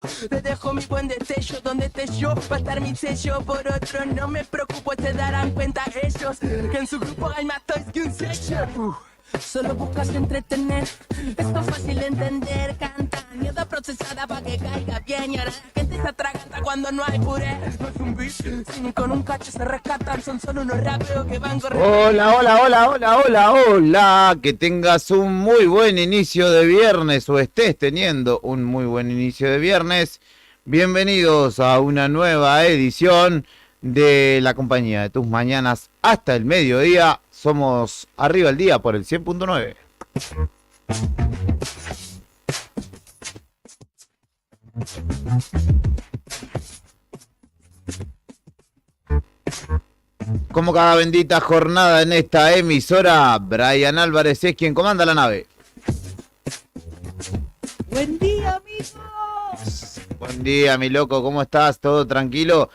Te dejo mi buen destello, donde esté yo va a estar mi sello. Por otro no me preocupo, se darán cuenta ellos que en su grupo hay más toys que un sello. Solo buscas entretener, esto es fácil de entender. Canta, mierda procesada pa' que caiga bien. Y ahora la gente se atraganta cuando no hay puré. No es un beat, sino con un cacho se rescatan. Son solo unos raperos que van corriendo. Hola, hola, hola, hola, hola, hola. Que tengas un muy buen inicio de viernes o estés teniendo un muy buen inicio de viernes. Bienvenidos a una nueva edición de la compañía de tus mañanas hasta el mediodía. Somos Arriba el Día por el 100.9. Como cada bendita jornada en esta emisora, Brian Álvarez es quien comanda la nave. Buen día, amigos. Buen día, mi loco, ¿cómo estás? ¿Todo tranquilo?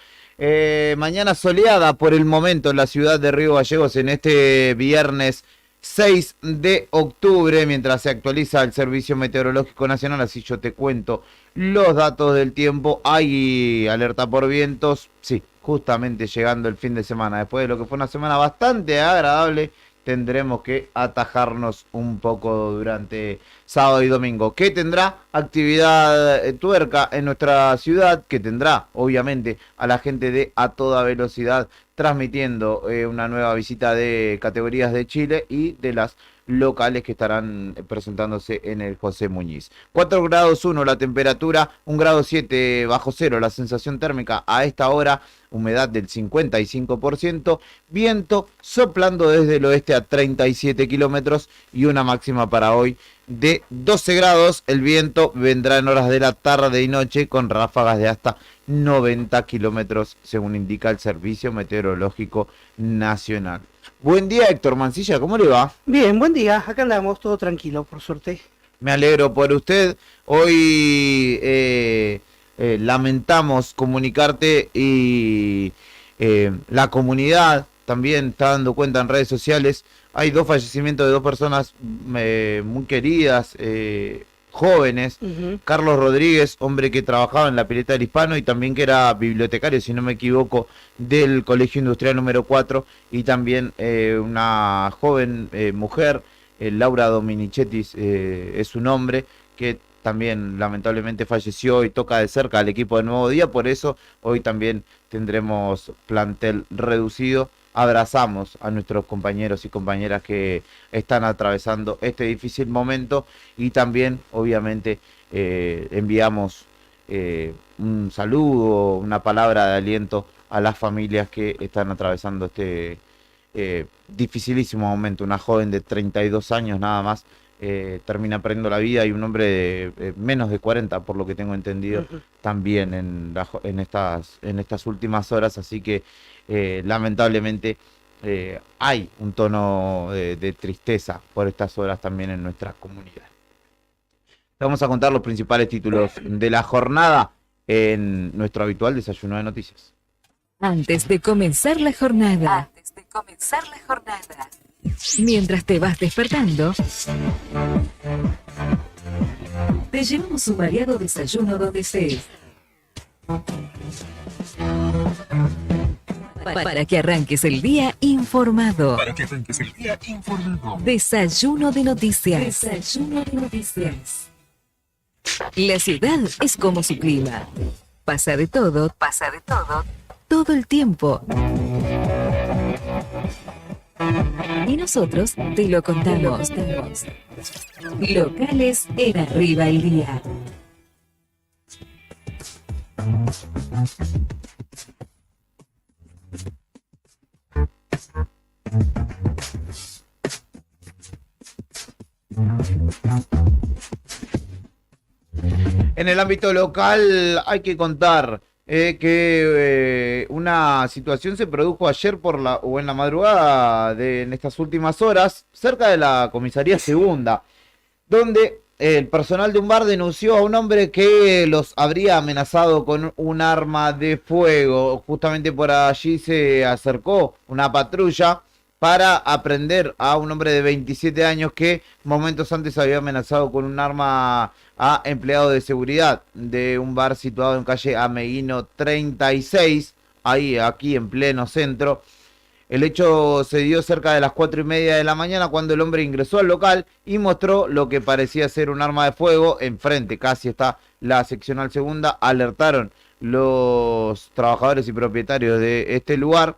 Mañana soleada por el momento en la ciudad de Río Gallegos en este viernes 6 de octubre, mientras se actualiza el Servicio Meteorológico Nacional, así yo te cuento los datos del tiempo. Hay alerta por vientos, sí, justamente llegando el fin de semana, después de lo que fue una semana bastante agradable, tendremos que atajarnos un poco durante sábado y domingo. ¿Qué tendrá? Actividad tuerca en nuestra ciudad, que tendrá, obviamente, a la gente de A Toda Velocidad transmitiendo una nueva visita de categorías de Chile y de las locales que estarán presentándose en el José Muñiz. 4 grados 1 la temperatura, 1 grado 7 bajo cero la sensación térmica a esta hora, humedad del 55%, viento soplando desde el oeste a 37 kilómetros y una máxima para hoy de 12 grados. El viento vendrá en horas de la tarde y noche con ráfagas de hasta 90 kilómetros, según indica el Servicio Meteorológico Nacional. Buen día, Héctor Mancilla, ¿cómo le va? Bien, buen día. Acá andamos, todo tranquilo, por suerte. Me alegro por usted. Hoy lamentamos comunicarte y la comunidad también está dando cuenta en redes sociales. Hay 2 fallecimientos de 2 personas muy queridas, jóvenes. Carlos Rodríguez, hombre que trabajaba en la pileta del Hispano y también que era bibliotecario, si no me equivoco, del Colegio Industrial número 4, y también una joven mujer, Laura Dominichetis es su nombre, que también lamentablemente falleció y toca de cerca al equipo de Nuevo Día. Por eso hoy también tendremos plantel reducido. Abrazamos a nuestros compañeros y compañeras que están atravesando este difícil momento y también, obviamente, enviamos un saludo, una palabra de aliento a las familias que están atravesando este dificilísimo momento. Una joven de 32 años nada más termina perdiendo la vida y un hombre de menos de 40, por lo que tengo entendido, también en estas últimas horas, así que lamentablemente hay un tono de tristeza por estas horas también en nuestra comunidad. Vamos a contar los principales títulos de la jornada en nuestro habitual desayuno de noticias. Antes de comenzar la jornada. Mientras te vas despertando, te llevamos un variado desayuno donde estés. Para que arranques el día informado. Desayuno de noticias. La ciudad es como su clima. Pasa de todo, todo el tiempo. Y nosotros te lo contamos. Locales en Arriba el Día. En el ámbito local hay que contar que una situación se produjo ayer en la madrugada en estas últimas horas, cerca de la comisaría segunda, donde el personal de un bar denunció a un hombre que los habría amenazado con un arma de fuego. Justamente por allí se acercó una patrulla para aprender a un hombre de 27 años que momentos antes había amenazado con un arma a empleados de seguridad de un bar situado en calle Ameguino 36, ahí aquí en pleno centro. El hecho se dio cerca de las 4:30 de la mañana cuando el hombre ingresó al local y mostró lo que parecía ser un arma de fuego. Enfrente casi está la seccional segunda. Alertaron los trabajadores y propietarios de este lugar,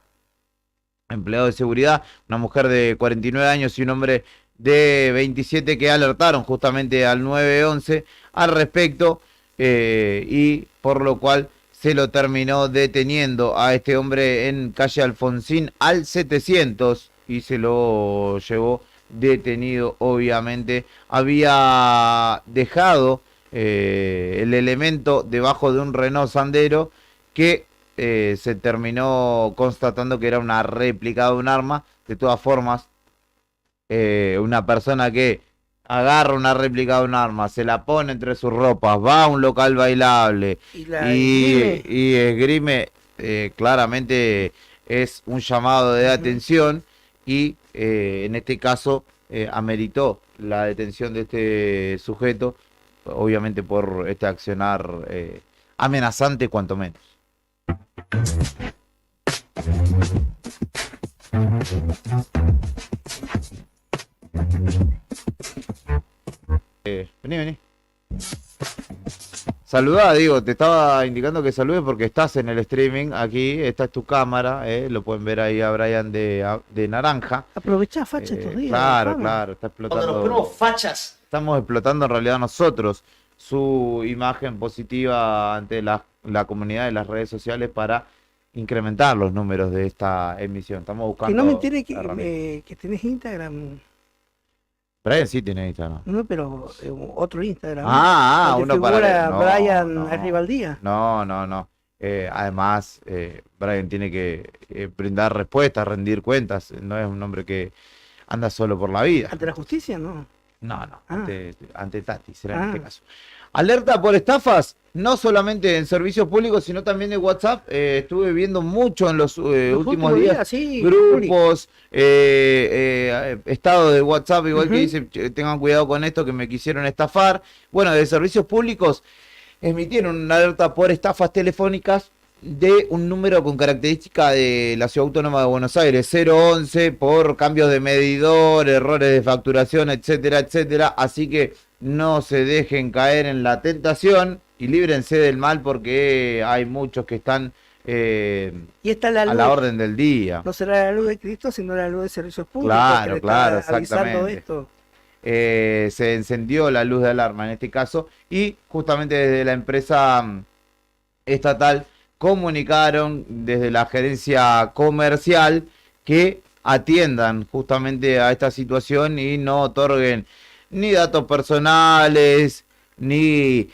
empleados de seguridad, una mujer de 49 años y un hombre de 27 que alertaron justamente al 911 al respecto, y por lo cual se lo terminó deteniendo a este hombre en calle Alfonsín al 700 y se lo llevó detenido. Obviamente había dejado el elemento debajo de un Renault Sandero que se terminó constatando que era una réplica de un arma. De todas formas, una persona que agarra una réplica de un arma, se la pone entre sus ropas, va a un local bailable y esgrime, claramente es un llamado de atención y en este caso ameritó la detención de este sujeto, obviamente por este accionar amenazante cuanto menos. Vení. Saludá, digo, te estaba indicando que saludes porque estás en el streaming, aquí, esta es tu cámara, lo pueden ver ahí a Brian de naranja. Aprovechá, facha, estos días. Claro, está Cuando nos explotando. ponemos fachas. Estamos explotando en realidad nosotros su imagen positiva ante la comunidad de las redes sociales para incrementar los números de esta emisión. Estamos buscando. Que no me enteré herramientas. que tenés Instagram. Brian sí tiene Instagram. No, pero otro Instagram. Uno figura para. No, Brian no. Arribaldía. No. Además, Brian tiene que brindar respuestas, rendir cuentas. No es un hombre que anda solo por la vida. Ante la justicia, no. No, ante Tati, será en Ah. este caso. Alerta por estafas, no solamente en servicios públicos, sino también en WhatsApp. Estuve viendo mucho en los últimos días sí, grupos, estados de WhatsApp, igual que dice, tengan cuidado con esto que me quisieron estafar. Bueno, de servicios públicos emitieron una alerta por estafas telefónicas de un número con característica de la Ciudad Autónoma de Buenos Aires, 011, por cambios de medidor, errores de facturación, etcétera, etcétera. Así que no se dejen caer en la tentación y líbrense del mal porque hay muchos que están Y está la luz, a la orden del día. no será la luz de Cristo, sino la luz de servicios públicos. Claro, que le claro, está avisando exactamente. esto. Se encendió la luz de alarma en este caso y justamente desde la empresa estatal comunicaron desde la gerencia comercial que atiendan justamente a esta situación y no otorguen ni datos personales ni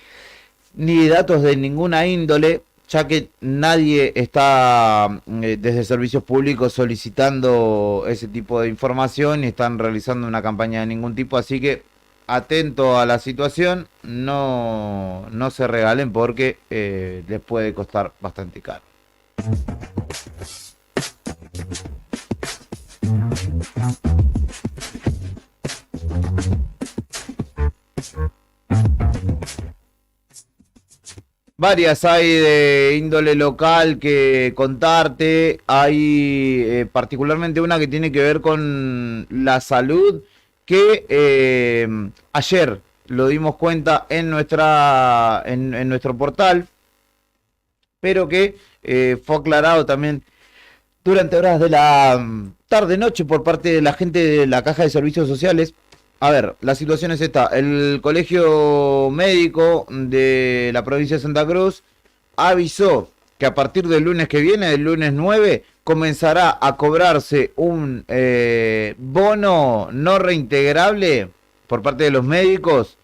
datos de ninguna índole, ya que nadie está desde servicios públicos solicitando ese tipo de información ni están realizando una campaña de ningún tipo, así que atento a la situación, no se regalen porque les puede costar bastante caro. Varias hay de índole local que contarte, hay particularmente una que tiene que ver con la salud, que ayer lo dimos cuenta en nuestro portal, pero que fue aclarado también durante horas de la tarde-noche por parte de la gente de la Caja de Servicios Sociales. A ver, la situación es esta. El Colegio Médico de la provincia de Santa Cruz avisó que a partir del lunes que viene, del lunes 9, comenzará a cobrarse un bono no reintegrable por parte de los médicos.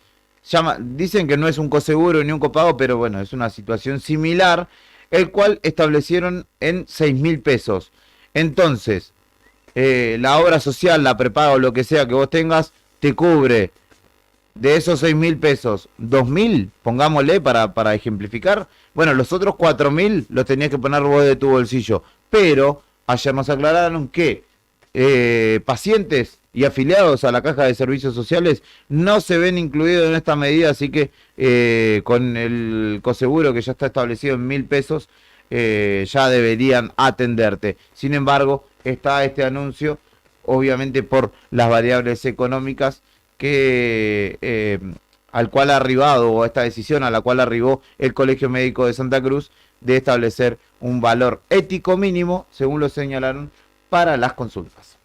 Dicen que no es un coseguro ni un copago, pero bueno, es una situación similar, el cual establecieron en 6.000 pesos. Entonces, la obra social, la prepaga o lo que sea que vos tengas, te cubre de esos 6.000 pesos, 2.000, pongámosle para ejemplificar. Bueno, los otros 4.000 los tenías que poner vos de tu bolsillo. Pero ayer nos aclararon que pacientes y afiliados a la Caja de Servicios Sociales no se ven incluidos en esta medida, así que con el coseguro que ya está establecido en 1.000 pesos, ya deberían atenderte. Sin embargo, está este anuncio, obviamente por las variables económicas que al cual ha arribado, o esta decisión a la cual arribó el Colegio Médico de Santa Cruz, de establecer un valor ético mínimo, según lo señalaron, para las consultas.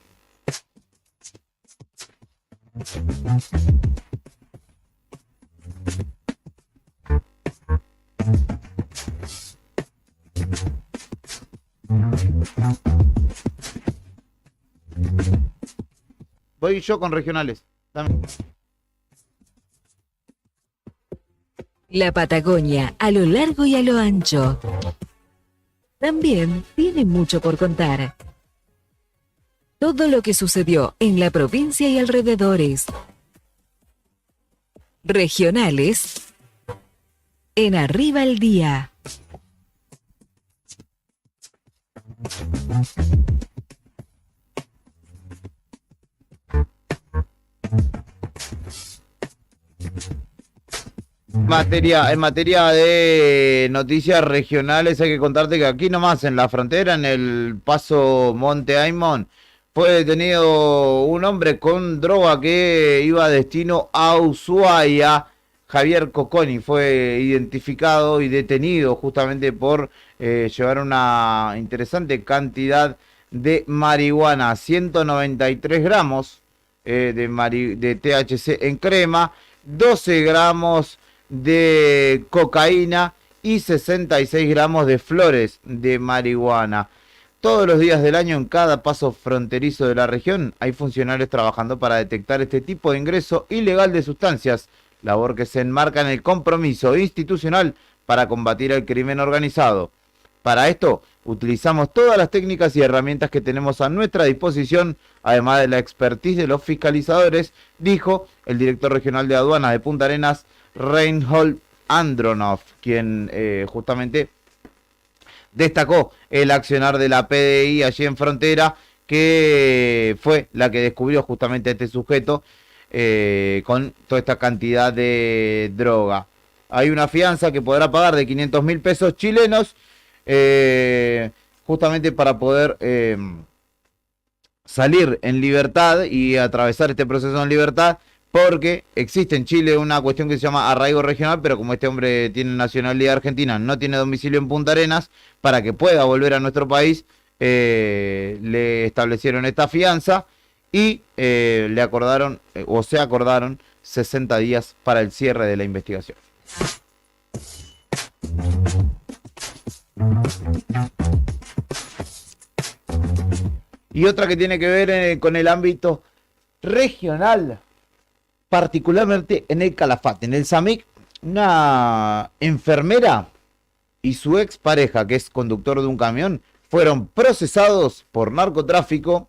Voy yo con regionales. Dame. La Patagonia, a lo largo y a lo ancho, también tiene mucho por contar. Todo lo que sucedió en la provincia y alrededores. Regionales en Arriba el Día. En materia de noticias regionales, hay que contarte que aquí nomás en la frontera, en el paso Monte Aymon, fue detenido un hombre con droga que iba destino a Ushuaia. Javier Coconi fue identificado y detenido justamente por llevar una interesante cantidad de marihuana, 193 gramos de THC en crema, 12 gramos de cocaína y 66 gramos de flores de marihuana. Todos los días del año en cada paso fronterizo de la región hay funcionarios trabajando para detectar este tipo de ingreso ilegal de sustancias, labor que se enmarca en el compromiso institucional para combatir el crimen organizado. Para esto, utilizamos todas las técnicas y herramientas que tenemos a nuestra disposición, además de la expertise de los fiscalizadores, dijo el director regional de aduanas de Punta Arenas, Reinhold Andronov, quien justamente destacó el accionar de la PDI allí en frontera, que fue la que descubrió justamente a este sujeto con toda esta cantidad de droga. Hay una fianza que podrá pagar de 500.000 pesos chilenos, justamente para poder salir en libertad y atravesar este proceso en libertad, porque existe en Chile una cuestión que se llama arraigo regional, pero como este hombre tiene nacionalidad argentina, no tiene domicilio en Punta Arenas, para que pueda volver a nuestro país, le establecieron esta fianza y le acordaron, o se acordaron, 60 días para el cierre de la investigación. Y otra que tiene que ver con el ámbito regional, particularmente en el Calafate, en el SAMIC, una enfermera y su expareja, que es conductor de un camión, fueron procesados por narcotráfico.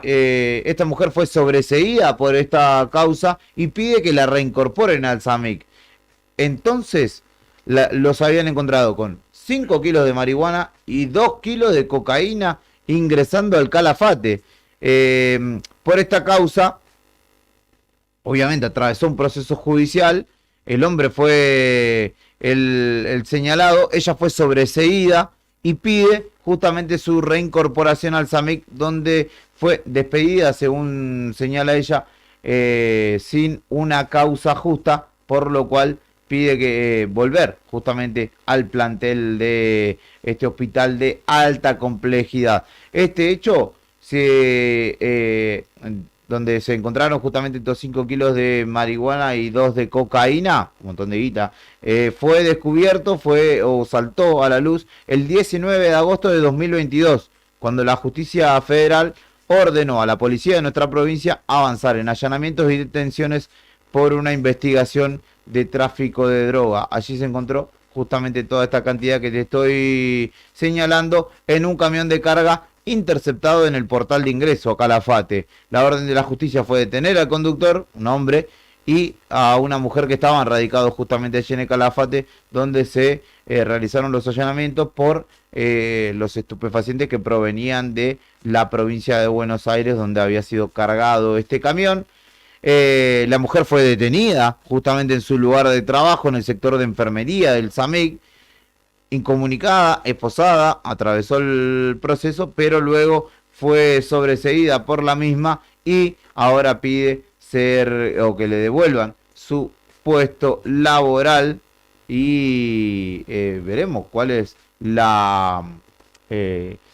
Esta mujer fue sobreseída por esta causa y pide que la reincorporen al SAMIC. Entonces, los habían encontrado con 5 kilos de marihuana y 2 kilos de cocaína ingresando al Calafate. Por esta causa, obviamente atravesó un proceso judicial, el hombre fue el señalado, ella fue sobreseída y pide justamente su reincorporación al SAMIC, donde fue despedida, según señala ella, sin una causa justa, por lo cual pide que volver justamente al plantel de este hospital de alta complejidad. Este hecho donde se encontraron justamente estos 5 kilos de marihuana y 2 de cocaína, un montón de guita, fue descubierto, saltó a la luz el 19 de agosto de 2022, cuando la justicia federal ordenó a la policía de nuestra provincia avanzar en allanamientos y detenciones por una investigación de tráfico de droga. Allí se encontró justamente toda esta cantidad que te estoy señalando en un camión de carga interceptado en el portal de ingreso a Calafate. La orden de la justicia fue detener al conductor, un hombre, y a una mujer que estaban radicados justamente allí en el Calafate, donde se realizaron los allanamientos por los estupefacientes que provenían de la provincia de Buenos Aires, donde había sido cargado este camión. La mujer fue detenida justamente en su lugar de trabajo, en el sector de enfermería del SAMIC, incomunicada, esposada, atravesó el proceso, pero luego fue sobreseída por la misma y ahora pide que le devuelvan su puesto laboral y veremos cuál es la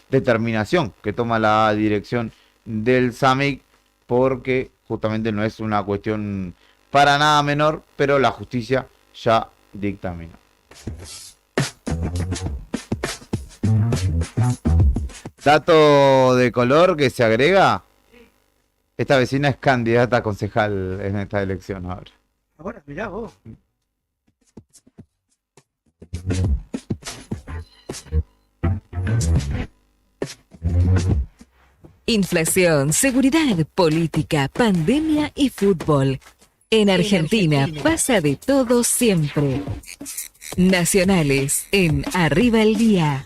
determinación que toma la dirección del SAMIC, porque justamente no es una cuestión para nada menor, pero la justicia ya dictaminó. Dato de color que se agrega: esta vecina es candidata a concejal en esta elección ahora. Ahora, mirá vos. Inflación, seguridad, política, pandemia y fútbol. En Argentina pasa de todo siempre. Nacionales en Arriba el Día.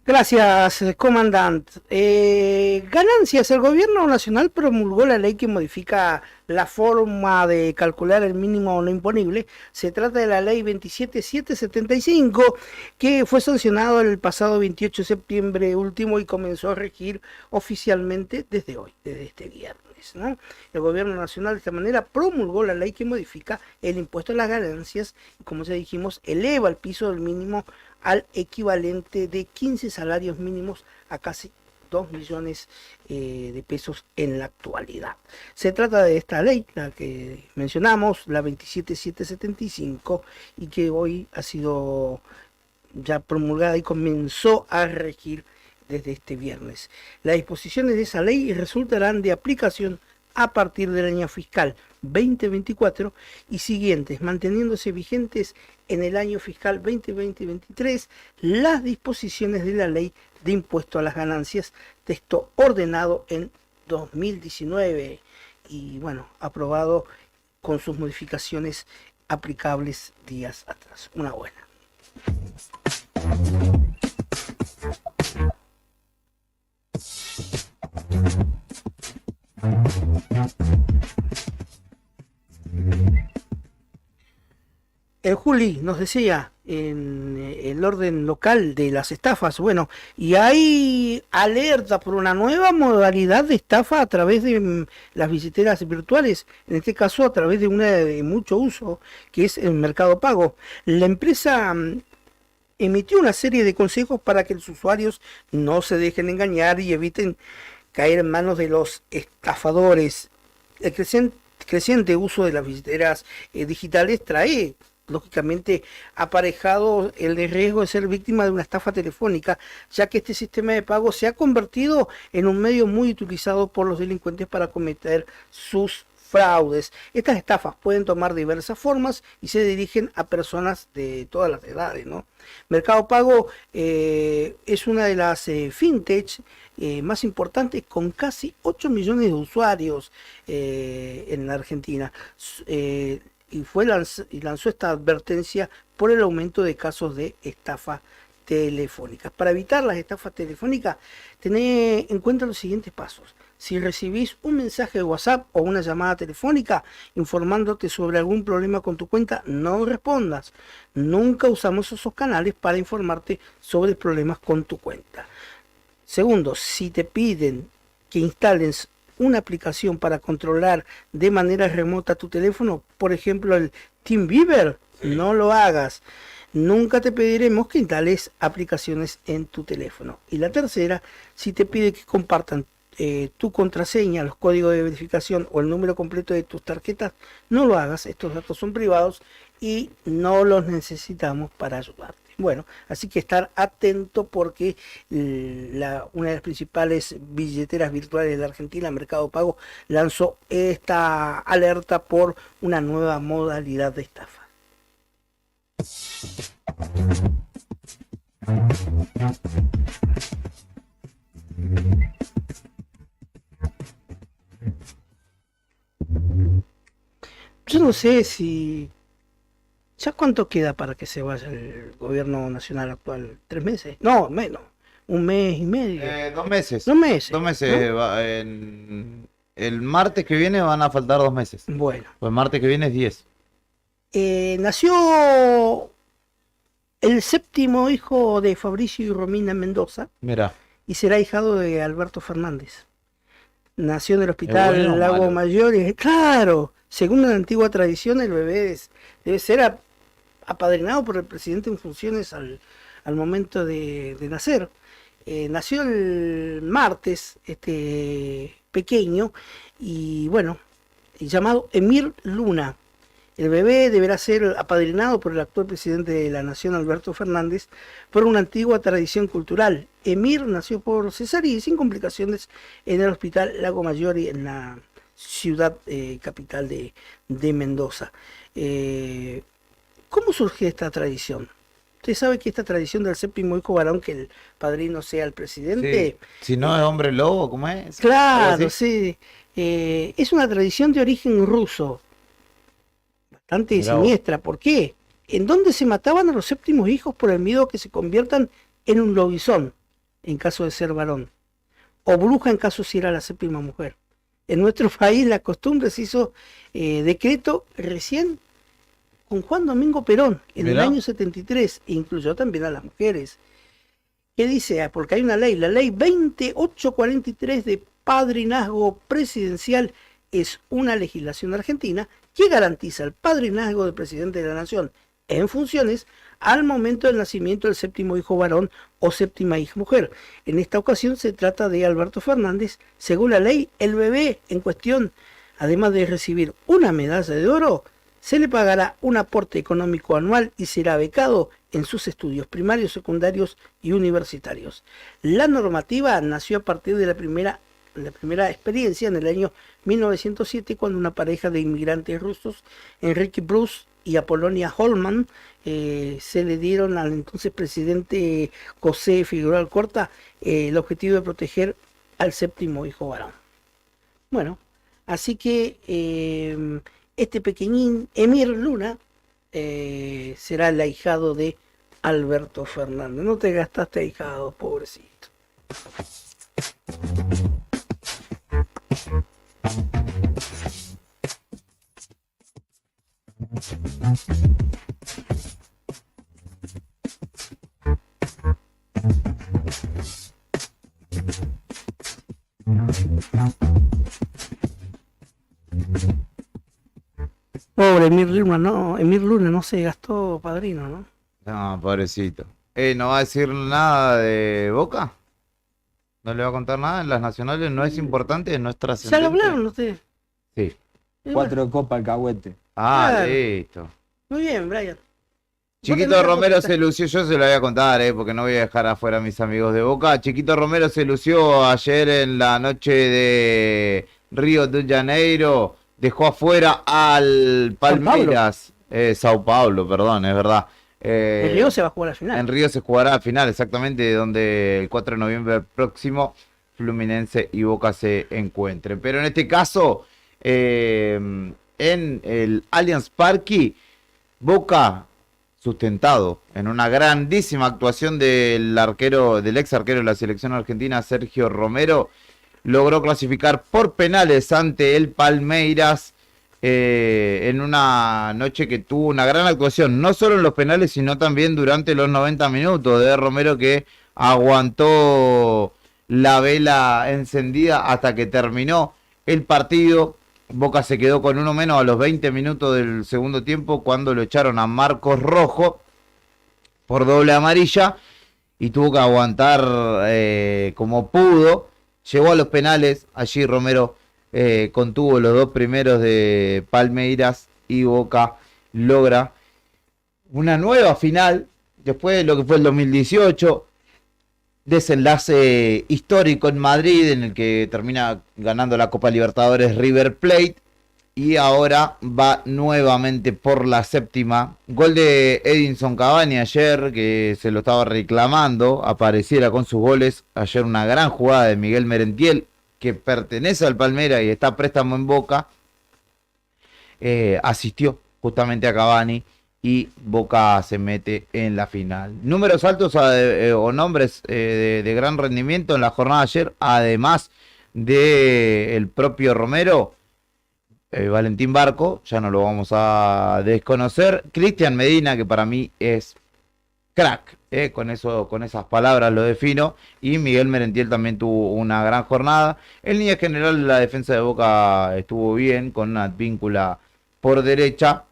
Gracias, comandante. Ganancias. El gobierno nacional promulgó la ley que modifica la forma de calcular el mínimo no imponible. Se trata de la ley 27775, que fue sancionado el pasado 28 de septiembre último y comenzó a regir oficialmente desde hoy, desde este viernes, ¿no? El gobierno nacional de esta manera promulgó la ley que modifica el impuesto a las ganancias y, como ya dijimos, eleva el piso del mínimo al equivalente de 15 salarios mínimos a casi 2 millones de pesos en la actualidad. Se trata de esta ley, la que mencionamos, la 27775, y que hoy ha sido ya promulgada y comenzó a regir desde este viernes. Las disposiciones de esa ley resultarán de aplicación a partir del año fiscal 2024 y siguientes, manteniéndose vigentes en el año fiscal 2020-2023 las disposiciones de la ley de impuesto a las ganancias, texto ordenado en 2019 y bueno, aprobado con sus modificaciones aplicables días atrás. Una buena. El Juli nos decía en el orden local de las estafas, bueno, y hay alerta por una nueva modalidad de estafa a través de las billeteras virtuales, en este caso a través de una de mucho uso, que es el Mercado Pago. La empresa emitió una serie de consejos para que los usuarios no se dejen engañar y eviten caer en manos de los estafadores. El creciente uso de las billeteras digitales trae lógicamente aparejado el riesgo de ser víctima de una estafa telefónica, ya que este sistema de pago se ha convertido en un medio muy utilizado por los delincuentes para cometer sus fraudes. Estas estafas pueden tomar diversas formas y se dirigen a personas de todas las edades, ¿no? Mercado Pago es una de las fintech más importantes, con casi 8 millones de usuarios en la Argentina. Y lanzó esta advertencia por el aumento de casos de estafa telefónicas. Para evitar las estafas telefónicas, tened en cuenta los siguientes pasos. Si recibís un mensaje de WhatsApp o una llamada telefónica informándote sobre algún problema con tu cuenta, no respondas. Nunca usamos esos canales para informarte sobre problemas con tu cuenta. Segundo, si te piden que instales una aplicación para controlar de manera remota tu teléfono, por ejemplo el TeamViewer, no lo hagas. Nunca te pediremos que instales aplicaciones en tu teléfono. Y la tercera, si te pide que compartan tu contraseña, los códigos de verificación o el número completo de tus tarjetas, no lo hagas. Estos datos son privados y no los necesitamos para ayudarte. Bueno, así que estar atento porque una de las principales billeteras virtuales de Argentina, Mercado Pago, lanzó esta alerta por una nueva modalidad de estafa. Yo no sé si... ¿Ya cuánto queda para que se vaya el gobierno nacional actual? ¿3 meses? No, menos. 1 mes y medio. 2 meses. 2 meses. 2 meses. ¿no? El martes que viene van a faltar 2 meses. Bueno. Pues el martes que viene es 10. Nació el 7º hijo de Fabricio y Romina Mendoza Mira. y será hijado de Alberto Fernández. Nació en el hospital bueno o Lago malo? Mayor. Claro, según la antigua tradición, el bebé debe ser apadrinado por el presidente en funciones al momento de nacer. Nació el martes, pequeño, y bueno, llamado Emir Luna. El bebé deberá ser apadrinado por el actual presidente de la Nación, Alberto Fernández, por una antigua tradición cultural. Emir nació por cesárea y sin complicaciones en el hospital Lago Mayor y en la ciudad capital de Mendoza. ¿Cómo surge esta tradición? Usted sabe que esta tradición del 7º hijo varón, que el padrino sea el presidente. Sí. Si no es hombre lobo, ¿cómo es? Claro, ¿Algo así? sí. Es una tradición de origen ruso, bastante Mirá vos. siniestra. ¿Por qué? En donde se mataban a los 7º hijos por el miedo a que se conviertan en un lobizón, en caso de ser varón, o bruja en caso si era la 7ª mujer. En nuestro país la costumbre se hizo decreto recién con Juan Domingo Perón en el Mirá. año 73, e incluyó también a las mujeres. ¿Qué dice? Porque hay una ley, la ley 2843 de padrinazgo presidencial es una legislación argentina que garantiza el padrinazgo del presidente de la nación en funciones al momento del nacimiento del 7º hijo varón o 7ª hija mujer. En esta ocasión se trata de Alberto Fernández. Según la ley, el bebé en cuestión, además de recibir una medalla de oro, se le pagará un aporte económico anual y será becado en sus estudios primarios, secundarios y universitarios. La normativa nació a partir de la primera experiencia en el año 1907, cuando una pareja de inmigrantes rusos, Enrique Bruce y Apolonia Holman, se le dieron al entonces presidente José Figueroa Alcorta el objetivo de proteger al 7º hijo varón. Bueno, así que este pequeñín Emir Luna será el ahijado de Alberto Fernández. No te gastaste ahijado, pobrecito. Pobre Emir Luna no se gastó padrino, ¿no? No, pobrecito. ¿No va a decir nada de Boca? ¿No le va a contar nada en las nacionales? ¿No es importante? ¿No es ¿Ya trascendente? lo hablaron ustedes? Sí. Y 4 copas alcahuete. Ah, Claro. listo. muy bien, Brian. Chiquito Romero se lució, yo se lo voy a contar, porque no voy a dejar afuera a mis amigos de Boca. Chiquito Romero se lució ayer en la noche de Río de Janeiro, dejó afuera al Palmeiras, Sao Paulo, perdón, es verdad. El Río se va a jugar al final. En Río se jugará la final, exactamente, donde el 4 de noviembre próximo Fluminense y Boca se encuentren. Pero en este caso, en el Allianz Parque, Boca, sustentado en una grandísima actuación del ex arquero de la selección argentina, Sergio Romero, logró clasificar por penales ante el Palmeiras en una noche que tuvo una gran actuación, no solo en los penales, sino también durante los 90 minutos de Romero, que aguantó la vela encendida hasta que terminó el partido. Boca se quedó con uno menos a los 20 minutos del segundo tiempo, cuando lo echaron a Marcos Rojo por doble amarilla y tuvo que aguantar como pudo. Llegó a los penales, allí Romero contuvo los dos primeros de Palmeiras y Boca logra una nueva final después de lo que fue el 2018. Desenlace histórico en Madrid, en el que termina ganando la Copa Libertadores River Plate, y ahora va nuevamente por la séptima. Gol de Edinson Cavani ayer, que se lo estaba reclamando, apareciera con sus goles. Ayer una gran jugada de Miguel Merentiel, que pertenece al Palmeiras y está a préstamo en Boca. Asistió justamente a Cavani y Boca se mete en la final. Números altos o nombres de gran rendimiento en la jornada de ayer, además de el propio Romero. Valentín Barco, ya no lo vamos a desconocer. Cristian Medina, que para mí es crack, con esas palabras lo defino. Y Miguel Merentiel también tuvo una gran jornada. En línea general, la defensa de Boca estuvo bien, con una Advíncula por derecha.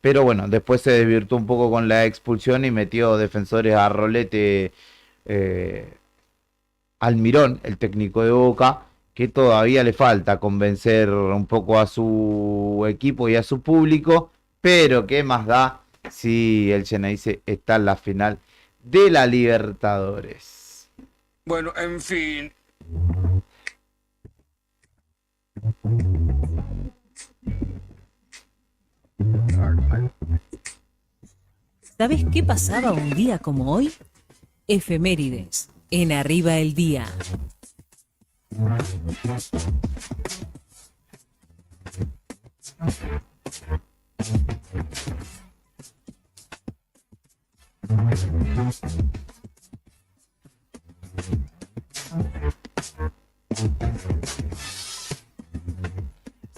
Pero bueno, después se desvirtuó un poco con la expulsión y metió defensores a Rolete, Almirón, el técnico de Boca, que todavía le falta convencer un poco a su equipo y a su público, pero qué más da si el Geneise está en la final de la Libertadores. Bueno, en fin. ¿Sabes qué pasaba un día como hoy? Efemérides, en Arriba el Día.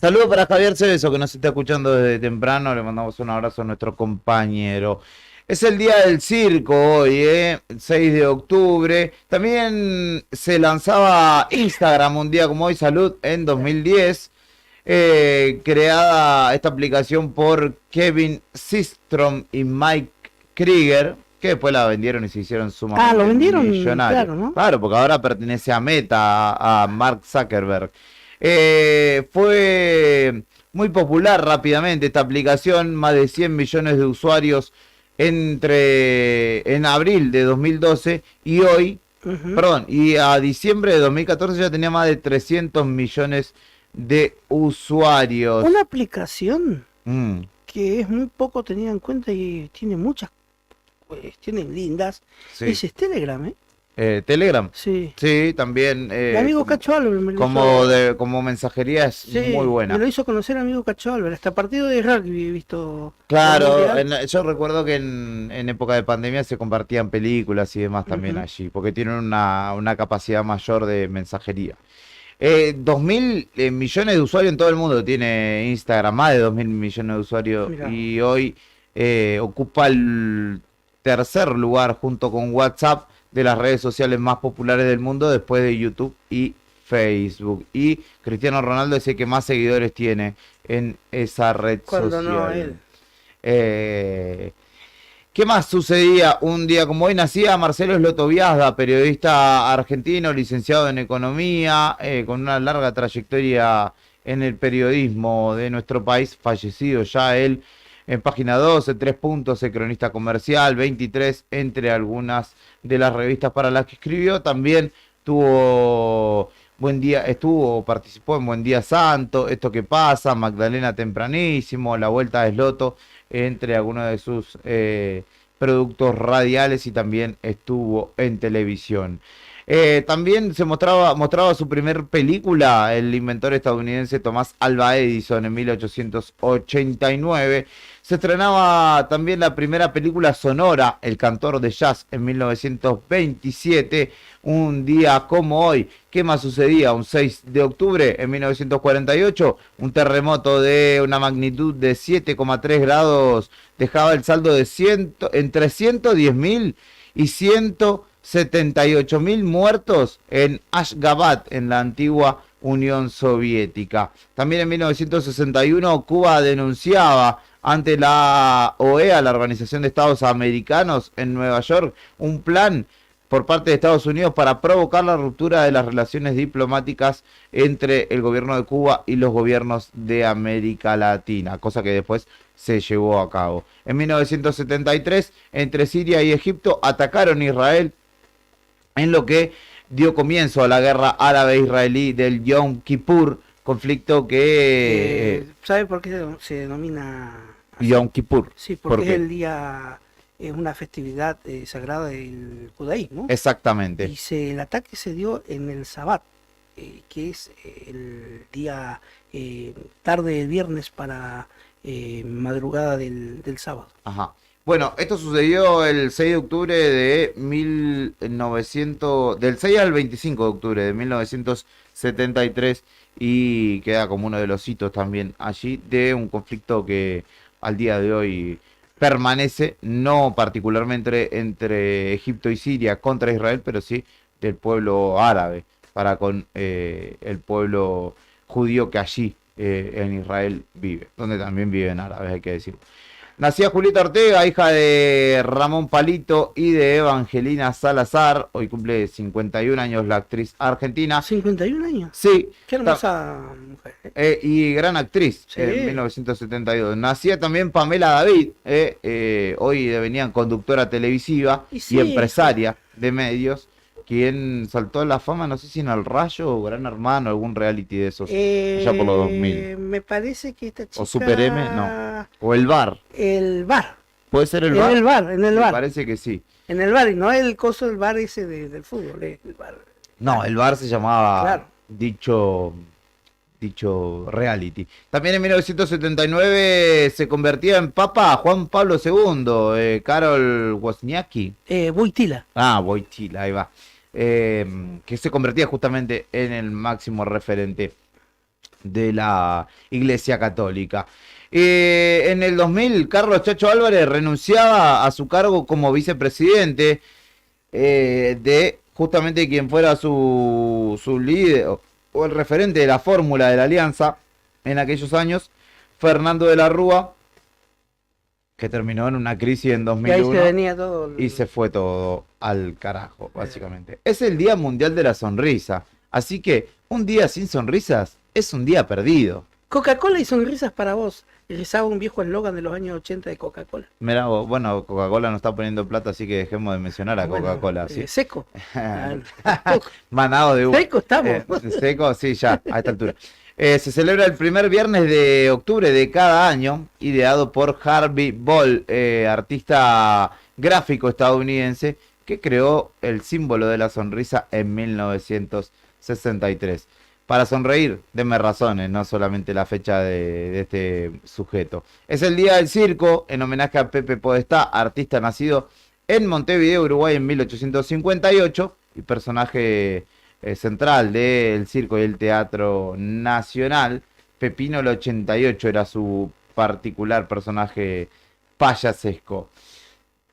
Saludos para Javier Cebeso, que nos está escuchando desde temprano. Le mandamos un abrazo a nuestro compañero. Es el día del circo hoy, 6 de octubre. También se lanzaba Instagram un día como hoy, Salud, en 2010. Creada esta aplicación por Kevin Systrom y Mike Krieger, que después la vendieron y se hicieron sumamente lo vendieron, millonarios. claro, ¿no? Claro, porque ahora pertenece a Meta, a Mark Zuckerberg. Fue muy popular rápidamente esta aplicación, más de 100 millones de usuarios en abril de 2012 y hoy, perdón, y a diciembre de 2014 ya tenía más de 300 millones de usuarios. Una aplicación que es muy poco tenida en cuenta y tiene muchas cuestiones lindas. Sí. Ese es Telegram, ¿eh? Telegram. Sí. Sí, también. Mi amigo Cacho Álvarez me lo Como mensajería es sí, muy buena. me lo hizo conocer amigo Cacho Álvarez. Hasta partido de rugby he visto. Claro, yo recuerdo que en época de pandemia se compartían películas y demás también allí, porque tienen una capacidad mayor de mensajería. 2.000 millones de usuarios en todo el mundo tiene Instagram, más de 2.000 millones de usuarios. Mirá. Y hoy ocupa el tercer lugar junto con WhatsApp de las redes sociales más populares del mundo, después de YouTube y Facebook. Y Cristiano Ronaldo es el que más seguidores tiene en esa red social. No, él. ¿Qué más sucedía un día como hoy? Nacía Marcelo Slotoviazda, periodista argentino, licenciado en economía, con una larga trayectoria en el periodismo de nuestro país, fallecido ya él. En página 12, 3 puntos, el cronista comercial, 23, entre algunas de las revistas para las que escribió. También participó en Buen Día Santo, Esto que pasa, Magdalena Tempranísimo, La Vuelta de Sloto, entre algunos de sus productos radiales, y también estuvo en televisión. También se mostraba su primer película, el inventor estadounidense Thomas Alva Edison, en 1889. Se estrenaba también la primera película sonora, El cantor de jazz, en 1927. Un día como hoy, ¿qué más sucedía? Un 6 de octubre, en 1948, un terremoto de una magnitud de 7,3 grados dejaba el saldo de entre 110.000 y 178.000 muertos en Ashgabat, en la antigua Unión Soviética. También en 1961 Cuba denunciaba ante la OEA, la Organización de Estados Americanos, en Nueva York, un plan por parte de Estados Unidos para provocar la ruptura de las relaciones diplomáticas entre el gobierno de Cuba y los gobiernos de América Latina, cosa que después se llevó a cabo. En 1973, entre Siria y Egipto, atacaron Israel, en lo que dio comienzo a la guerra árabe-israelí del Yom Kippur, conflicto que ¿Sabe por qué se denomina así? Yom Kippur. Sí, ¿Por porque qué? es el día, es una festividad sagrada del judaísmo. Exactamente. El ataque se dio en el Sabbat, que es el día tarde del viernes para madrugada del sábado. Ajá. Bueno, esto sucedió el 6 de octubre de 1900, del 6 al 25 de octubre de 1973 y queda como uno de los hitos también allí de un conflicto que al día de hoy permanece, no particularmente entre Egipto y Siria contra Israel, pero sí del pueblo árabe para con el pueblo judío que allí en Israel vive, donde también viven árabes, hay que decirlo. Nacía Julieta Ortega, hija de Ramón Palito y de Evangelina Salazar. Hoy cumple 51 años la actriz argentina. 51 años. Sí. Qué hermosa mujer. Y gran actriz Sí. en 1972. Nacía también Pamela David, hoy devenía conductora televisiva Y y sí. empresaria de medios, quien saltó a la fama, no sé si en El Rayo o Gran Hermano, algún reality de esos, allá por los 2000. Me parece que esta chica... O Super M, no. O El Bar. El bar. ¿Puede ser El En Bar? el bar, en el Me bar. parece que sí. En el bar, y no el coso del bar ese del fútbol, el bar. No, El Bar se llamaba Claro. dicho reality. También en 1979 se convertía en papa Juan Pablo II, Karol Wozniacki. Wojtyla. Wojtyla, ahí va. Que se convertía justamente en el máximo referente de la Iglesia Católica. En el 2000, Carlos Chacho Álvarez renunciaba a su cargo como vicepresidente de justamente quien fuera su líder o el referente de la fórmula de la alianza en aquellos años, Fernando de la Rúa, que terminó en una crisis en Y ahí 2001 se venía todo. y se fue todo al carajo, básicamente. Es el Día Mundial de la Sonrisa, así que un día sin sonrisas es un día perdido. Coca-Cola y sonrisas para vos. Rizaba un viejo eslogan de los años 80 de Coca-Cola. Mirá, bueno, Coca-Cola no está poniendo plata, así que dejemos de mencionar a Bueno, Coca-Cola. ¿Sí? Seco. Manado de uva. Seco estamos. Seco, sí, ya, a esta altura. Se celebra el primer viernes de octubre de cada año, ideado por Harvey Ball, artista gráfico estadounidense, que creó el símbolo de la sonrisa en 1963. Para sonreír, deme razones, no solamente la fecha de este sujeto. Es el Día del Circo, en homenaje a Pepe Podestá, artista nacido en Montevideo, Uruguay, en 1858, y personaje central del circo y el teatro nacional. Pepino el 88 era su particular personaje payasesco.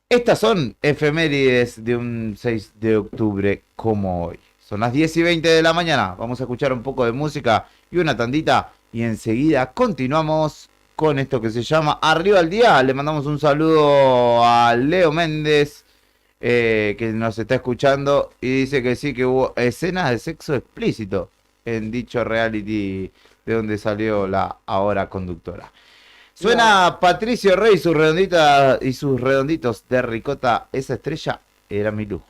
Estas son efemérides de un 6 de octubre como hoy. Son las 10 y 20 de la mañana. Vamos a escuchar un poco de música y una tandita. Y enseguida continuamos con esto que se llama Arriba al Día. Le mandamos un saludo a Leo Méndez, que nos está escuchando. Y dice que sí, que hubo escenas de sexo explícito en dicho reality de donde salió la ahora conductora. Suena Patricio Rey y sus redonditos de ricota. Esa estrella era mi luz.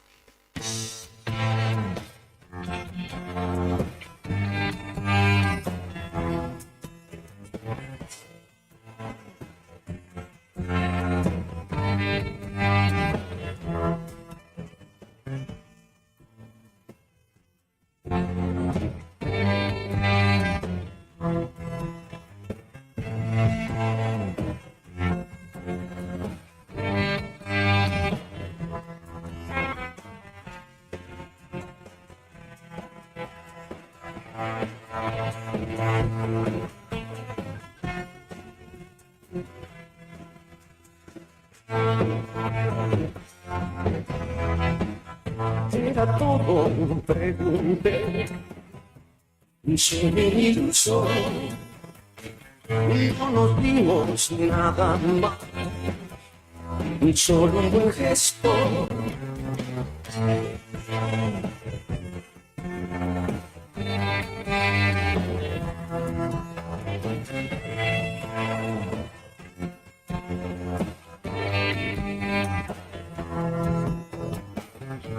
Era todo un pregunté, soy mi ilusión, y no nos dimos nada más, solo un buen gesto.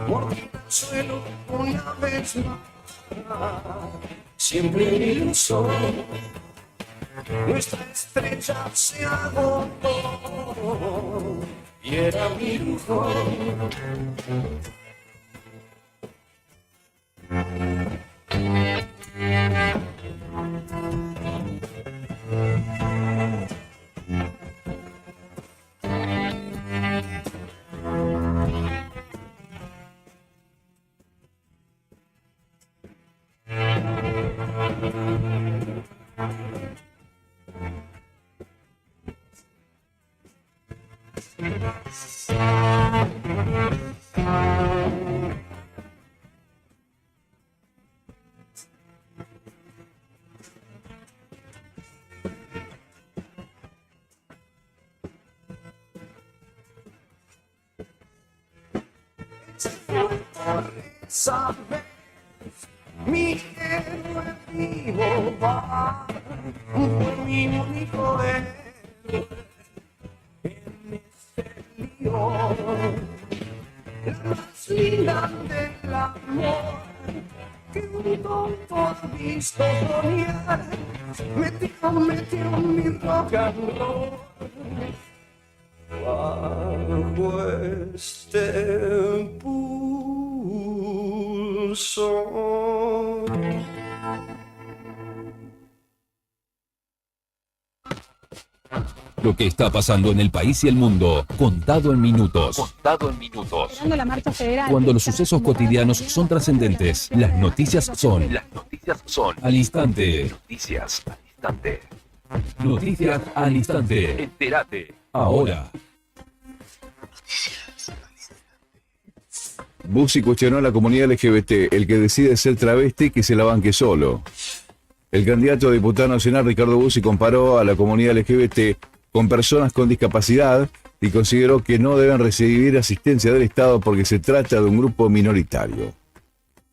Mordí el suelo una vez más, siempre iluso. Nuestra estrella se agotó y era mi lujo. Sabes, mi héroe vivo va, fue mi único héroe en este lío. La más linda del amor que un tonto ha visto soñar, metió mi rock and roll bajo este pulso. Lo que está pasando en el país y el mundo, contado en minutos. Contado en minutos. Esperando la marcha federal. Cuando los sucesos cotidianos son trascendentes, las noticias son Las noticias son al instante. noticias al instante. Noticias al instante. Entérate. Ahora. Bussi cuestionó a la comunidad LGBT, el que decide ser travesti que se la banque solo. El candidato a diputado nacional Ricardo Bussi comparó a la comunidad LGBT con personas con discapacidad y consideró que no deben recibir asistencia del Estado porque se trata de un grupo minoritario.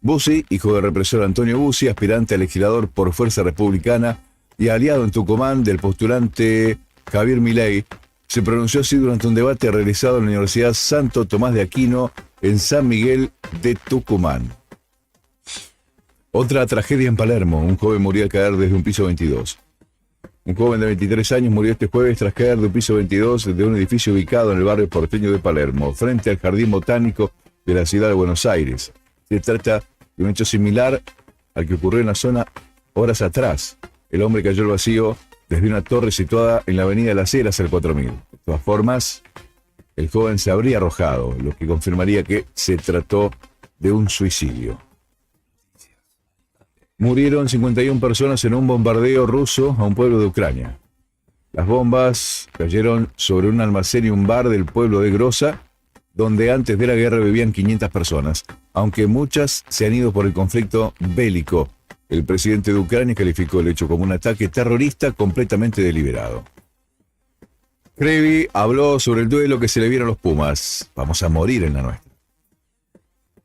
Bussi, hijo del represor Antonio Bussi, aspirante a legislador por Fuerza Republicana y aliado en Tucumán del postulante Javier Milei, se pronunció así durante un debate realizado en la Universidad Santo Tomás de Aquino en San Miguel de Tucumán. Otra tragedia en Palermo. Un joven murió al caer desde un piso 22. Un joven de 23 años murió este jueves tras caer de un piso 22 de un edificio ubicado en el barrio porteño de Palermo, frente al Jardín Botánico de la ciudad de Buenos Aires. Se trata de un hecho similar al que ocurrió en la zona horas atrás. El hombre cayó al vacío desde una torre situada en la avenida Las Heras al 4000. De todas formas, el joven se habría arrojado, lo que confirmaría que se trató de un suicidio. Murieron 51 personas en un bombardeo ruso a un pueblo de Ucrania. Las bombas cayeron sobre un almacén y un bar del pueblo de Groza, donde antes de la guerra vivían 500 personas, aunque muchas se han ido por el conflicto bélico. El presidente de Ucrania calificó el hecho como un ataque terrorista completamente deliberado. Crevi habló sobre el duelo que se le viene a los Pumas. Vamos a morir en la nuestra.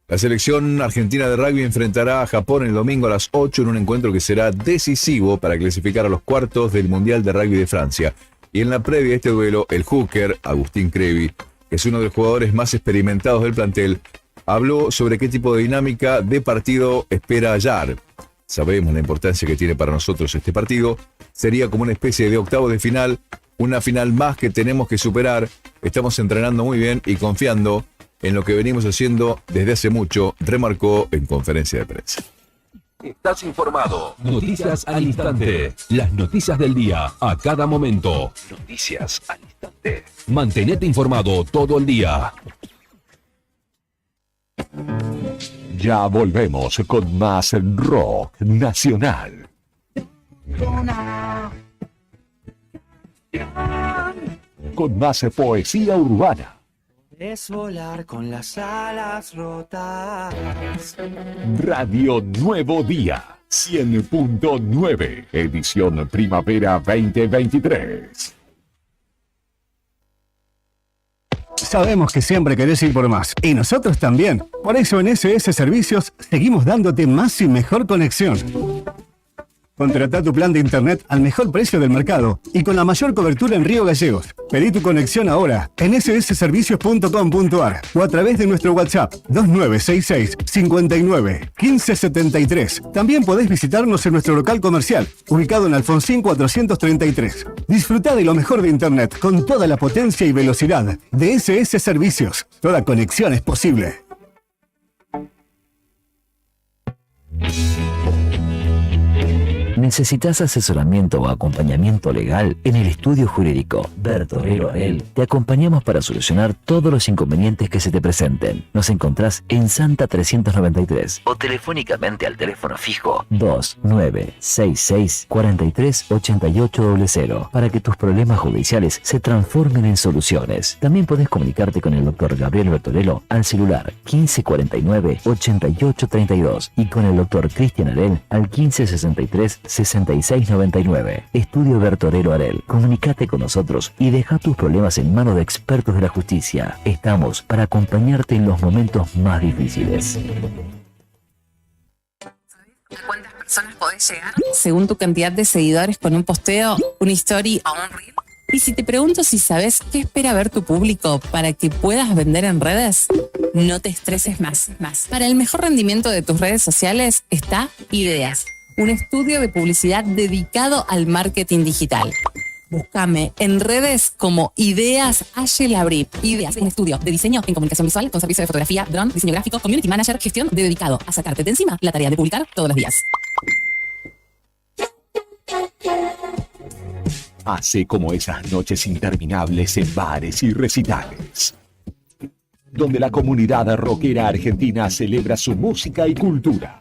La selección argentina de rugby enfrentará a Japón el domingo a las 8 en un encuentro que será decisivo para clasificar a los cuartos del Mundial de Rugby de Francia. Y en la previa de este duelo, el hooker, Agustín Crevi, que es uno de los jugadores más experimentados del plantel, habló sobre qué tipo de dinámica de partido espera hallar. Sabemos la importancia que tiene para nosotros este partido. Sería como una especie de octavo de final, una final más que tenemos que superar. Estamos entrenando muy bien y confiando en lo que venimos haciendo desde hace mucho, remarcó en conferencia de prensa. Estás informado. Noticias al instante. Las noticias del día a cada momento. Noticias al instante. Mantenete informado todo el día. Ya volvemos con más rock nacional. Con más poesía urbana. Es volar con las alas rotas. Radio Nuevo Día 100.9, edición primavera 2023. Sabemos que siempre querés ir por más, y nosotros también. Por eso en SS Servicios seguimos dándote más y mejor conexión. Contrata tu plan de internet al mejor precio del mercado y con la mayor cobertura en Río Gallegos. Pedí tu conexión ahora en ssservicios.com.ar o a través de nuestro WhatsApp 2966 59 1573. También podés visitarnos en nuestro local comercial, ubicado en Alfonsín 433. Disfruta de lo mejor de internet con toda la potencia y velocidad de SS Servicios. Toda conexión es posible. ¿Necesitas asesoramiento o acompañamiento legal? En el estudio jurídico Bertorero Arel te acompañamos para solucionar todos los inconvenientes que se te presenten. Nos encontrás en Santa 393 o telefónicamente al teléfono fijo 2966 43 8800 para que tus problemas judiciales se transformen en soluciones. También podés comunicarte con el doctor Gabriel Bertorello al celular 1549 8832 y con el doctor Cristian Arel al 1563 6699. Estudio Bertorero Arel. Comunicate con nosotros y deja tus problemas en manos de expertos de la justicia. Estamos para acompañarte en los momentos más difíciles. ¿A cuántas personas podés llegar? Según tu cantidad de seguidores con un posteo, una story o un reel. Y si te pregunto si sabes qué espera ver tu público para que puedas vender en redes, no te estreses más. Para el mejor rendimiento de tus redes sociales está Ideas, un estudio de publicidad dedicado al marketing digital. Búscame en redes como Ideas Ayelabrip. Ideas, un estudio de diseño en comunicación visual con servicio de fotografía, drone, diseño gráfico, community manager, gestión dedicado a sacarte de encima la tarea de publicar todos los días. Hace como esas noches interminables en bares y recitales, donde la comunidad rockera argentina celebra su música y cultura.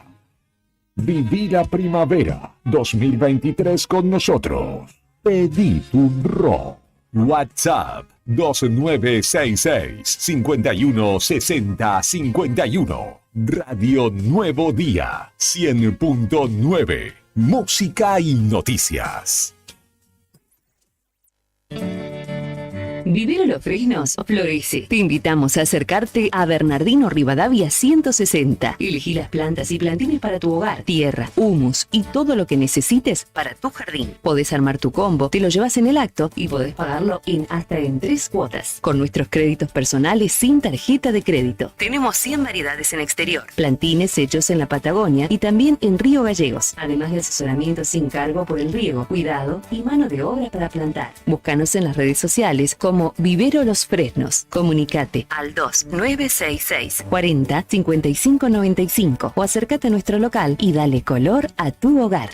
Viví la primavera 2023 con nosotros. Pedí un rock. WhatsApp 2966 51 60 51. Radio Nuevo Día 100.9. Música y noticias. Vivero Los Fresnos florece. Te invitamos a acercarte a Bernardino Rivadavia 160. Elegí las plantas y plantines para tu hogar, tierra, humus y todo lo que necesites para tu jardín. Podés armar tu combo, te lo llevas en el acto y podés pagarlo hasta en 3 cuotas. Con nuestros créditos personales sin tarjeta de crédito. Tenemos 100 variedades en exterior. Plantines hechos en la Patagonia y también en Río Gallegos. Además de asesoramiento sin cargo por el riego, cuidado y mano de obra para plantar. Búscanos en las redes sociales como Vivero Los Fresnos. Comunicate al 2966 40 55 95 o acércate a nuestro local y dale color a tu hogar.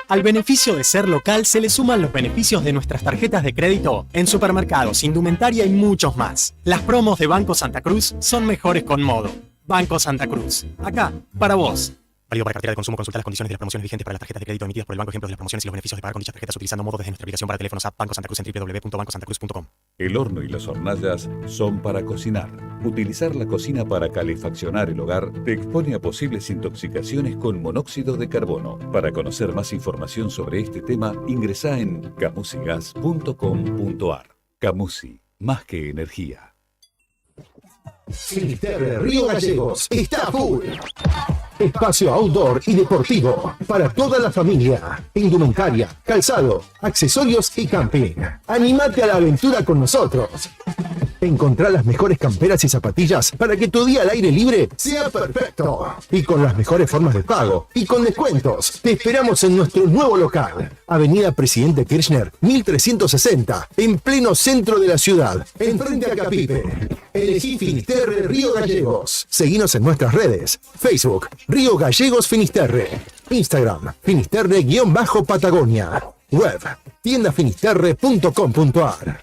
Al beneficio de ser local se le suman los beneficios de nuestras tarjetas de crédito en supermercados, indumentaria y muchos más. Las promos de Banco Santa Cruz son mejores con modo. Banco Santa Cruz. Acá, para vos. Válido para cartera de consumo. Consulta las condiciones de las promociones vigentes para las tarjetas de crédito emitidas por el banco. Ejemplos de las promociones y los beneficios de pagar con dichas tarjetas utilizando modo desde nuestra aplicación para teléfonos app Banco Santa Cruz en www.bancosantacruz.com. El horno y las hornallas son para cocinar. Utilizar la cocina para calefaccionar el hogar te expone a posibles intoxicaciones con monóxido de carbono. Para conocer más información sobre este tema, ingresá en camusigas.com.ar. Camusi, más que energía. Finisterre Río Gallegos está full. Espacio outdoor y deportivo para toda la familia. Indumentaria, calzado, accesorios y camping. Anímate a la aventura con nosotros. Encontrá las mejores camperas y zapatillas para que tu día al aire libre sea perfecto. Y con las mejores formas de pago y con descuentos. Te esperamos en nuestro nuevo local. Avenida Presidente Kirchner, 1360, en pleno centro de la ciudad, enfrente a Capipe. Elegí Finisterre Río Gallegos. Seguinos en nuestras redes. Facebook, Río Gallegos Finisterre. Instagram, Finisterre-Patagonia. Web, tiendafinisterre.com.ar.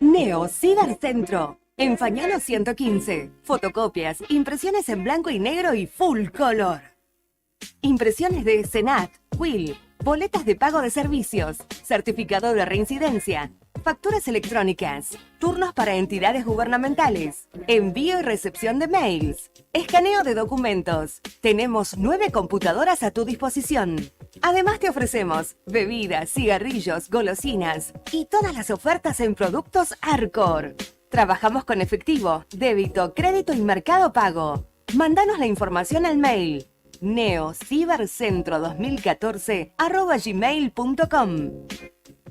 Neo Cibercentro. En Fañano 115. Fotocopias, impresiones en blanco y negro y full color. Impresiones de Senat, Quill, boletas de pago de servicios, certificado de reincidencia, facturas electrónicas, turnos para entidades gubernamentales, envío y recepción de mails, escaneo de documentos. Tenemos 9 computadoras a tu disposición. Además te ofrecemos bebidas, cigarrillos, golosinas y todas las ofertas en productos Arcor. Trabajamos con efectivo, débito, crédito y mercado pago. Mándanos la información al mail neocibercentro2014@gmail.com.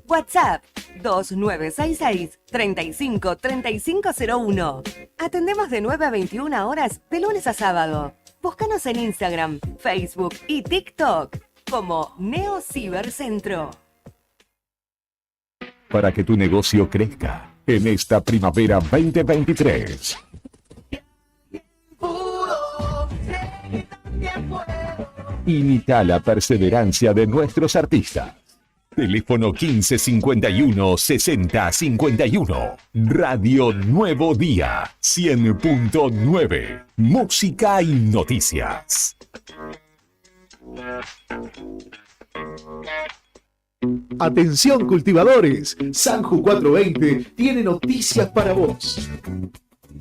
WhatsApp 2966 35 3501. Atendemos de 9 a 21 horas de lunes a sábado. Búscanos en Instagram, Facebook y TikTok como Neocibercentro. Para que tu negocio crezca en esta primavera 2023. Imita la perseverancia de nuestros artistas. Teléfono 1551 6051. Radio Nuevo Día 100.9. Música y noticias. Atención cultivadores, Sanju 420 tiene noticias para vos.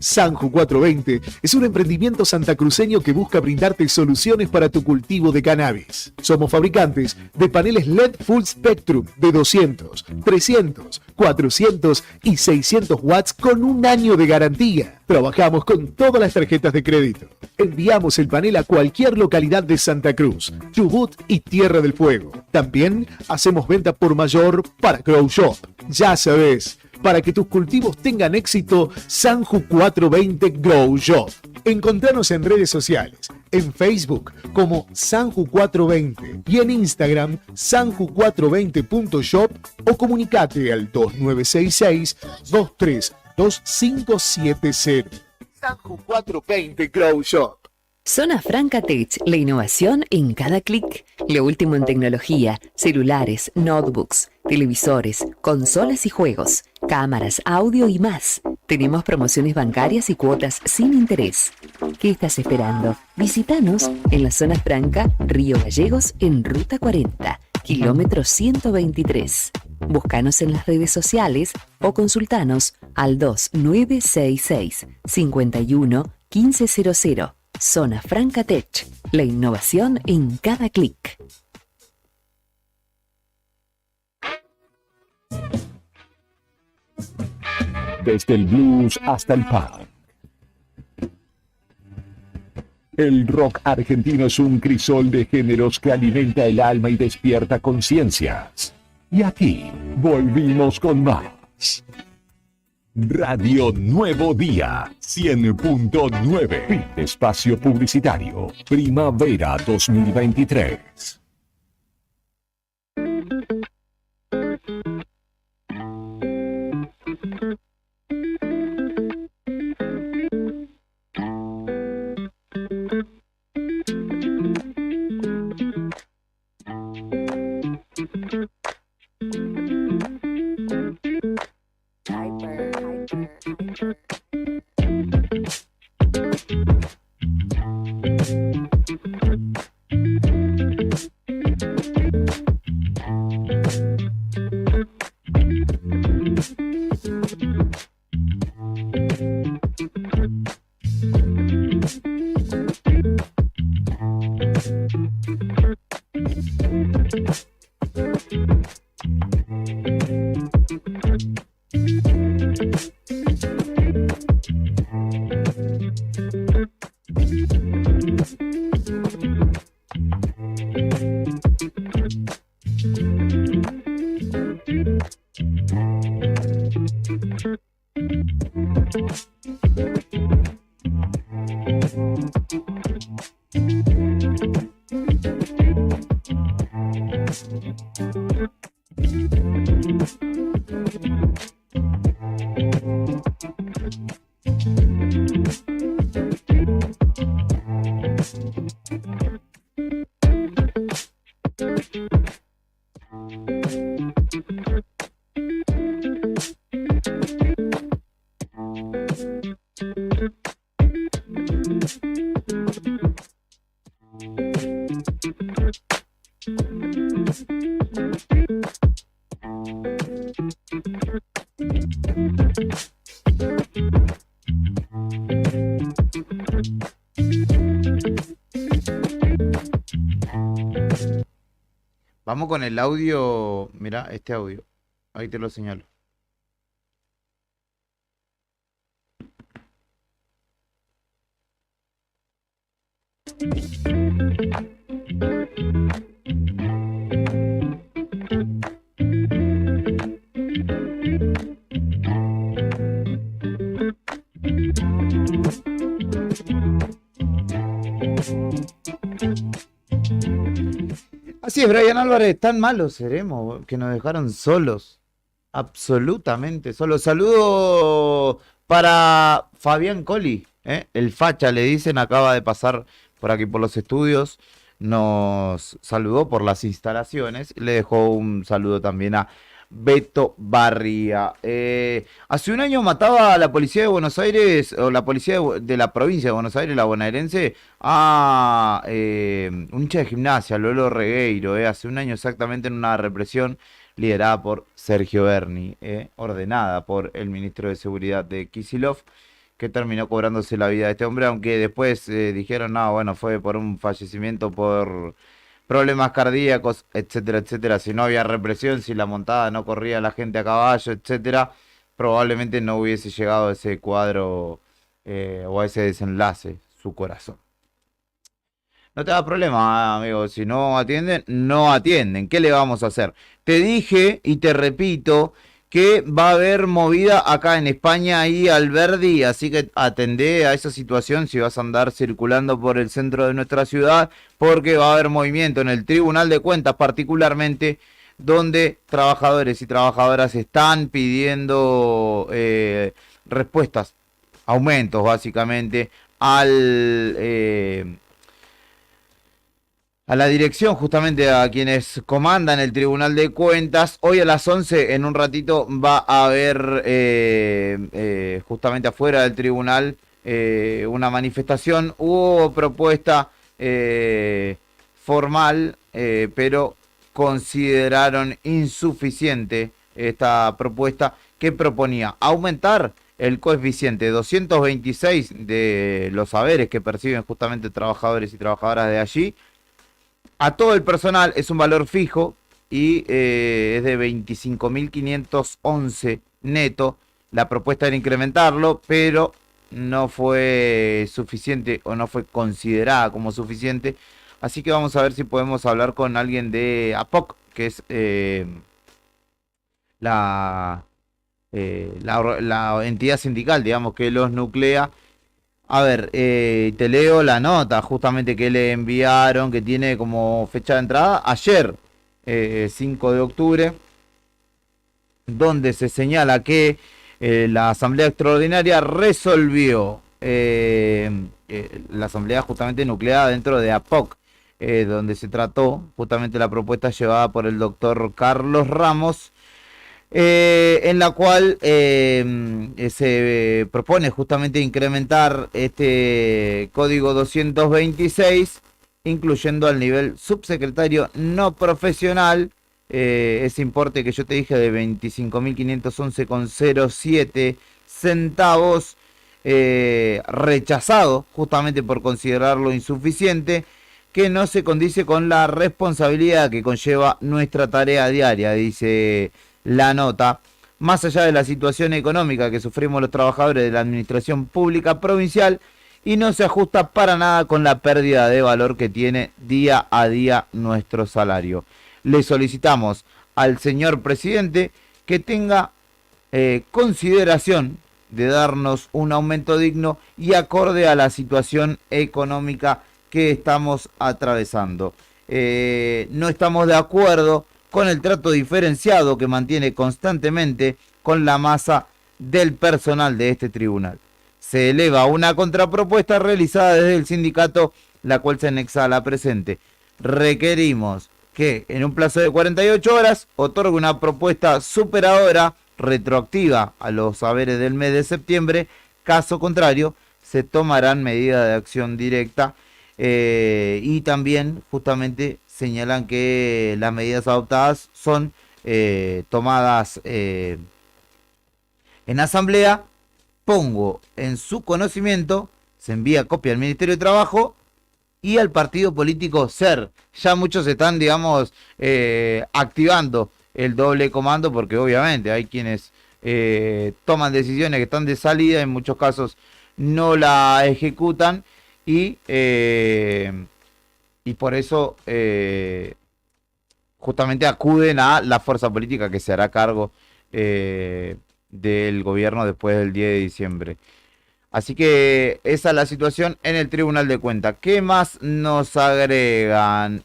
Sanju 420 es un emprendimiento santacruceño que busca brindarte soluciones para tu cultivo de cannabis. Somos fabricantes de paneles LED Full Spectrum de 200, 300, 400 y 600 watts con un año de garantía. Trabajamos con todas las tarjetas de crédito. Enviamos el panel a cualquier localidad de Santa Cruz, Chubut y Tierra del Fuego. También hacemos venta por mayor para Grow Shop. Ya sabes, para que tus cultivos tengan éxito, Sanju 420 Grow Shop. Encontranos en redes sociales, en Facebook como Sanju 420 y en Instagram sanju420.shop o comunicate al 2966 232570. Sanju 420 Grow Shop. Zona Franca Tech, la innovación en cada clic. Lo último en tecnología, celulares, notebooks, televisores, consolas y juegos, cámaras, audio y más. Tenemos promociones bancarias y cuotas sin interés. ¿Qué estás esperando? Visítanos en la Zona Franca, Río Gallegos, en Ruta 40, kilómetro 123. Búscanos en las redes sociales o consultanos al 2966 51 1500. Zona Franca Tech, la innovación en cada clic. Desde el blues hasta el punk. El rock argentino es un crisol de géneros que alimenta el alma y despierta conciencias. Y aquí volvimos con más. Radio Nuevo Día 100.9. Espacio publicitario. Primavera 2023. Vamos con el audio. Mira, este audio. Ahí te lo señalo. Así es, Brian Álvarez, tan malos seremos que nos dejaron solos, absolutamente solos. Saludo para Fabián Coli, el facha le dicen, acaba de pasar por aquí por los estudios, nos saludó por las instalaciones, le dejó un saludo también a Beto Barría. Hace un año mataba a la policía de Buenos Aires, o la policía de la provincia de Buenos Aires, la bonaerense, a un hincha de Gimnasia, Lolo Regueiro, hace un año exactamente, en una represión liderada por Sergio Berni, ordenada por el ministro de Seguridad de Kicillof, que terminó cobrándose la vida de este hombre, aunque después dijeron, no, bueno, fue por un fallecimiento por problemas cardíacos, etcétera, etcétera. Si no había represión, si la montada no corría la gente a caballo, etcétera, probablemente no hubiese llegado a ese cuadro o a ese desenlace su corazón. No te da problema, amigo, si no atienden, no atienden. ¿Qué le vamos a hacer? Te dije y te repito que va a haber movida acá en España y Alberdi, así que atendé a esa situación si vas a andar circulando por el centro de nuestra ciudad, porque va a haber movimiento en el Tribunal de Cuentas particularmente, donde trabajadores y trabajadoras están pidiendo respuestas, aumentos básicamente, a la dirección, justamente a quienes comandan el Tribunal de Cuentas. Hoy a las 11, en un ratito, va a haber justamente afuera del tribunal una manifestación. Hubo propuesta formal, pero consideraron insuficiente esta propuesta que proponía aumentar el coeficiente 226 de los saberes que perciben justamente trabajadores y trabajadoras de allí. A todo el personal es un valor fijo y es de 25.511 neto. La propuesta era incrementarlo, pero no fue suficiente o no fue considerada como suficiente. Así que vamos a ver si podemos hablar con alguien de APOC, que es la entidad sindical, digamos, que los nuclea. A ver, te leo la nota justamente que le enviaron, que tiene como fecha de entrada ayer, 5 de octubre, donde se señala que la Asamblea Extraordinaria resolvió, la Asamblea justamente nucleada dentro de APOC, donde se trató justamente la propuesta llevada por el doctor Carlos Ramos, en la cual se propone justamente incrementar este código 226, incluyendo al nivel subsecretario no profesional, ese importe que yo te dije de 25.511,07 centavos, rechazado justamente por considerarlo insuficiente, que no se condice con la responsabilidad que conlleva nuestra tarea diaria, dice la nota. Más allá de la situación económica que sufrimos los trabajadores de la administración pública provincial, y no se ajusta para nada con la pérdida de valor que tiene día a día nuestro salario. Le solicitamos al señor presidente que tenga consideración de darnos un aumento digno y acorde a la situación económica que estamos atravesando. No estamos de acuerdo con el trato diferenciado que mantiene constantemente con la masa del personal de este tribunal. Se eleva una contrapropuesta realizada desde el sindicato, la cual se anexa a la presente. Requerimos que en un plazo de 48 horas otorgue una propuesta superadora, retroactiva a los saberes del mes de septiembre. Caso contrario, se tomarán medidas de acción directa. Y también justamente señalan que las medidas adoptadas son tomadas en asamblea. Pongo en su conocimiento, se envía copia al Ministerio de Trabajo y al partido político SER. Ya muchos están, digamos, activando el doble comando, porque obviamente hay quienes toman decisiones que están de salida, en muchos casos no la ejecutan, y por eso justamente acuden a la fuerza política que se hará cargo del gobierno después del 10 de diciembre. Así que esa es la situación en el Tribunal de Cuentas. ¿Qué más nos agregan?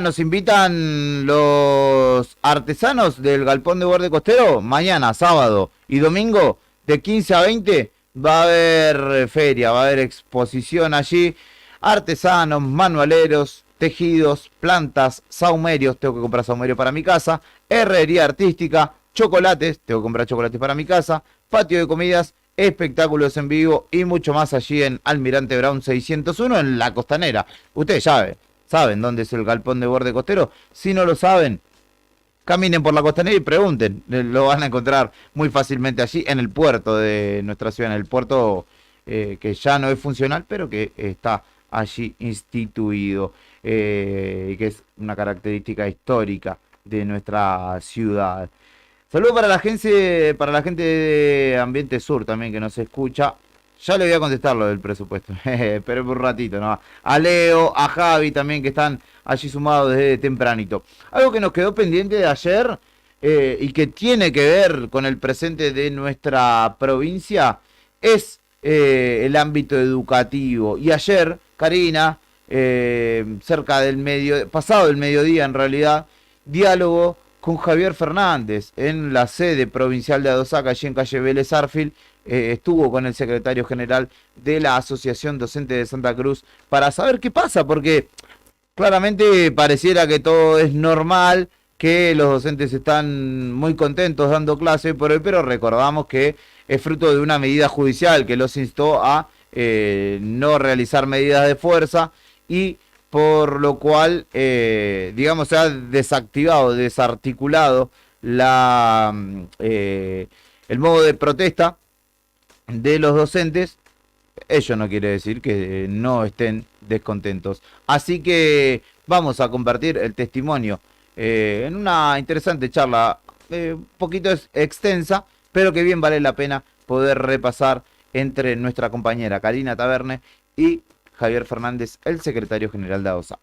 Nos invitan los artesanos del Galpón de Borde Costero. Mañana, sábado y domingo, de 15 a 20, va a haber feria, va a haber exposición allí. Artesanos, manualeros, tejidos, plantas, sahumerios. Tengo que comprar sahumerio para mi casa. Herrería artística, chocolates. Tengo que comprar chocolates para mi casa. Patio de comidas, espectáculos en vivo y mucho más allí en Almirante Brown 601 en La Costanera. Ustedes saben dónde es el Galpón de Borde Costero. Si no lo saben, caminen por La Costanera y pregunten. Lo van a encontrar muy fácilmente allí en el puerto de nuestra ciudad, en el puerto que ya no es funcional, pero que está allí instituido y que es una característica histórica de nuestra ciudad. Saludos para la gente de Ambiente Sur también que nos escucha. Ya le voy a contestar lo del presupuesto, pero por un ratito, ¿no? A Leo, a Javi también que están allí sumados desde tempranito. Algo que nos quedó pendiente de ayer y que tiene que ver con el presente de nuestra provincia es el ámbito educativo. Y ayer, Karina, pasado el mediodía en realidad, diálogo con Javier Fernández en la sede provincial de ADOSAC, allí en calle Vélez Arfield. Estuvo con el secretario general de la Asociación Docente de Santa Cruz para saber qué pasa, porque claramente pareciera que todo es normal, que los docentes están muy contentos dando clase por hoy, pero recordamos que es fruto de una medida judicial que los instó a no realizar medidas de fuerza y por lo cual, digamos, se ha desactivado, desarticulado el modo de protesta de los docentes. Ello no quiere decir que no estén descontentos. Así que vamos a compartir el testimonio en una interesante charla, un poquito extensa, pero que bien vale la pena poder repasar entre nuestra compañera Karina Taverne y Javier Fernández, el secretario general de ADOSAC.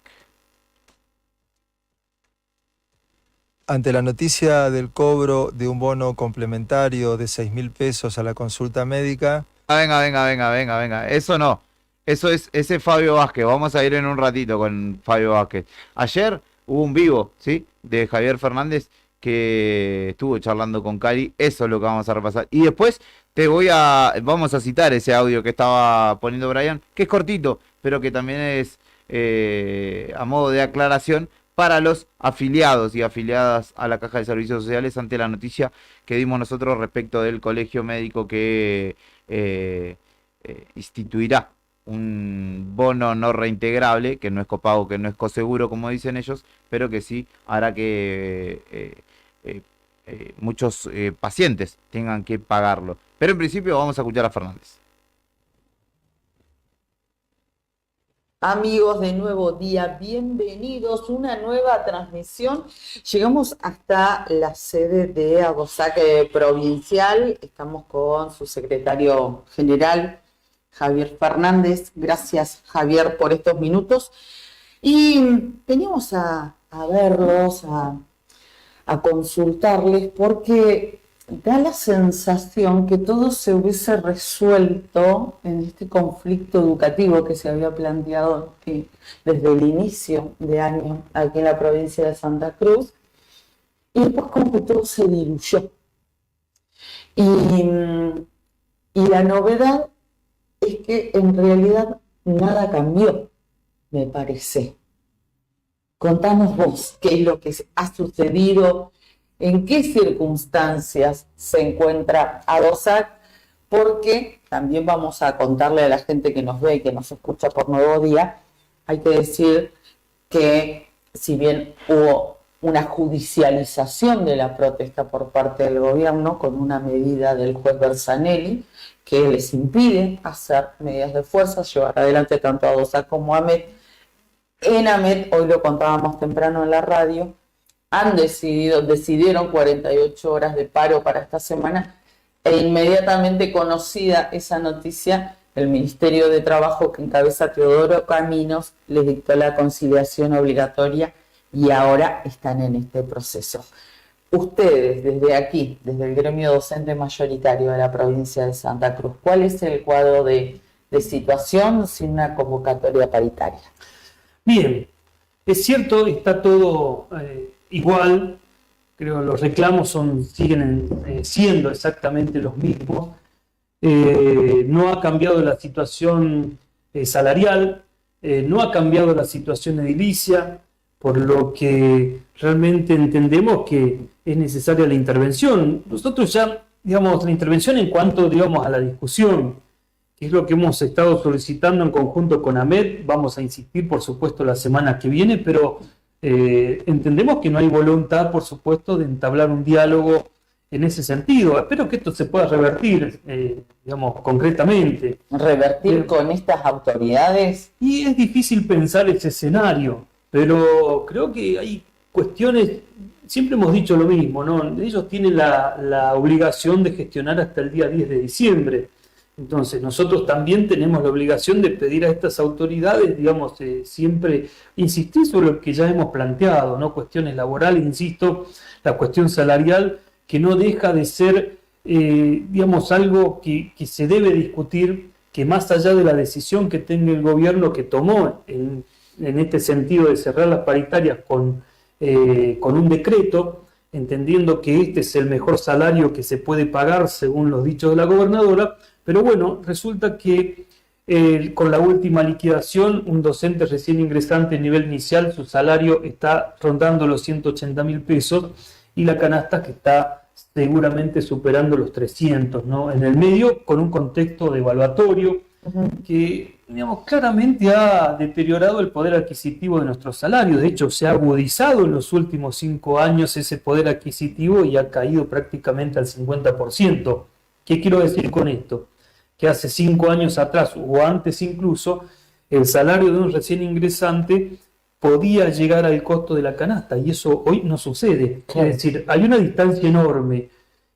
Ante la noticia del cobro de un bono complementario de 6.000 pesos a la consulta médica... Venga. Eso no. Ese es Fabio Vázquez. Vamos a ir en un ratito con Fabio Vázquez. Ayer hubo un vivo, ¿sí?, de Javier Fernández que estuvo charlando con Cari. Eso es lo que vamos a repasar. Y después vamos a citar ese audio que estaba poniendo Brian, que es cortito, pero que también es a modo de aclaración para los afiliados y afiliadas a la Caja de Servicios Sociales ante la noticia que dimos nosotros respecto del colegio médico que instituirá un bono no reintegrable, que no es copago, que no es coseguro, como dicen ellos, pero que sí hará que muchos pacientes tengan que pagarlo. Pero en principio vamos a escuchar a Fernández. Amigos de Nuevo Día, bienvenidos a una nueva transmisión. Llegamos hasta la sede de ADOSAC provincial. Estamos con su secretario general, Javier Fernández. Gracias, Javier, por estos minutos. Y venimos a verlos, a consultarles, porque da la sensación que todo se hubiese resuelto en este conflicto educativo que se había planteado desde el inicio de año aquí en la provincia de Santa Cruz, y después como que todo se diluyó. Y la novedad es que en realidad nada cambió, me parece. Contanos vos qué es lo que ha sucedido, en qué circunstancias se encuentra ADOSAC, porque también vamos a contarle a la gente que nos ve y que nos escucha por Nuevo Día. Hay que decir que si bien hubo una judicialización de la protesta por parte del gobierno con una medida del juez Bersanelli que les impide hacer medidas de fuerza, llevar adelante tanto a ADOSAC como a AMET. En AMET, hoy lo contábamos temprano en la radio, decidieron 48 horas de paro para esta semana, e inmediatamente conocida esa noticia el Ministerio de Trabajo que encabeza Teodoro Caminos les dictó la conciliación obligatoria y ahora están en este proceso. Ustedes, desde aquí, desde el gremio docente mayoritario de la provincia de Santa Cruz, ¿cuál es el cuadro de situación sin una convocatoria paritaria? Bien, es cierto, está todo igual, creo que los reclamos siguen siendo exactamente los mismos. No ha cambiado la situación salarial, no ha cambiado la situación edilicia, por lo que realmente entendemos que es necesaria la intervención. Nosotros ya, digamos, la intervención en cuanto, digamos, a la discusión, que es lo que hemos estado solicitando en conjunto con AMET, vamos a insistir, por supuesto, la semana que viene, pero entendemos que no hay voluntad, por supuesto, de entablar un diálogo en ese sentido. Espero que esto se pueda revertir, digamos, concretamente. ¿Revertir con estas autoridades? Y es difícil pensar ese escenario, pero creo que hay cuestiones, siempre hemos dicho lo mismo, ¿no? Ellos tienen la obligación de gestionar hasta el día 10 de diciembre. Entonces, nosotros también tenemos la obligación de pedir a estas autoridades, digamos, siempre insistir sobre lo que ya hemos planteado, ¿no? Cuestiones laborales, insisto, la cuestión salarial, que no deja de ser, digamos, algo que se debe discutir, que más allá de la decisión que tenga el gobierno que tomó en este sentido de cerrar las paritarias con un decreto, entendiendo que este es el mejor salario que se puede pagar según los dichos de la gobernadora, pero bueno, resulta que con la última liquidación, un docente recién ingresante a nivel inicial, su salario está rondando los 180.000 pesos, y la canasta que está seguramente superando los 300, ¿no? En el medio, con un contexto devaluatorio que, digamos, claramente ha deteriorado el poder adquisitivo de nuestros salarios. De hecho, se ha agudizado en los últimos 5 años ese poder adquisitivo y ha caído prácticamente al 50%. ¿Qué quiero decir con esto? Que hace 5 años atrás, o antes incluso, el salario de un recién ingresante podía llegar al costo de la canasta, y eso hoy no sucede. Claro. Es decir, hay una distancia enorme.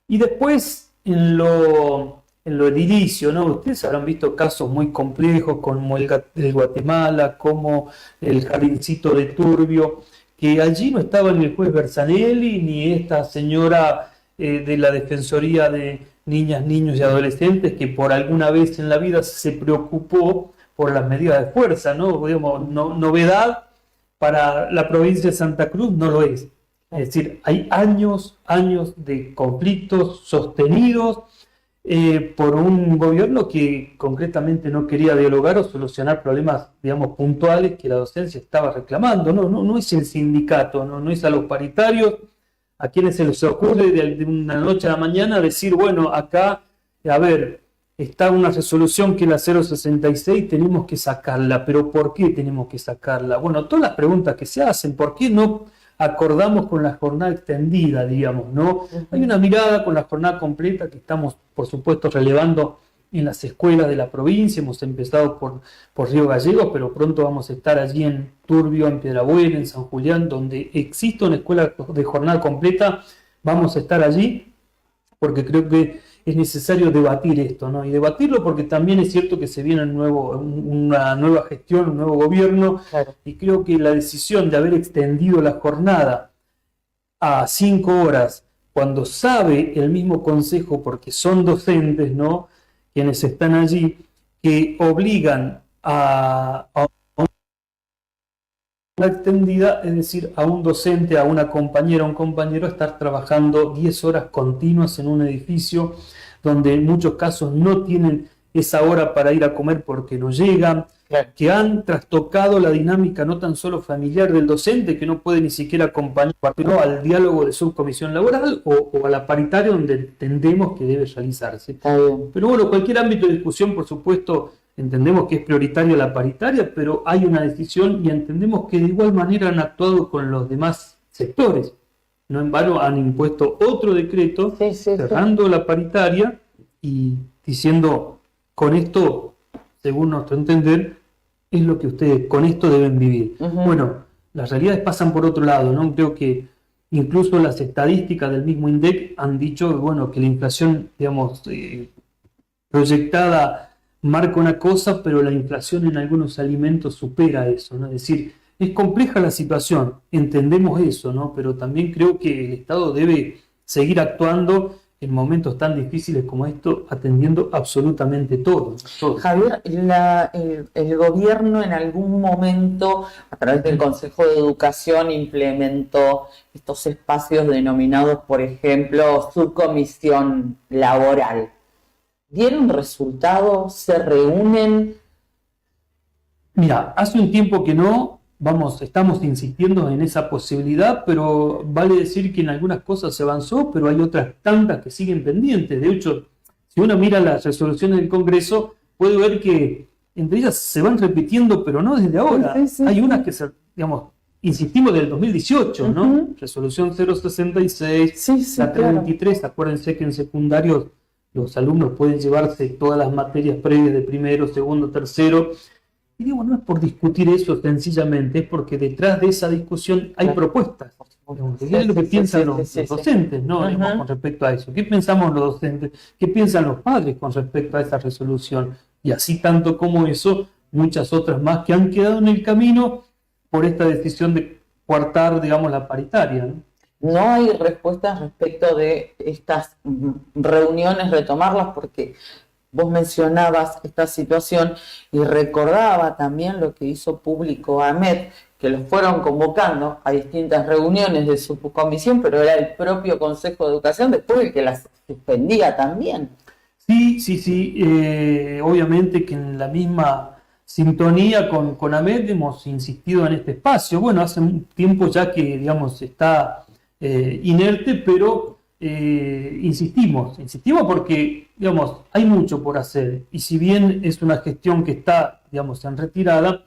Y después, en lo edilicio, ¿no? Ustedes habrán visto casos muy complejos como el de Guatemala, como el jardincito de Turbio, que allí no estaba ni el juez Bersanelli, ni esta señora de la Defensoría de Niñas, Niños y Adolescentes, que por alguna vez en la vida se preocupó por las medidas de fuerza, ¿no? Digamos, novedad para la provincia de Santa Cruz no lo es. Es decir, hay años de conflictos sostenidos por un gobierno que concretamente no quería dialogar o solucionar problemas, digamos, puntuales que la docencia estaba reclamando. No es el sindicato, no es a los paritarios a quienes se les ocurre de una noche a la mañana decir, bueno, acá, a ver, está una resolución que es la 066, tenemos que sacarla, pero ¿por qué tenemos que sacarla? Bueno, todas las preguntas que se hacen, ¿por qué no acordamos con la jornada extendida, digamos, ¿no? Hay una mirada con la jornada completa que estamos, por supuesto, relevando en las escuelas de la provincia. Hemos empezado por Río Gallegos, pero pronto vamos a estar allí en Turbio, en Piedrabuena, en San Julián, donde existe una escuela de jornada completa. Vamos a estar allí porque creo que es necesario debatir esto, ¿no? Y debatirlo porque también es cierto que se viene una nueva gestión, un nuevo gobierno, claro. Y creo que la decisión de haber extendido la jornada a 5 horas, cuando sabe el mismo consejo, porque son docentes, ¿no?, quienes están allí, que obligan a una extendida, es decir, a un docente, a una compañera, a un compañero, a estar trabajando 10 horas continuas en un edificio donde en muchos casos no tienen esa hora para ir a comer porque no llegan, claro. Que han trastocado la dinámica no tan solo familiar del docente, que no puede ni siquiera acompañar al diálogo de subcomisión laboral o a la paritaria donde entendemos que debe realizarse. Pero bueno, cualquier ámbito de discusión, por supuesto, entendemos que es prioritaria la paritaria, pero hay una decisión y entendemos que de igual manera han actuado con los demás sectores. No en vano han impuesto otro decreto cerrando la paritaria y diciendo, con esto, según nuestro entender, es lo que ustedes con esto deben vivir. Bueno, las realidades pasan por otro lado, ¿no? Creo que incluso las estadísticas del mismo INDEC han dicho, bueno, que la inflación, digamos, proyectada marca una cosa, pero la inflación en algunos alimentos supera eso, ¿no? Es decir, es compleja la situación, entendemos eso, ¿no? Pero también creo que el Estado debe seguir actuando en momentos tan difíciles como esto, atendiendo absolutamente todo. Javier, el gobierno en algún momento, a través del Consejo de Educación, implementó estos espacios denominados, por ejemplo, subcomisión laboral. ¿Dieron resultados? ¿Se reúnen? Mira, hace un tiempo que no, estamos insistiendo en esa posibilidad, pero vale decir que en algunas cosas se avanzó, pero hay otras tantas que siguen pendientes. De hecho, si uno mira las resoluciones del Congreso, puede ver que entre ellas se van repitiendo, pero no desde ahora. Hay unas que, insistimos del 2018, ¿no? Resolución 066, la 323, acuérdense que en secundario los alumnos pueden llevarse todas las materias previas de primero, segundo, tercero. Y digo, no es por discutir eso sencillamente, es porque detrás de esa discusión hay propuestas. ¿Qué es lo que piensan los docentes, ¿no? Con respecto a eso? ¿Qué pensamos los docentes? ¿Qué piensan los padres con respecto a esa resolución? Y así tanto como eso, muchas otras más que han quedado en el camino por esta decisión de coartar, la paritaria, ¿no? No hay respuestas respecto de estas reuniones, retomarlas, porque vos mencionabas esta situación y recordaba también lo que hizo público AMET, que los fueron convocando a distintas reuniones de su comisión, pero era el propio Consejo de Educación después el que las suspendía también. Sí. Obviamente que en la misma sintonía con AMET hemos insistido en este espacio. Bueno, hace un tiempo ya que, está inerte, pero insistimos porque, hay mucho por hacer, y si bien es una gestión que está, en retirada,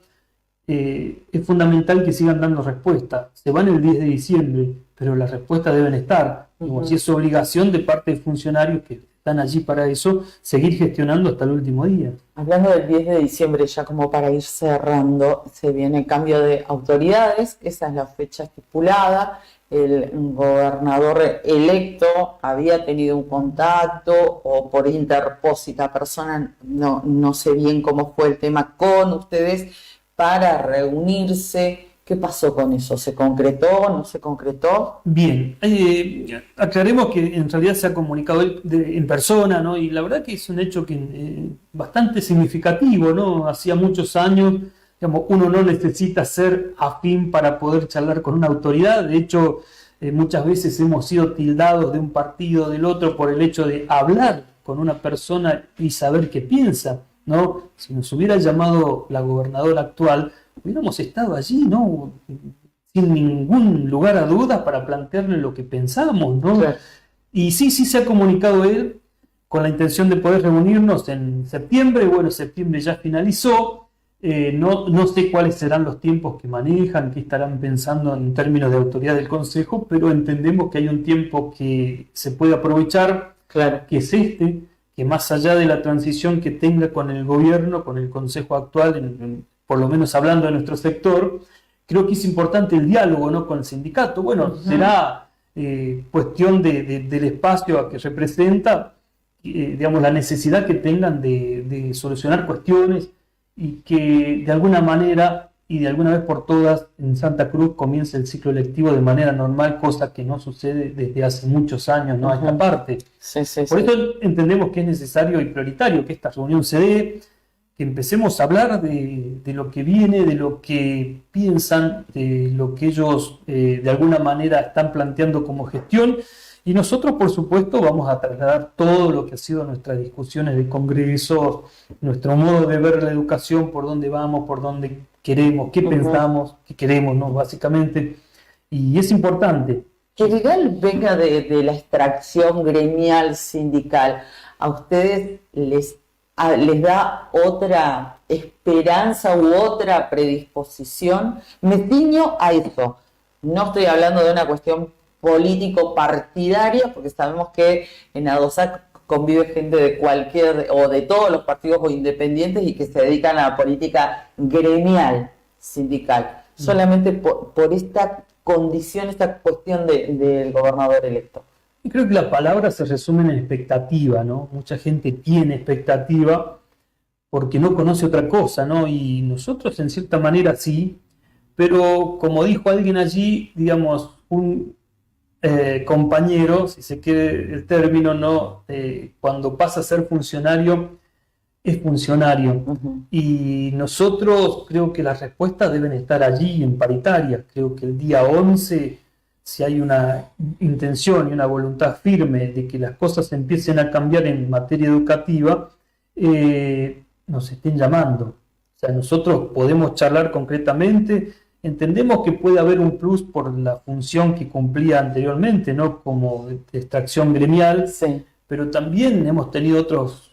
es fundamental que sigan dando respuesta. Se van el 10 de diciembre, pero las respuestas deben estar, y es obligación de parte de funcionarios que están allí para eso, seguir gestionando hasta el último día. Hablando del 10 de diciembre, ya como para ir cerrando, se viene el cambio de autoridades, esa es la fecha estipulada. El gobernador electo había tenido un contacto o por interpósita persona, no sé bien cómo fue el tema con ustedes, para reunirse. ¿Qué pasó con eso? ¿Se concretó? ¿No se concretó? Bien, aclaremos que en realidad se ha comunicado en persona, ¿no? Y la verdad que es un hecho que bastante significativo, ¿no? Hacía muchos años, uno no necesita ser afín para poder charlar con una autoridad. De hecho, muchas veces hemos sido tildados de un partido o del otro por el hecho de hablar con una persona y saber qué piensa, ¿no? Si nos hubiera llamado la gobernadora actual, hubiéramos estado allí, ¿no? Sin ningún lugar a dudas para plantearle lo que pensamos, ¿no? Claro. Y sí se ha comunicado él con la intención de poder reunirnos en septiembre. Bueno, septiembre ya finalizó. No sé cuáles serán los tiempos que manejan, qué estarán pensando en términos de autoridad del Consejo, pero entendemos que hay un tiempo que se puede aprovechar, claro, que es que más allá de la transición que tenga con el gobierno, con el Consejo actual, por lo menos hablando de nuestro sector, creo que es importante el diálogo, ¿no?, con el sindicato. Bueno, será cuestión del espacio a que representa, la necesidad que tengan de solucionar cuestiones, y que de alguna manera y de alguna vez por todas en Santa Cruz comience el ciclo lectivo de manera normal, cosa que no sucede desde hace muchos años, ¿no? A esta parte. Por eso entendemos que es necesario y prioritario que esta reunión se dé, que empecemos a hablar de lo que viene, de lo que piensan, de lo que ellos de alguna manera están planteando como gestión. Y nosotros, por supuesto, vamos a trasladar todo lo que ha sido nuestras discusiones de congresos, nuestro modo de ver la educación, por dónde vamos, por dónde queremos, qué pensamos, qué queremos, ¿no?, básicamente. Y es importante. Que legal venga de la extracción gremial sindical, ¿a ustedes les da otra esperanza u otra predisposición? Me ciño a eso. No estoy hablando de una cuestión político-partidaria, porque sabemos que en ADOSAC convive gente de cualquier, o de todos los partidos o independientes, y que se dedican a la política gremial sindical. Solamente por esta condición, esta cuestión del gobernador electo. Y creo que las palabras se resumen en expectativa, ¿no? Mucha gente tiene expectativa porque no conoce otra cosa, ¿no? Y nosotros en cierta manera sí, pero como dijo alguien allí, digamos, un compañero, si se quiere el término, ¿no? Cuando pasa a ser funcionario, es funcionario. Y nosotros creo que las respuestas deben estar allí en paritaria. Creo que el día 11, si hay una intención y una voluntad firme de que las cosas empiecen a cambiar en materia educativa, nos estén llamando. O sea, nosotros podemos charlar concretamente, entendemos que puede haber un plus por la función que cumplía anteriormente, ¿no? Como de extracción gremial, pero también hemos tenido otros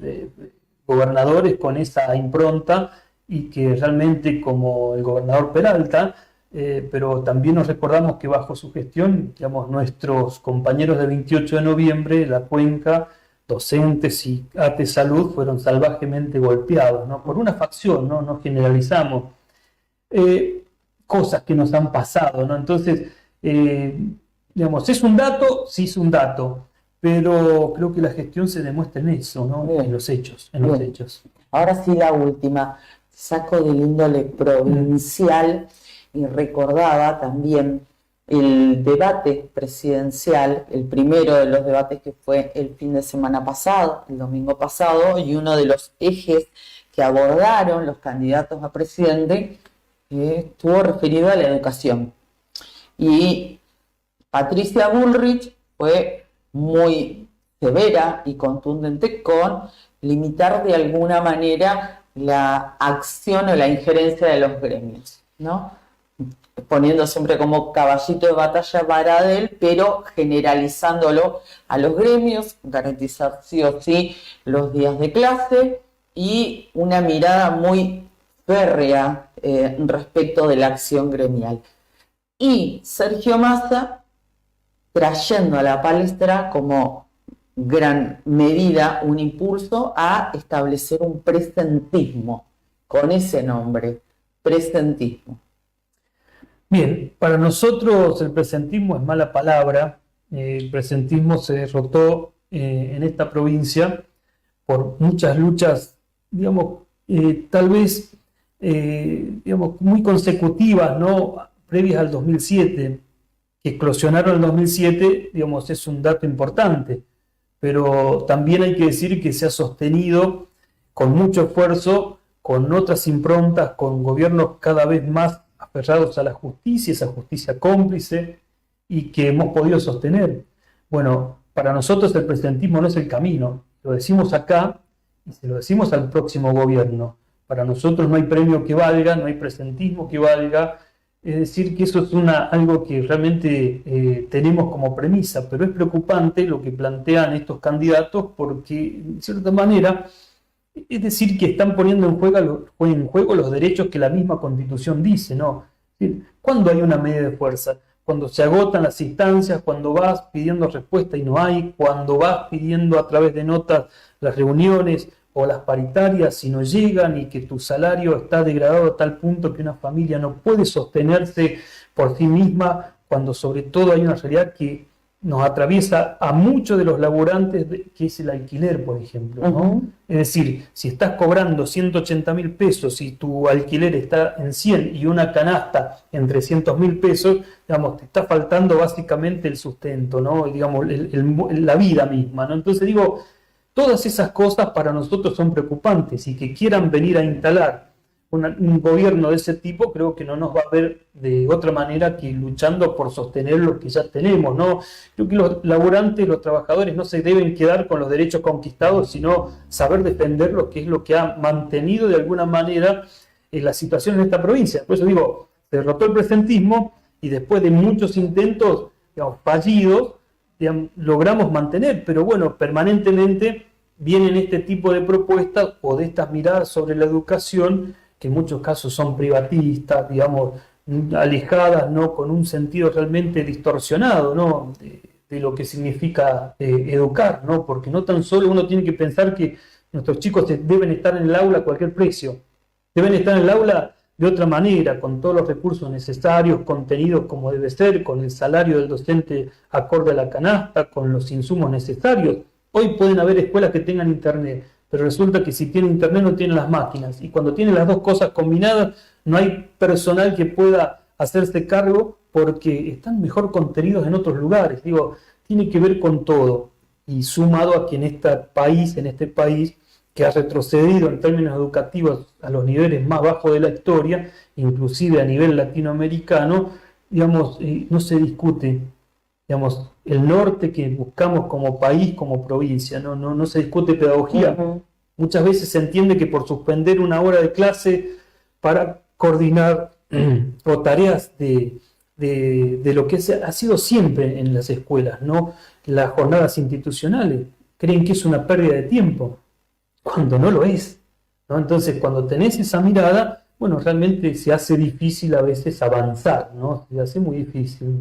gobernadores con esa impronta y que realmente, como el gobernador Peralta, pero también nos recordamos que bajo su gestión, digamos, nuestros compañeros de 28 de noviembre, la Cuenca, docentes y ATE Salud fueron salvajemente golpeados, ¿no? Por una facción, ¿no? No generalizamos. Cosas que nos han pasado, ¿no? Entonces, digamos, ¿es un dato? Sí, es un dato, pero creo que la gestión se demuestra en eso, ¿no? En los hechos, los hechos. Ahora sí, la última. Saco del índole provincial y recordaba también el debate presidencial, el primero de los debates que fue el fin de semana pasado, el domingo pasado, y uno de los ejes que abordaron los candidatos a presidente estuvo referido a la educación. Y Patricia Bullrich fue muy severa y contundente con limitar de alguna manera la acción o la injerencia de los gremios, ¿no? Poniendo siempre como caballito de batalla Baradel, pero generalizándolo a los gremios, garantizar sí o sí los días de clase y una mirada muy férrea respecto de la acción gremial. Y Sergio Massa trayendo a la palestra como gran medida un impulso a establecer un presentismo, con ese nombre, presentismo. Bien, para nosotros el presentismo es mala palabra. El presentismo se derrotó en esta provincia por muchas luchas, digamos, tal vez digamos, muy consecutivas, ¿no? Previas al 2007, que eclosionaron en el 2007, digamos, es un dato importante, pero también hay que decir que se ha sostenido con mucho esfuerzo, con otras improntas, con gobiernos cada vez más aferrados a la justicia, esa justicia cómplice, y que hemos podido sostener. Bueno, para nosotros el presentismo no es el camino, lo decimos acá y se lo decimos al próximo gobierno. Para nosotros no hay premio que valga, no hay presentismo que valga, es decir, que eso es algo que realmente tenemos como premisa, pero es preocupante lo que plantean estos candidatos porque, de cierta manera, es decir, que están poniendo en juego los derechos que la misma Constitución dice, ¿no? Es decir, ¿cuándo hay una medida de fuerza? Cuando se agotan las instancias, cuando vas pidiendo respuesta y no hay, cuando vas pidiendo a través de notas las reuniones o las paritarias y no llegan y que tu salario está degradado a tal punto que una familia no puede sostenerse por sí misma, cuando sobre todo hay una realidad que nos atraviesa a muchos de los laburantes, que es el alquiler, por ejemplo, ¿no? Es decir, si estás cobrando 180.000 pesos y tu alquiler está en 100 y una canasta en 300.000 pesos, digamos, te está faltando básicamente el sustento, ¿no? Digamos, la vida misma, ¿no? Entonces digo, todas esas cosas para nosotros son preocupantes y que quieran venir a instalar un gobierno de ese tipo, creo que no nos va a ver de otra manera que luchando por sostener lo que ya tenemos, ¿no? Creo que los laburantes, los trabajadores no se deben quedar con los derechos conquistados, sino saber defender lo que es lo que ha mantenido de alguna manera la situación en esta provincia. Por eso digo, se derrotó el presentismo y después de muchos intentos, digamos, fallidos, digamos, logramos mantener, pero bueno, permanentemente vienen este tipo de propuestas o de estas miradas sobre la educación que en muchos casos son privatistas, digamos, alejadas, ¿no? Con un sentido realmente distorsionado, ¿no? De lo que significa educar, ¿no? Porque no tan solo uno tiene que pensar que nuestros chicos deben estar en el aula a cualquier precio, deben estar en el aula de otra manera, con todos los recursos necesarios, contenidos como debe ser, con el salario del docente acorde a la canasta, con los insumos necesarios. Hoy pueden haber escuelas que tengan internet, pero resulta que si tiene internet no tiene las máquinas, y cuando tiene las dos cosas combinadas, no hay personal que pueda hacerse cargo porque están mejor contenidos en otros lugares. Digo, tiene que ver con todo, y sumado a que en este país que ha retrocedido en términos educativos a los niveles más bajos de la historia, inclusive a nivel latinoamericano, digamos, no se discute, digamos, el norte que buscamos como país, como provincia, no se discute pedagogía. Muchas veces se entiende que por suspender una hora de clase para coordinar o tareas de lo que ha sido siempre en las escuelas, ¿no? Las jornadas institucionales, creen que es una pérdida de tiempo, cuando no lo es, ¿no? Entonces, cuando tenés esa mirada, bueno, realmente se hace difícil a veces avanzar, ¿no? Se hace muy difícil.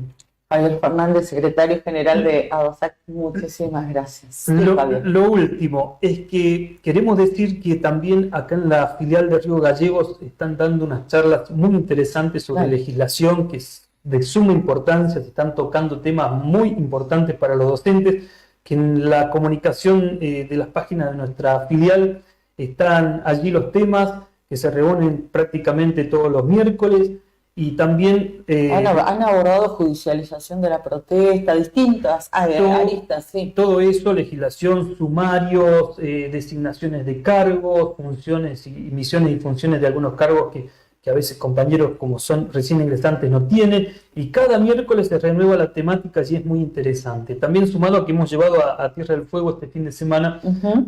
Javier Fernández, secretario general de ADOSAC, muchísimas gracias. Lo último es que queremos decir que también acá en la filial de Río Gallegos están dando unas charlas muy interesantes sobre legislación, que es de suma importancia, se están tocando temas muy importantes para los docentes, que en la comunicación de las páginas de nuestra filial están allí los temas que se reúnen prácticamente todos los miércoles. Y también han abordado judicialización de la protesta, distintas aristas, sí. Todo eso, legislación, sumarios, designaciones de cargos, funciones y misiones y funciones de algunos cargos que a veces compañeros como son recién ingresantes no tienen, y cada miércoles se renueva la temática y es muy interesante. También sumado a que hemos llevado a Tierra del Fuego este fin de semana,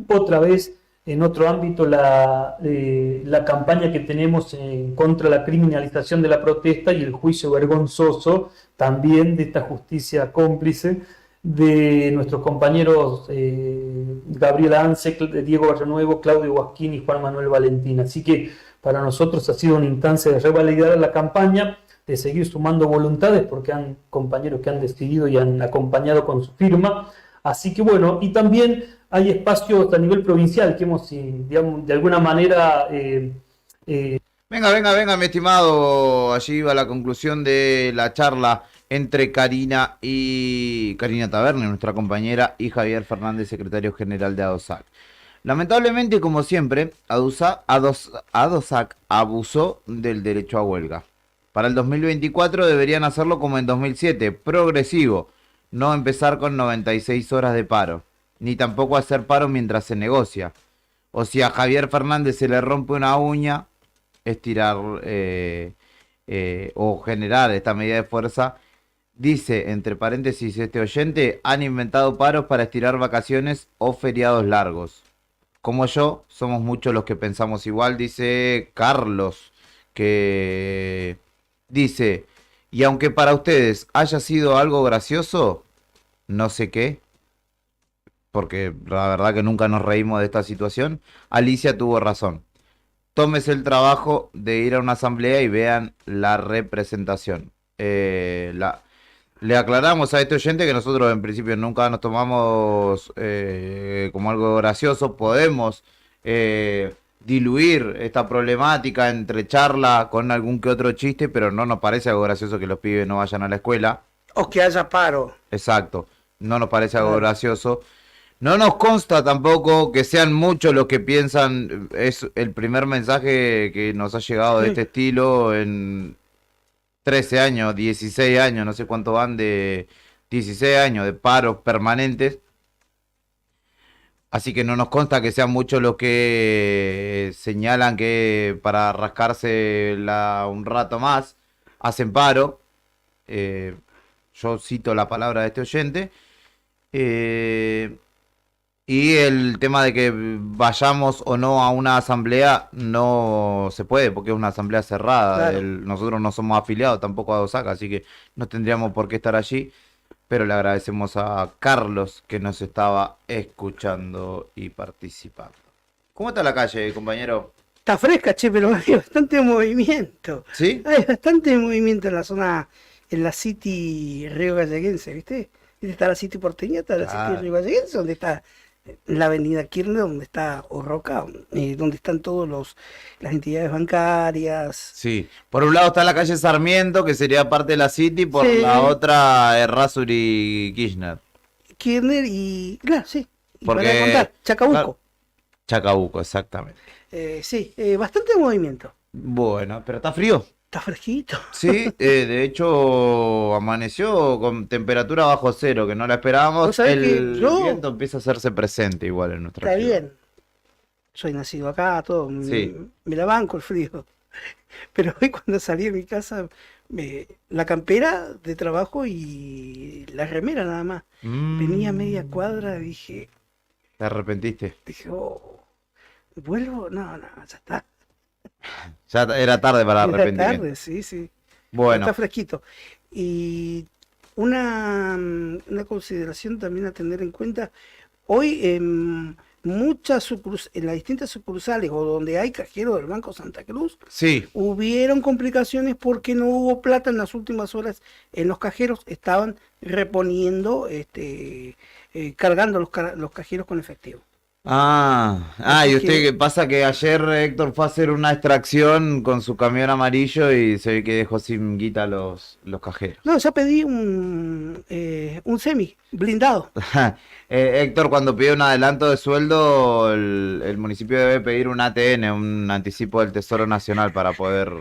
otra vez en otro ámbito, la campaña que tenemos contra la criminalización de la protesta y el juicio vergonzoso también de esta justicia cómplice de nuestros compañeros Gabriel Anse, Diego Barrenuevo, Claudio Guasquín y Juan Manuel Valentín. Así que para nosotros ha sido una instancia de revalidar la campaña, de seguir sumando voluntades, porque han compañeros que han decidido y han acompañado con su firma. Así que bueno, y también hay espacios a nivel provincial que hemos, digamos, de alguna manera... Venga, mi estimado. Allí va la conclusión de la charla entre Karina Taberni, nuestra compañera, y Javier Fernández, secretario general de ADOSAC. Lamentablemente, como siempre, ADOSAC abusó del derecho a huelga. Para el 2024 deberían hacerlo como en 2007, progresivo, no empezar con 96 horas de paro, ni tampoco hacer paro mientras se negocia. O si a Javier Fernández se le rompe una uña, estirar o generar esta medida de fuerza. Dice, entre paréntesis, este oyente, han inventado paros para estirar vacaciones o feriados largos. Como yo, somos muchos los que pensamos igual, dice Carlos, que dice, y aunque para ustedes haya sido algo gracioso, no sé qué, porque la verdad que nunca nos reímos de esta situación, Alicia tuvo razón. Tómese el trabajo de ir a una asamblea y vean la representación. Le aclaramos a este oyente que nosotros en principio nunca nos tomamos como algo gracioso. Podemos diluir esta problemática entre charla con algún que otro chiste, pero no nos parece algo gracioso que los pibes no vayan a la escuela. O que haya paro. Exacto, no nos parece algo gracioso. No nos consta tampoco que sean muchos los que piensan. Es el primer mensaje que nos ha llegado de este estilo en 13 años, 16 años, no sé cuánto van, de 16 años de paros permanentes. Así que no nos consta que sean muchos los que señalan que para rascarse un rato más hacen paro. Yo cito la palabra de este oyente. Y el tema de que vayamos o no a una asamblea no se puede, porque es una asamblea cerrada. Claro. Nosotros no somos afiliados tampoco a ADOSAC, así que no tendríamos por qué estar allí. Pero le agradecemos a Carlos que nos estaba escuchando y participando. ¿Cómo está la calle, compañero? Está fresca, che, pero hay bastante movimiento. ¿Sí? Hay bastante movimiento en la zona, en la City Río Galleguense, ¿viste? Está la City porteña, está la City Río Galleguense, donde está la avenida Kirchner, donde está Orroca, donde están todas las entidades bancarias. Sí, por un lado está la calle Sarmiento, que sería parte de la City, por la otra Errázuriz Kirchner. Kirchner y... Claro, sí. Y Porque... para contar, Chacabuco. Chacabuco, exactamente. Sí, bastante movimiento. Bueno, pero está frío. Está fresquito. Sí, de hecho amaneció con temperatura bajo cero, que no la esperábamos. ¿Vos sabés El que yo- viento empieza a hacerse presente igual en nuestra Está ciudad. bien. Soy nacido acá, todo. Sí. Me la banco el frío. Pero hoy cuando salí de mi casa, la campera de trabajo y la remera nada más. Venía media cuadra y dije, ¿Te arrepentiste? oh, ¿vuelvo? No, ya está. Ya era tarde para Era arrepentimiento. tarde, sí. Bueno. Está fresquito. Y una consideración también a tener en cuenta, hoy en las distintas sucursales o donde hay cajero del Banco Santa Cruz, Sí. hubieron complicaciones porque no hubo plata en las últimas horas en los cajeros, estaban reponiendo, cargando los cajeros con efectivo. Y Así usted que- que pasa que ayer Héctor fue a hacer una extracción con su camión amarillo y se ve que dejó sin guita los cajeros. No, ya pedí un semi blindado. Héctor, cuando pide un adelanto de sueldo, el municipio debe pedir un ATN, un anticipo del Tesoro Nacional para poder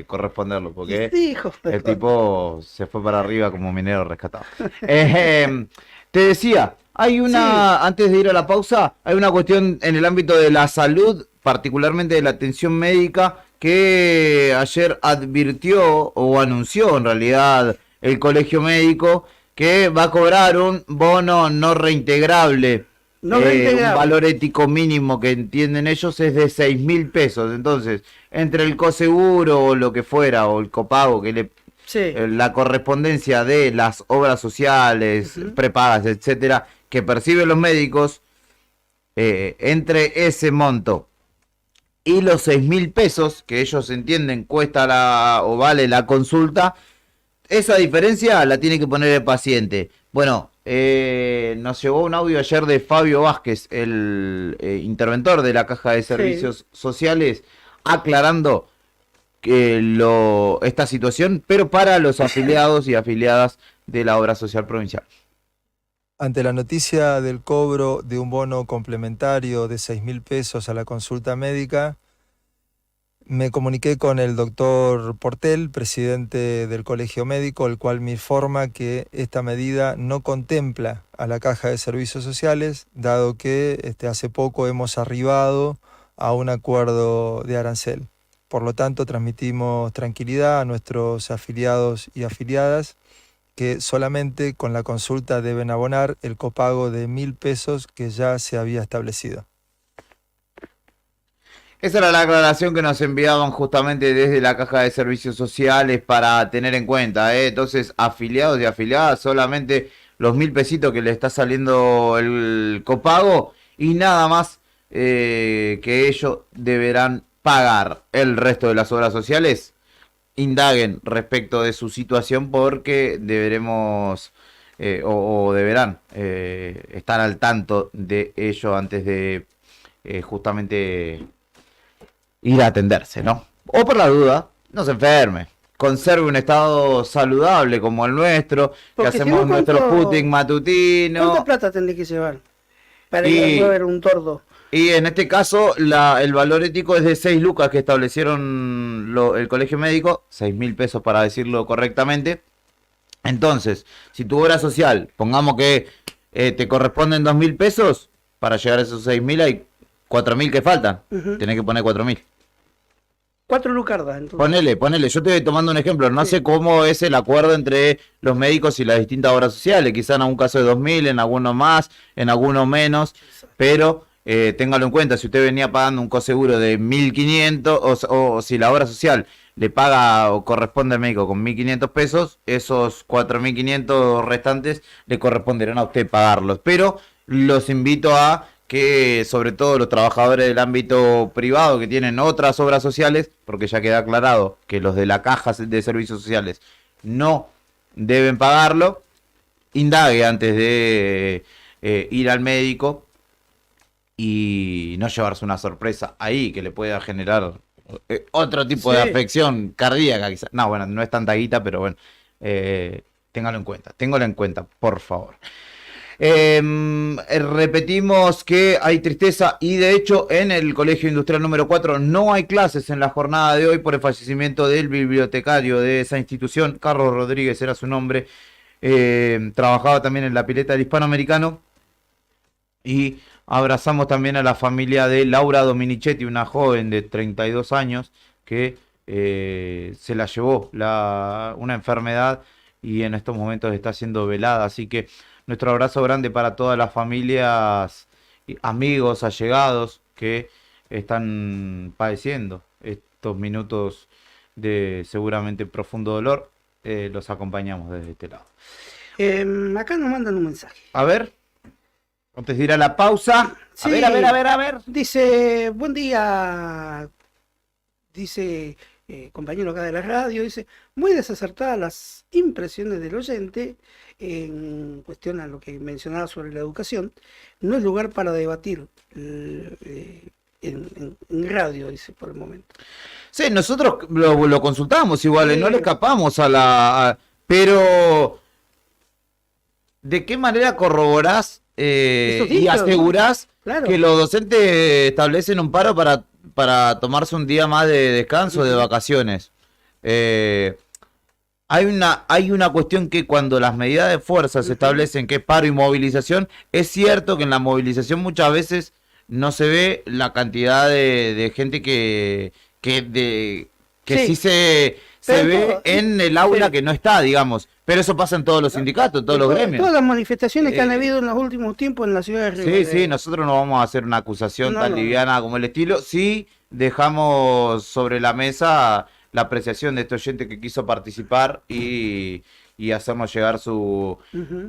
corresponderlo, porque Sí, hijo de el tipo se fue para arriba como minero rescatado. Te decía, antes de ir a la pausa, hay una cuestión en el ámbito de la salud, particularmente de la atención médica, que ayer advirtió o anunció en realidad el Colegio Médico que va a cobrar un bono no reintegrable. No reintegrable. Un valor ético mínimo que entienden ellos es de 6.000 pesos. Entonces, entre el coseguro o lo que fuera, o el copago, la correspondencia de las obras sociales, prepagas, etcétera, que perciben los médicos, entre ese monto y los 6.000 pesos que ellos entienden cuesta o vale la consulta, esa diferencia la tiene que poner el paciente. Bueno, nos llegó un audio ayer de Fabio Vázquez, el interventor de la Caja de Servicios Sociales, aclarando esta situación, pero para los afiliados y afiliadas de la obra social provincial. Ante la noticia del cobro de un bono complementario de 6.000 pesos a la consulta médica, me comuniqué con el doctor Portel, presidente del Colegio Médico, el cual me informa que esta medida no contempla a la Caja de Servicios Sociales, dado que hace poco hemos arribado a un acuerdo de arancel. Por lo tanto, transmitimos tranquilidad a nuestros afiliados y afiliadas que solamente con la consulta deben abonar el copago de 1.000 pesos que ya se había establecido. Esa era la aclaración que nos enviaban justamente desde la Caja de Servicios Sociales para tener en cuenta, Entonces, afiliados y afiliadas, solamente los 1.000 pesitos que le está saliendo el copago y nada más que ellos deberán pagar. El resto de las obras sociales indaguen respecto de su situación porque deberemos o deberán estar al tanto de ello antes de justamente ir a atenderse, ¿no? O por la duda, no se enferme. Conserve un estado saludable como el nuestro, Porque que si hacemos no, nuestro ¿cuánto- footing matutino. ¿Cuánta plata tendré que llevar para Y- ir a mover un tordo? Y en este caso, el valor ético es de 6 lucas que establecieron el Colegio Médico, 6.000 pesos para decirlo correctamente. Entonces, si tu obra social, pongamos que te corresponden 2.000 pesos, para llegar a esos 6.000 hay 4.000 que faltan. Ujú. Tenés que poner 4.000. 4 lucardas, entonces. Ponele, yo te estoy tomando un ejemplo, no sé cómo es el acuerdo entre los médicos y las distintas obras sociales, quizá en algún caso de 2.000, en alguno más, en alguno menos, pero téngalo en cuenta, si usted venía pagando un coseguro de 1.500 o si la obra social le paga o corresponde al médico con 1.500 pesos, esos 4.500 restantes le corresponderán a usted pagarlos, pero los invito a que sobre todo los trabajadores del ámbito privado que tienen otras obras sociales, porque ya queda aclarado que los de la Caja de Servicios Sociales no deben pagarlo, indague antes de ir al médico y no llevarse una sorpresa ahí que le pueda generar otro tipo de Sí. afección cardíaca quizás. No, bueno, no es tanta guita, pero bueno, téngalo en cuenta, por favor. Repetimos que hay tristeza y de hecho en el Colegio Industrial número 4 no hay clases en la jornada de hoy por el fallecimiento del bibliotecario de esa institución. Carlos Rodríguez era su nombre. Trabajaba también en la pileta del Hispanoamericano. Y abrazamos también a la familia de Laura Dominichetti, una joven de 32 años que se la llevó una enfermedad y en estos momentos está siendo velada. Así que nuestro abrazo grande para todas las familias, amigos, allegados que están padeciendo estos minutos de seguramente profundo dolor. Los acompañamos desde este lado. Acá nos mandan un mensaje. A ver, antes de ir a la pausa. Sí, A ver. Dice, buen día. Dice, compañero acá de la radio, dice, muy desacertadas las impresiones del oyente en cuestión a lo que mencionaba sobre la educación. No es lugar para debatir en radio, dice, por el momento. Sí, nosotros lo consultamos igual, no le escapamos pero ¿de qué manera corroborás y asegurás que los docentes establecen un paro para tomarse un día más de descanso, de vacaciones? Hay una cuestión que cuando las medidas de fuerza se establecen, que es paro y movilización, es cierto que en la movilización muchas veces no se ve la cantidad de gente que sí se ve en el aula que no está, digamos. Pero eso pasa en todos los sindicatos, en todos los gremios. Todas las manifestaciones que han habido en los últimos tiempos en la ciudad de Río. Sí, nosotros no vamos a hacer una acusación tan liviana como el estilo. Sí dejamos sobre la mesa la apreciación de este oyente que quiso participar y hacernos llegar su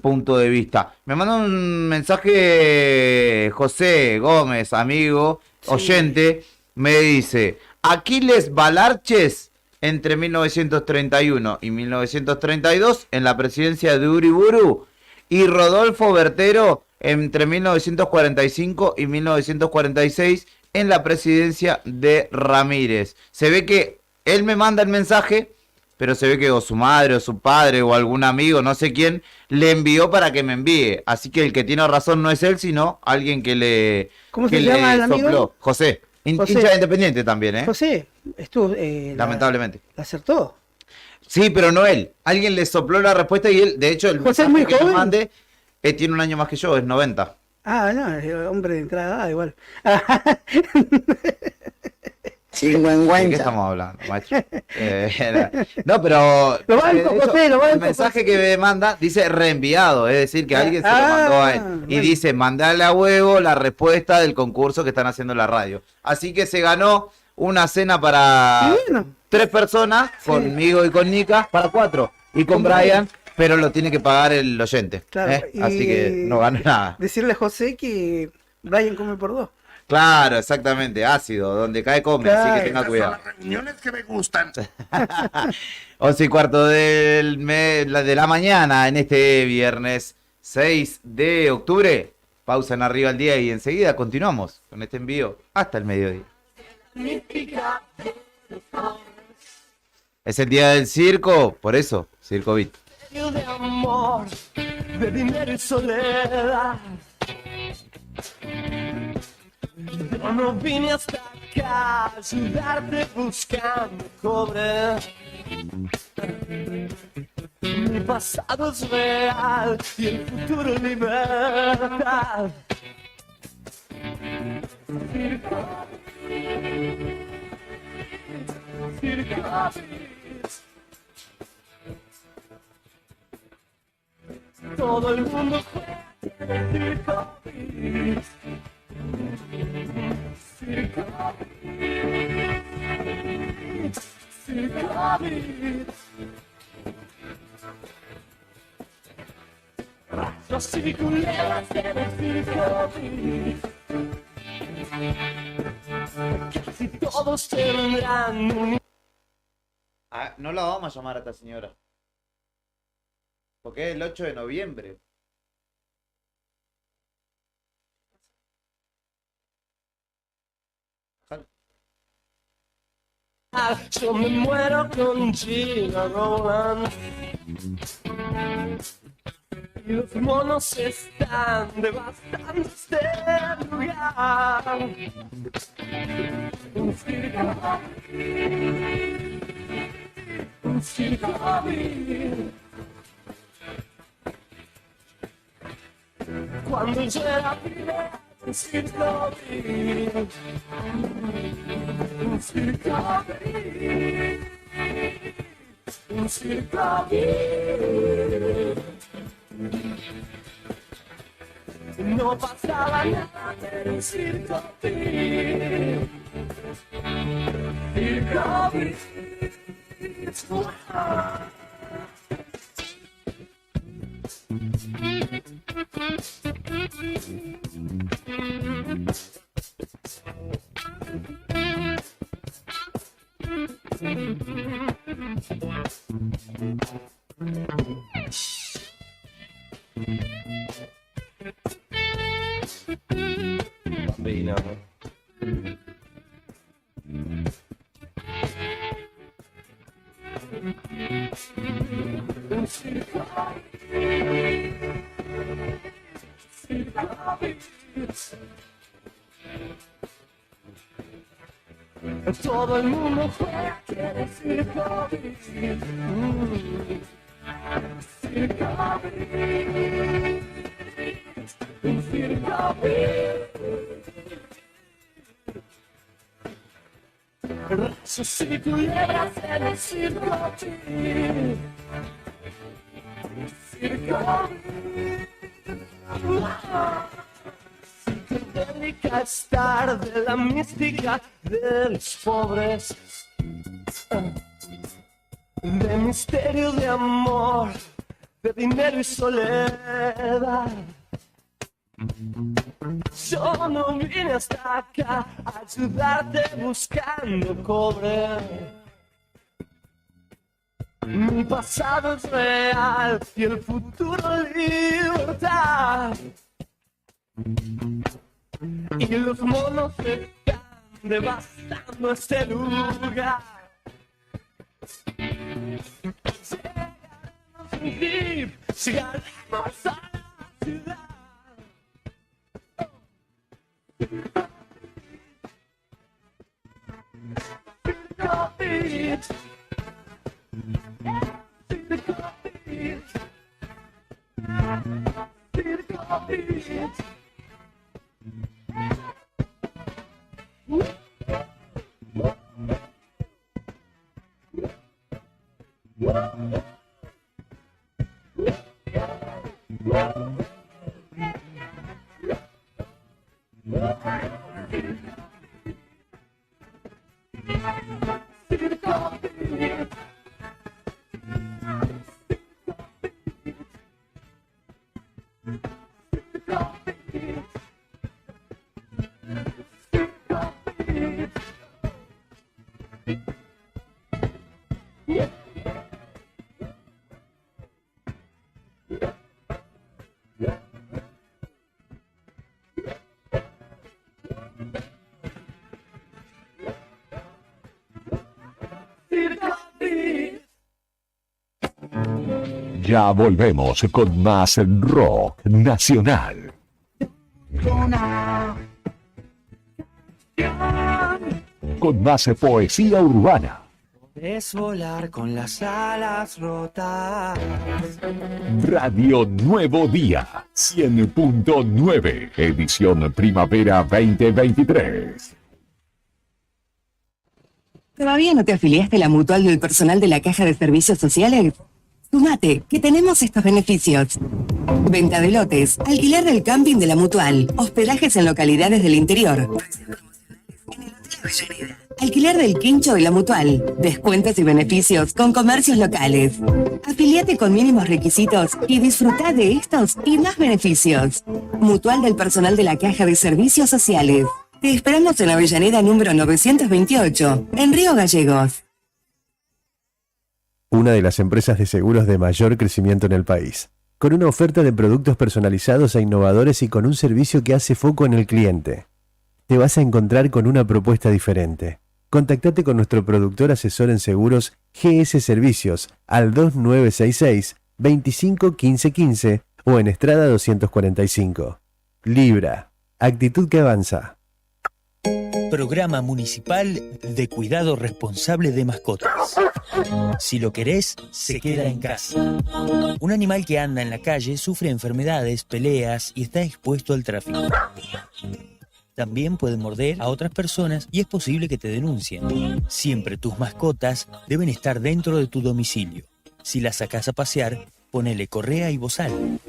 punto de vista. Me manda un mensaje José Gómez, amigo, oyente, me dice: Aquiles Balarches entre 1931 y 1932 en la presidencia de Uriburu y Rodolfo Bertero entre 1945 y 1946 en la presidencia de Ramírez. Se ve que él me manda el mensaje, pero se ve que o su madre o su padre o algún amigo, no sé quién, le envió para que me envíe. Así que el que tiene razón no es él, sino alguien que le ¿Cómo se llama el amigo? Sopló. José. Hincha Independiente también, ¿eh? José, estuvo, lamentablemente. ¿La acertó? Sí, pero no él. Alguien le sopló la respuesta y él, de hecho, el José es muy que joven. me mande, tiene un año más que yo, es 90. Ah, no, es hombre de entrada, igual. ¿De qué estamos hablando, maestro? No, pero Lo banco, José, lo banco. el mensaje que me manda dice reenviado, es decir, que alguien se lo mandó a él. Y dice, mandale a huevo la respuesta del concurso que están haciendo en la radio. Así que se ganó una cena para 3 personas, conmigo y con Nika, para 4. Y con Brian, pero lo tiene que pagar el oyente. Claro, Así que no ganó nada. Decirle a José que Brian come por 2. Claro, exactamente, ácido, donde cae come, así que tenga cuidado. Son las reuniones que me gustan. 11:15 de la mañana en este viernes 6 de octubre. Pausa en Arriba al Día y enseguida continuamos con este envío hasta el mediodía. Es el día del circo, por eso, Circo Beat. De amor, de dinero y soledad. Yo no vine hasta acá a ayudarte buscando cobre. Mi pasado es real y el futuro es libertad. Todo el mundo juega en Circo Beat. Circo Beat. Circo Beat. Los circuleras en el Circo Beat. Casi todos tendrán un... No la vamos a llamar a esta señora. Porque es el 8 de noviembre. Yo me muero con Gina Rowland. Y los monos están devastando este lugar. Un circo vil, un circo vil. Cuando yo era primera, un circo vil, un circo vil, un circo vil. No pasaba nada, pero un circo vil, circo vil. Bambina. Todo el mundo juega, quiere circo vil. Circo vil, un circo vil. Rayos y culebras en el circo vil. Circo vil. Psicodélica estar de la mística de los pobres, de misterio, de amor, de dinero y soledad. Yo no vine hasta acá a ayudarte buscando cobre. Mi pasado es real y el futuro libertad. Y los monos están devastando este lugar. Llegaremos un jeep, llegaremos a la ciudad. Circo Beach, Circo Beach, Circo Beach. Ya volvemos con más rock nacional. Con más poesía urbana. Es volar con las alas rotas. Radio Nuevo Día 100.9, edición primavera 2023. ¿Todavía no te afiliaste a la mutual del personal de la Caja de Servicios Sociales? Sumate, que tenemos estos beneficios. Venta de lotes, alquiler del camping de la mutual, hospedajes en localidades del interior, alquiler del quincho de la mutual, descuentos y beneficios con comercios locales. Afiliate con mínimos requisitos y disfruta de estos y más beneficios. Mutual del personal de la Caja de Servicios Sociales. Te esperamos en Avellaneda número 928, en Río Gallegos. Una de las empresas de seguros de mayor crecimiento en el país, con una oferta de productos personalizados e innovadores y con un servicio que hace foco en el cliente. Te vas a encontrar con una propuesta diferente. Contactate con nuestro productor asesor en seguros GS Servicios al 2966 25 15 15 o en Estrada 245. Libra, actitud que avanza. Programa Municipal de Cuidado Responsable de Mascotas. Si lo querés, se queda en casa. Un animal que anda en la calle sufre enfermedades, peleas y está expuesto al tráfico. También puede morder a otras personas y es posible que te denuncien. Siempre tus mascotas deben estar dentro de tu domicilio. Si las sacás a pasear, ponele correa y bozal.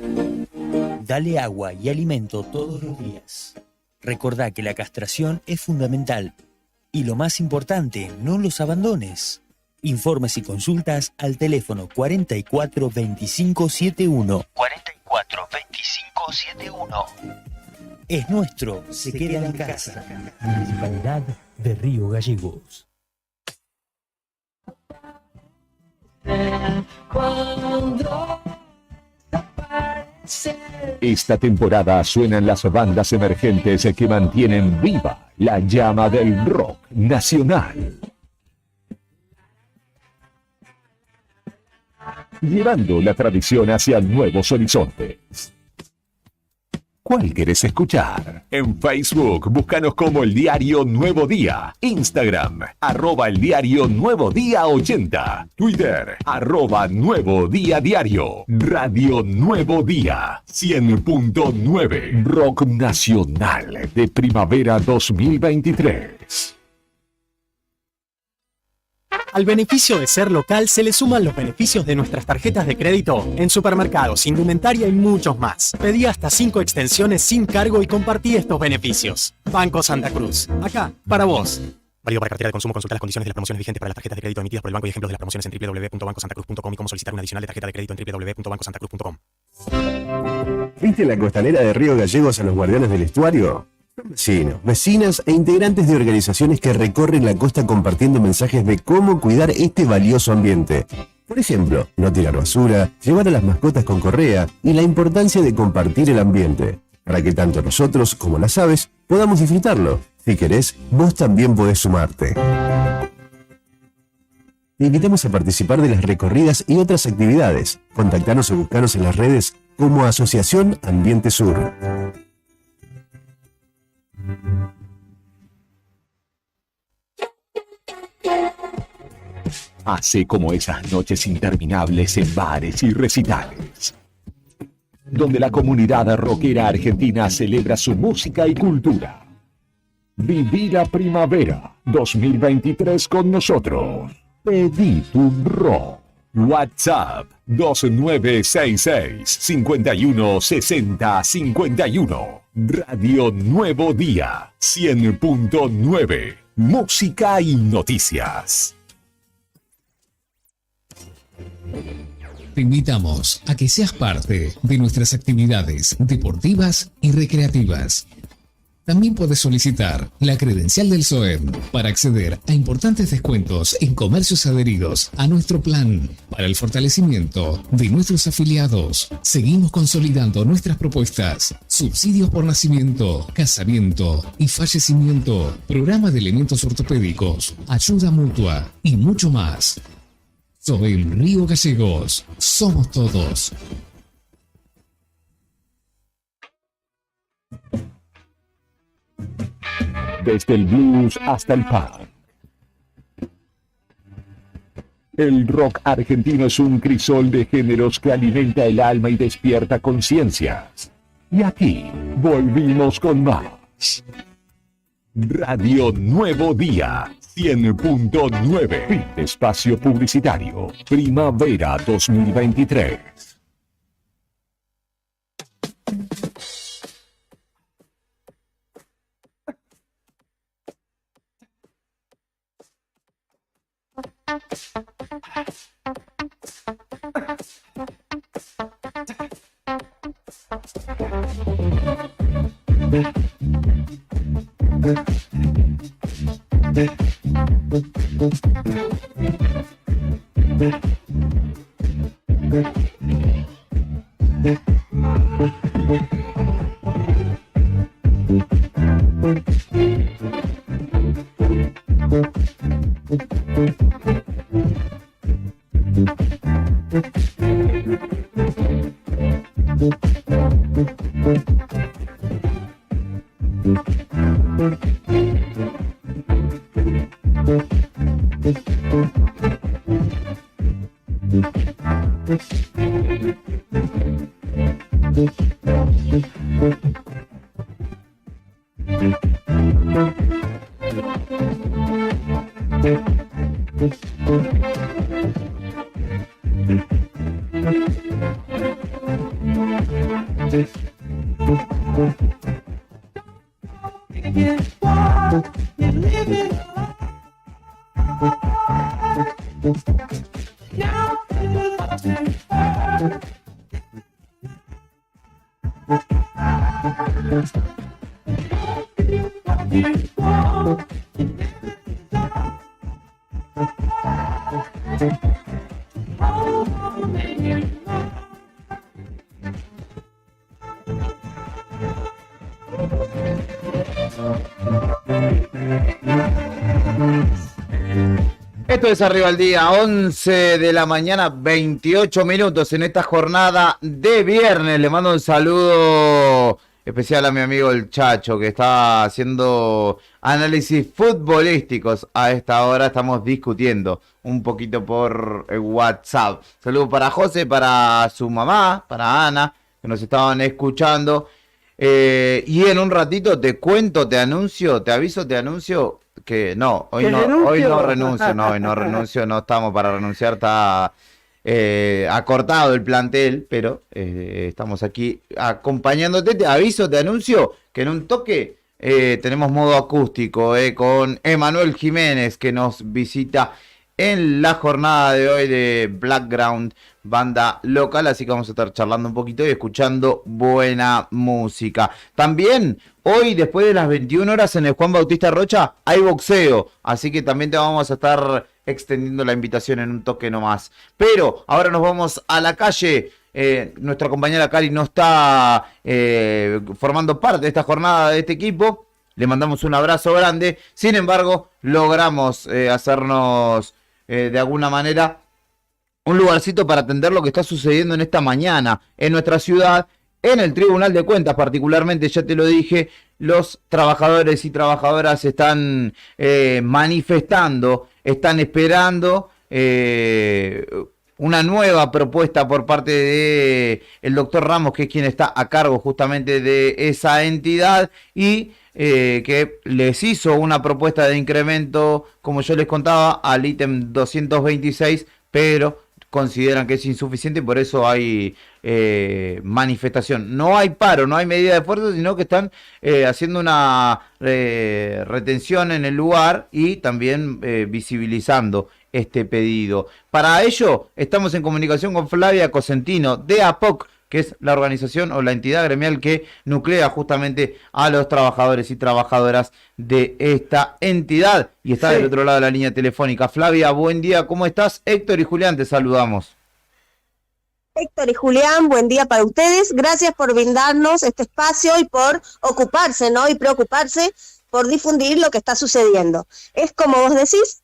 Dale agua y alimento todos los días. Recordá que la castración es fundamental. Y lo más importante, no los abandones. Informes y consultas al teléfono 44 25 71. 44 25 71. Es nuestro, se queda en casa. Municipalidad de Río Gallegos. Esta temporada suenan las bandas emergentes que mantienen viva la llama del rock nacional. Llevando la tradición hacia nuevos horizontes. ¿Cuál querés escuchar? En Facebook, búscanos como El Diario Nuevo Día. Instagram, @El Diario Nuevo Día 80. Twitter, @Nuevo Día Diario. Radio Nuevo Día 100.9. Rock Nacional de Primavera 2023. Al beneficio de ser local se le suman los beneficios de nuestras tarjetas de crédito en supermercados, indumentaria y muchos más. Pedí hasta 5 extensiones sin cargo y compartí estos beneficios. Banco Santa Cruz. Acá, para vos. Válido para cartera de consumo. Consulta las condiciones de las promociones vigentes para las tarjetas de crédito emitidas por el banco y ejemplos de las promociones en www.bancosantacruz.com y cómo solicitar una adicional de tarjeta de crédito en www.bancosantacruz.com. ¿Viste la costanera de Río Gallegos a los guardianes del estuario? Vecinos, vecinas e integrantes de organizaciones que recorren la costa compartiendo mensajes de cómo cuidar este valioso ambiente. Por ejemplo, no tirar basura, llevar a las mascotas con correa y la importancia de compartir el ambiente, para que tanto nosotros como las aves podamos disfrutarlo. Si querés, vos también podés sumarte. Te invitamos a participar de las recorridas y otras actividades. Contactanos o buscanos en las redes como Asociación Ambiente Sur. Hace como esas noches interminables en bares y recitales, donde la comunidad rockera argentina celebra su música y cultura. Viví la primavera 2023 con nosotros. Pedí tu rock. WhatsApp 2966 51 60 51. Radio Nuevo Día 100.9. Música y noticias. Te invitamos a que seas parte de nuestras actividades deportivas y recreativas. También puedes solicitar la credencial del SOEM para acceder a importantes descuentos en comercios adheridos a nuestro plan para el fortalecimiento de nuestros afiliados. Seguimos consolidando nuestras propuestas: subsidios por nacimiento, casamiento y fallecimiento, programa de elementos ortopédicos, ayuda mutua y mucho más. SOEM Río Gallegos, somos todos. Desde el blues hasta el punk. El rock argentino es un crisol de géneros que alimenta el alma y despierta conciencias. Y aquí volvimos con más. Radio Nuevo Día 100.9. Fin de espacio publicitario. Primavera 2023. Esto es Arriba al Día, 11 de la mañana, 28 minutos en esta jornada de viernes. Le mando un saludo especial a mi amigo el Chacho, que está haciendo análisis futbolísticos. A esta hora estamos discutiendo un poquito por WhatsApp. Saludo para José, para su mamá, para Ana, que nos estaban escuchando. Y en un ratito te cuento, te anuncio, te aviso, te anuncio que no, hoy no renuncio, no estamos para renunciar, está acortado el plantel, pero estamos aquí acompañándote, te aviso, te anuncio que en un toque tenemos modo acústico con Emanuel Jiménez, que nos visita en la jornada de hoy de Blackground, banda local, así que vamos a estar charlando un poquito y escuchando buena música. También hoy, después de las 21 horas en el Juan Bautista Rocha, hay boxeo, así que también te vamos a estar extendiendo la invitación en un toque nomás. Pero ahora nos vamos a la calle. Nuestra compañera Cari no está formando parte de esta jornada de este equipo. Le mandamos un abrazo grande. Sin embargo, logramos hacernos de alguna manera un lugarcito para atender lo que está sucediendo en esta mañana en nuestra ciudad, en el Tribunal de Cuentas particularmente. Ya te lo dije, los trabajadores y trabajadoras están manifestando, están esperando una nueva propuesta por parte de el doctor Ramos, que es quien está a cargo justamente de esa entidad, y que les hizo una propuesta de incremento, como yo les contaba, al ítem 226, pero consideran que es insuficiente y por eso hay manifestación. No hay paro, no hay medida de fuerza, sino que están haciendo una retención en el lugar y también visibilizando este pedido. Para ello estamos en comunicación con Flavia Cosentino de APOC, que es la organización o la entidad gremial que nuclea justamente a los trabajadores y trabajadoras de esta entidad. Y está del otro lado de la línea telefónica. Flavia, buen día, ¿cómo estás? Héctor y Julián, te saludamos. Héctor y Julián, buen día para ustedes. Gracias por brindarnos este espacio y por ocuparse, ¿no? Y preocuparse por difundir lo que está sucediendo. Es como vos decís,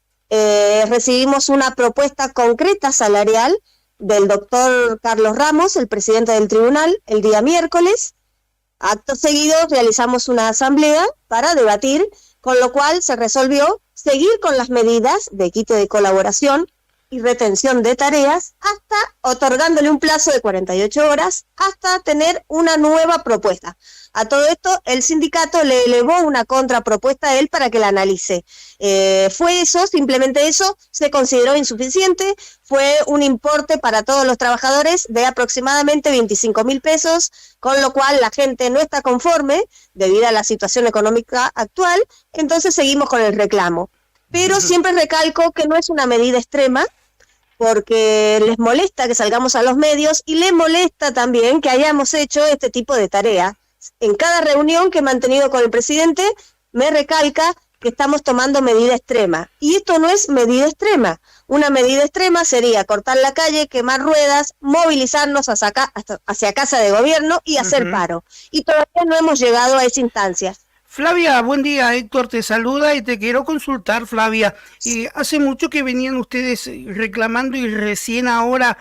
recibimos una propuesta concreta salarial del doctor Carlos Ramos, el presidente del tribunal, el día miércoles. Acto seguido realizamos una asamblea para debatir, con lo cual se resolvió seguir con las medidas de quite de colaboración y retención de tareas, hasta otorgándole un plazo de 48 horas hasta tener una nueva propuesta. A todo esto, el sindicato le elevó una contrapropuesta a él para que la analice. Fue eso, simplemente eso, se consideró insuficiente, fue un importe para todos los trabajadores de aproximadamente 25.000 pesos, con lo cual la gente no está conforme debido a la situación económica actual, entonces seguimos con el reclamo. Pero siempre recalco que no es una medida extrema, porque les molesta que salgamos a los medios y les molesta también que hayamos hecho este tipo de tarea. En cada reunión que he mantenido con el presidente me recalca que estamos tomando medida extrema. Y esto no es medida extrema. Una medida extrema sería cortar la calle, quemar ruedas, movilizarnos hacia casa de gobierno y hacer paro. Y todavía no hemos llegado a esa instancia. Flavia, buen día, Héctor te saluda y te quiero consultar, Flavia. Hace mucho que venían ustedes reclamando y recién ahora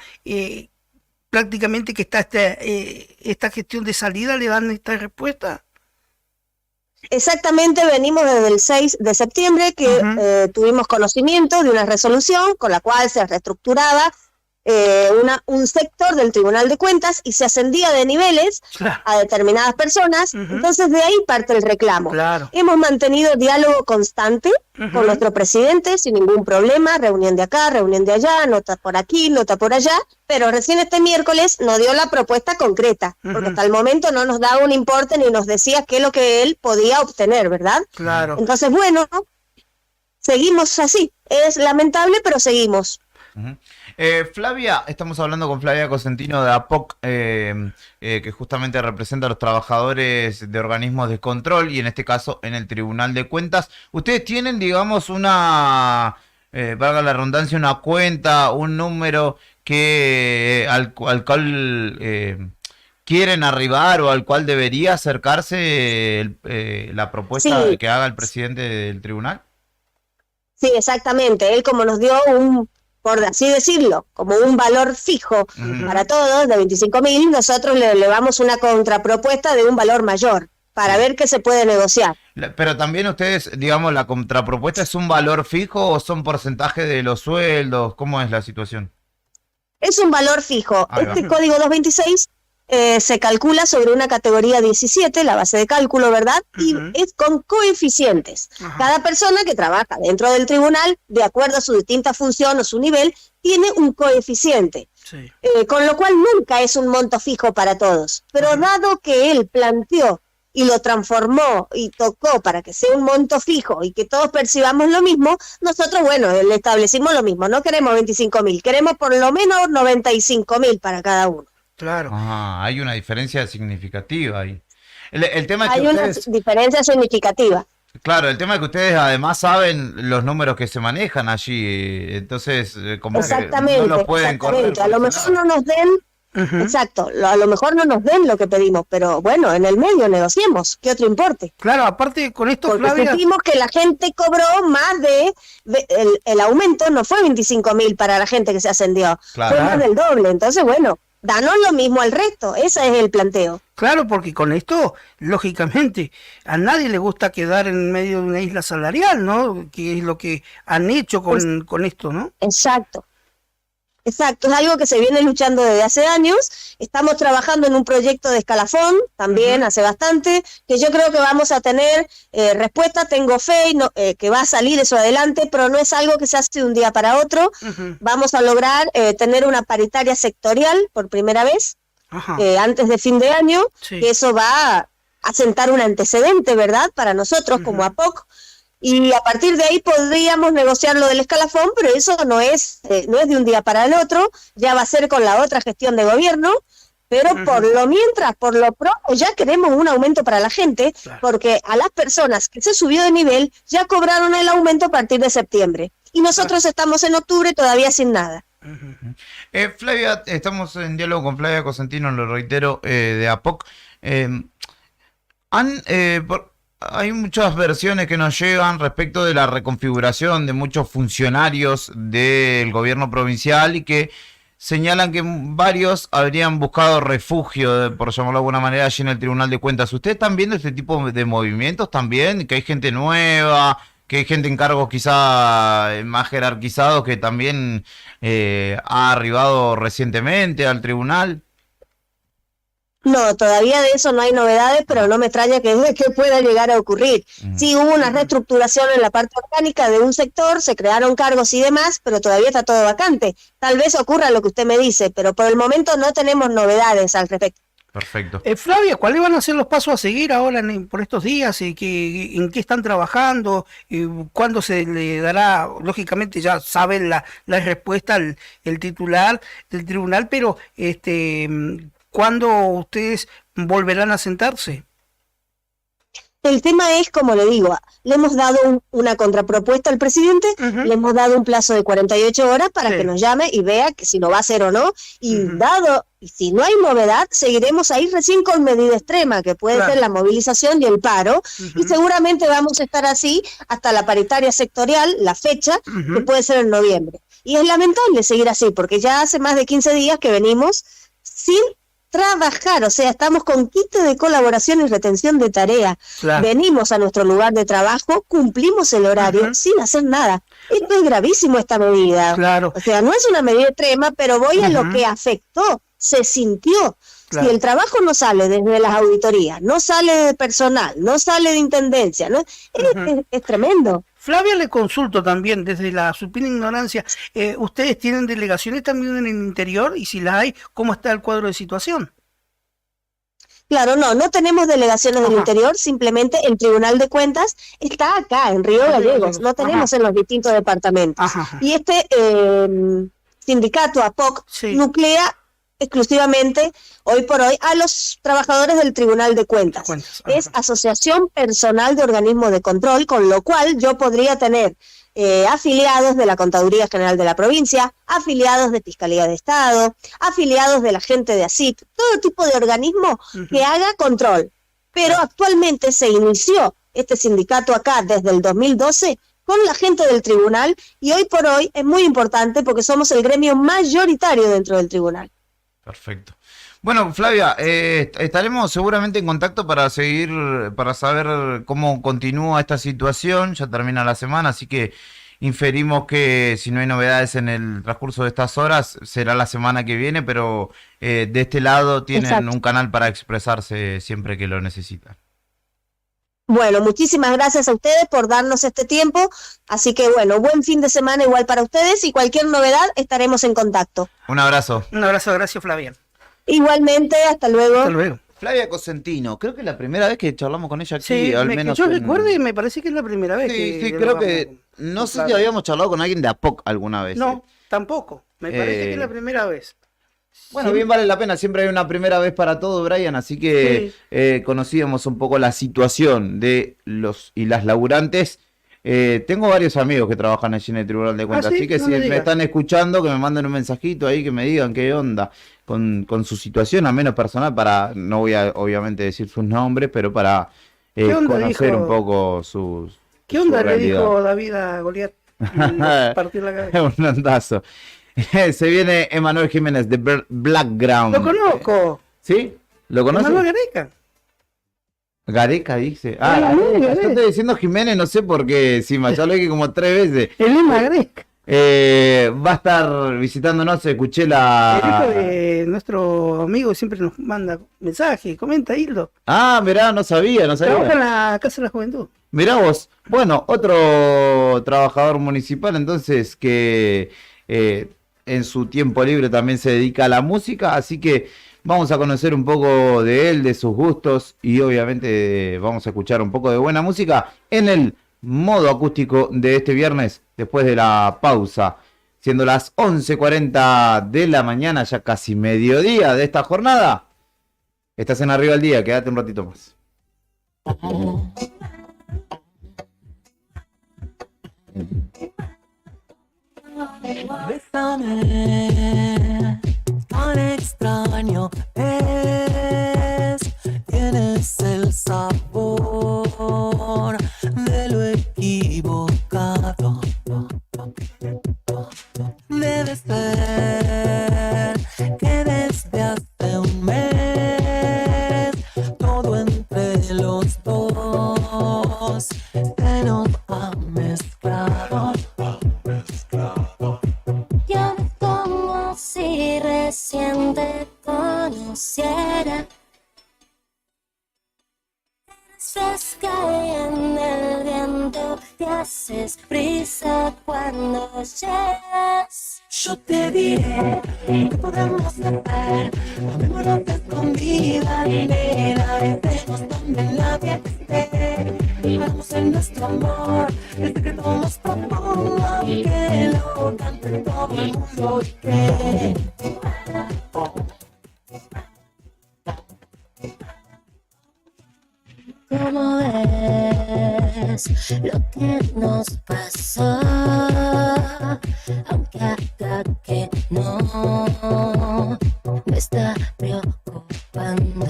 prácticamente que está esta gestión de salida, le dan esta respuesta. Exactamente, venimos desde el 6 de septiembre que tuvimos conocimiento de una resolución con la cual se reestructuraba un sector del Tribunal de Cuentas y se ascendía de niveles a determinadas personas. Entonces de ahí parte el reclamo. Hemos mantenido diálogo constante con nuestro presidente sin ningún problema, reunión de acá, reunión de allá, nota por aquí, nota por allá, pero recién este miércoles nos dio la propuesta concreta, porque hasta el momento no nos daba un importe ni nos decía qué es lo que él podía obtener, ¿verdad? Claro. Entonces, bueno, seguimos así. Es lamentable, pero seguimos. Flavia, estamos hablando con Flavia Cosentino de APOC, que justamente representa a los trabajadores de organismos de control y en este caso en el Tribunal de Cuentas. Ustedes tienen, digamos, valga la redundancia, una cuenta, un número al cual quieren arribar o al cual debería acercarse la propuesta que haga el presidente del tribunal. Sí, exactamente. Él como nos dio por así decirlo, como un valor fijo para todos de 25.000, nosotros le elevamos una contrapropuesta de un valor mayor para ver qué se puede negociar. Pero también ustedes, digamos, la contrapropuesta es un valor fijo o son porcentaje de los sueldos, ¿cómo es la situación? Es un valor fijo. Este código 226 se calcula sobre una categoría 17, la base de cálculo, ¿verdad? Y es con coeficientes. Cada persona que trabaja dentro del tribunal, de acuerdo a su distinta función o su nivel, tiene un coeficiente. Con lo cual nunca es un monto fijo para todos. Pero dado que él planteó y lo transformó y tocó para que sea un monto fijo y que todos percibamos lo mismo, nosotros, bueno, le establecimos lo mismo. No queremos 25.000, queremos por lo menos 95.000 para cada uno. Claro. Hay una diferencia significativa ahí. El tema es que hay una diferencia significativa. Claro, el tema es que ustedes además saben los números que se manejan allí, entonces como que no los pueden correr. A lo mejor no nos den, exacto, a lo mejor no nos den lo que pedimos, pero bueno, en el medio negociemos, ¿qué otro importe? Claro, aparte con esto, porque Flavia, sentimos que la gente cobró más el aumento no fue 25.000 para la gente que se ascendió, fue más del doble, entonces bueno, danos lo mismo al resto, ese es el planteo. Claro, porque con esto, lógicamente, a nadie le gusta quedar en medio de una isla salarial, ¿no? Que es lo que han hecho con esto, ¿no? Exacto. Exacto, es algo que se viene luchando desde hace años. Estamos trabajando en un proyecto de escalafón, también hace bastante, que yo creo que vamos a tener respuesta, tengo fe que va a salir eso adelante, pero no es algo que se hace de un día para otro. Vamos a lograr tener una paritaria sectorial por primera vez, antes de fin de año, que eso va a sentar un antecedente, ¿verdad?, para nosotros como APOC. Y a partir de ahí podríamos negociar lo del escalafón, pero eso no es de un día para el otro, ya va a ser con la otra gestión de gobierno, pero por lo pronto ya queremos un aumento para la gente, porque a las personas que se subió de nivel ya cobraron el aumento a partir de septiembre. Y nosotros estamos en octubre todavía sin nada. Flavia, estamos en diálogo con Flavia Cosentino, lo reitero, de APOC. Hay muchas versiones que nos llegan respecto de la reconfiguración de muchos funcionarios del gobierno provincial y que señalan que varios habrían buscado refugio, por llamarlo de alguna manera, allí en el Tribunal de Cuentas. ¿Ustedes están viendo este tipo de movimientos también? Que hay gente nueva, que hay gente en cargos quizá más jerarquizados que también ha arribado recientemente al tribunal. No, todavía de eso no hay novedades, pero no me extraña que pueda llegar a ocurrir. Sí, hubo una reestructuración en la parte orgánica de un sector, se crearon cargos y demás, pero todavía está todo vacante. Tal vez ocurra lo que usted me dice, pero por el momento no tenemos novedades al respecto. Perfecto. Flavia, ¿cuáles van a ser los pasos a seguir ahora por estos días? ¿En qué están trabajando? ¿Cuándo se le dará? Lógicamente ya saben la respuesta el titular del tribunal, pero ¿cuándo ustedes volverán a sentarse? El tema es, como le digo, le hemos dado una contrapropuesta al presidente, le hemos dado un plazo de 48 horas para que nos llame y vea que si lo va a hacer o no, y y si no hay novedad, seguiremos ahí recién con medida extrema, que puede ser la movilización y el paro, y seguramente vamos a estar así hasta la paritaria sectorial, la fecha, que puede ser en noviembre. Y es lamentable seguir así, porque ya hace más de 15 días que venimos sin trabajar, o sea, estamos con quite de colaboración y retención de tarea. Claro. Venimos a nuestro lugar de trabajo, cumplimos el horario sin hacer nada. Esto es gravísimo, esta medida. Claro. O sea, no es una medida extrema, pero voy a lo que afectó, se sintió. Claro. Si el trabajo no sale desde las auditorías, no sale de personal, no sale de intendencia, ¿no? Es tremendo. Flavia, le consulto también desde la supina ignorancia. ¿Ustedes tienen delegaciones también en el interior? Y si las hay, ¿cómo está el cuadro de situación? Claro, no tenemos delegaciones del interior, simplemente el Tribunal de Cuentas está acá, en Río Gallegos, no tenemos en los distintos departamentos. Y este sindicato APOC nuclea exclusivamente, hoy por hoy, a los trabajadores del Tribunal de Cuentas. Es Asociación Personal de Organismos de Control, con lo cual yo podría tener afiliados de la Contaduría General de la provincia, afiliados de Fiscalía de Estado, afiliados de la gente de ASIC, todo tipo de organismo que haga control. Pero actualmente se inició este sindicato acá desde el 2012 con la gente del tribunal, y hoy por hoy es muy importante porque somos el gremio mayoritario dentro del tribunal. Perfecto. Bueno, Flavia, estaremos seguramente en contacto para seguir, para saber cómo continúa esta situación. Ya termina la semana, así que inferimos que si no hay novedades en el transcurso de estas horas, será la semana que viene, pero de este lado tienen un canal para expresarse siempre que lo necesitan. Bueno, muchísimas gracias a ustedes por darnos este tiempo, así que bueno, buen fin de semana igual para ustedes, y cualquier novedad estaremos en contacto. Un abrazo. Un abrazo, gracias, Flavia. Igualmente, hasta luego. Hasta luego. Flavia Cosentino, creo que es la primera vez que charlamos con ella aquí, Sí, al menos. que yo recuerde, me parece que es la primera vez. Sí, creo que, no sé si habíamos charlado con alguien de APOC alguna vez. No, tampoco, me parece que es la primera vez. Bueno, Sí. bien vale la pena, siempre hay una primera vez para todo, Brian, así que conocíamos un poco la situación de los y las laburantes. Tengo varios amigos que trabajan allí en el Tribunal de Cuentas, ¿sí? así que No si me me digas. están escuchando, que me manden un mensajito ahí, que me digan qué onda con su situación, al menos personal, para, no voy a obviamente decir sus nombres, pero para ¿Qué onda conocer dijo? un poco sus... ¿Qué onda su le realidad. dijo David a Goliat? Partir la cabeza. Un ondazo. Se viene Emanuel Jiménez de Blackground. Lo conozco. ¿Sí? ¿Lo conoces? Emanuel Gareca. Gareca dice. Ah, Emanuel Gareca. Gareca. Yo estoy diciendo Jiménez, no sé por qué encima, ya lo dije como 3 veces. El Ema Gareca. Va a estar visitándonos, escuché El hijo la... de nuestro amigo siempre nos manda mensajes, comenta, Hildo. Ah, mirá, no sabía. Trabaja en la Casa de la Juventud. Mirá vos. Bueno, otro trabajador municipal entonces que en su tiempo libre también se dedica a la música, así que vamos a conocer un poco de él, de sus gustos, y obviamente vamos a escuchar un poco de buena música en el modo acústico de este viernes, después de la pausa, siendo las 11:40 de la mañana, ya casi mediodía de esta jornada. Estás en Arriba al Día, quédate un ratito más. Bésame, tan extraño es, tienes el sabor de lo equivocado. Debes ver que desde hace un mes todo entre los dos se nos ha mezclado. Yo como si recién te conociera. Fresca y en el viento, te haces brisa cuando llegas. Yo te diré que podemos hacer, tomémonos de escondida, nena, estemos donde nadie esté. Hagamos en nuestro amor el secreto más profundo, que lo cante todo el mundo y que... ¿Cómo ves lo que nos pasó? Aunque haga que no, me está preocupando.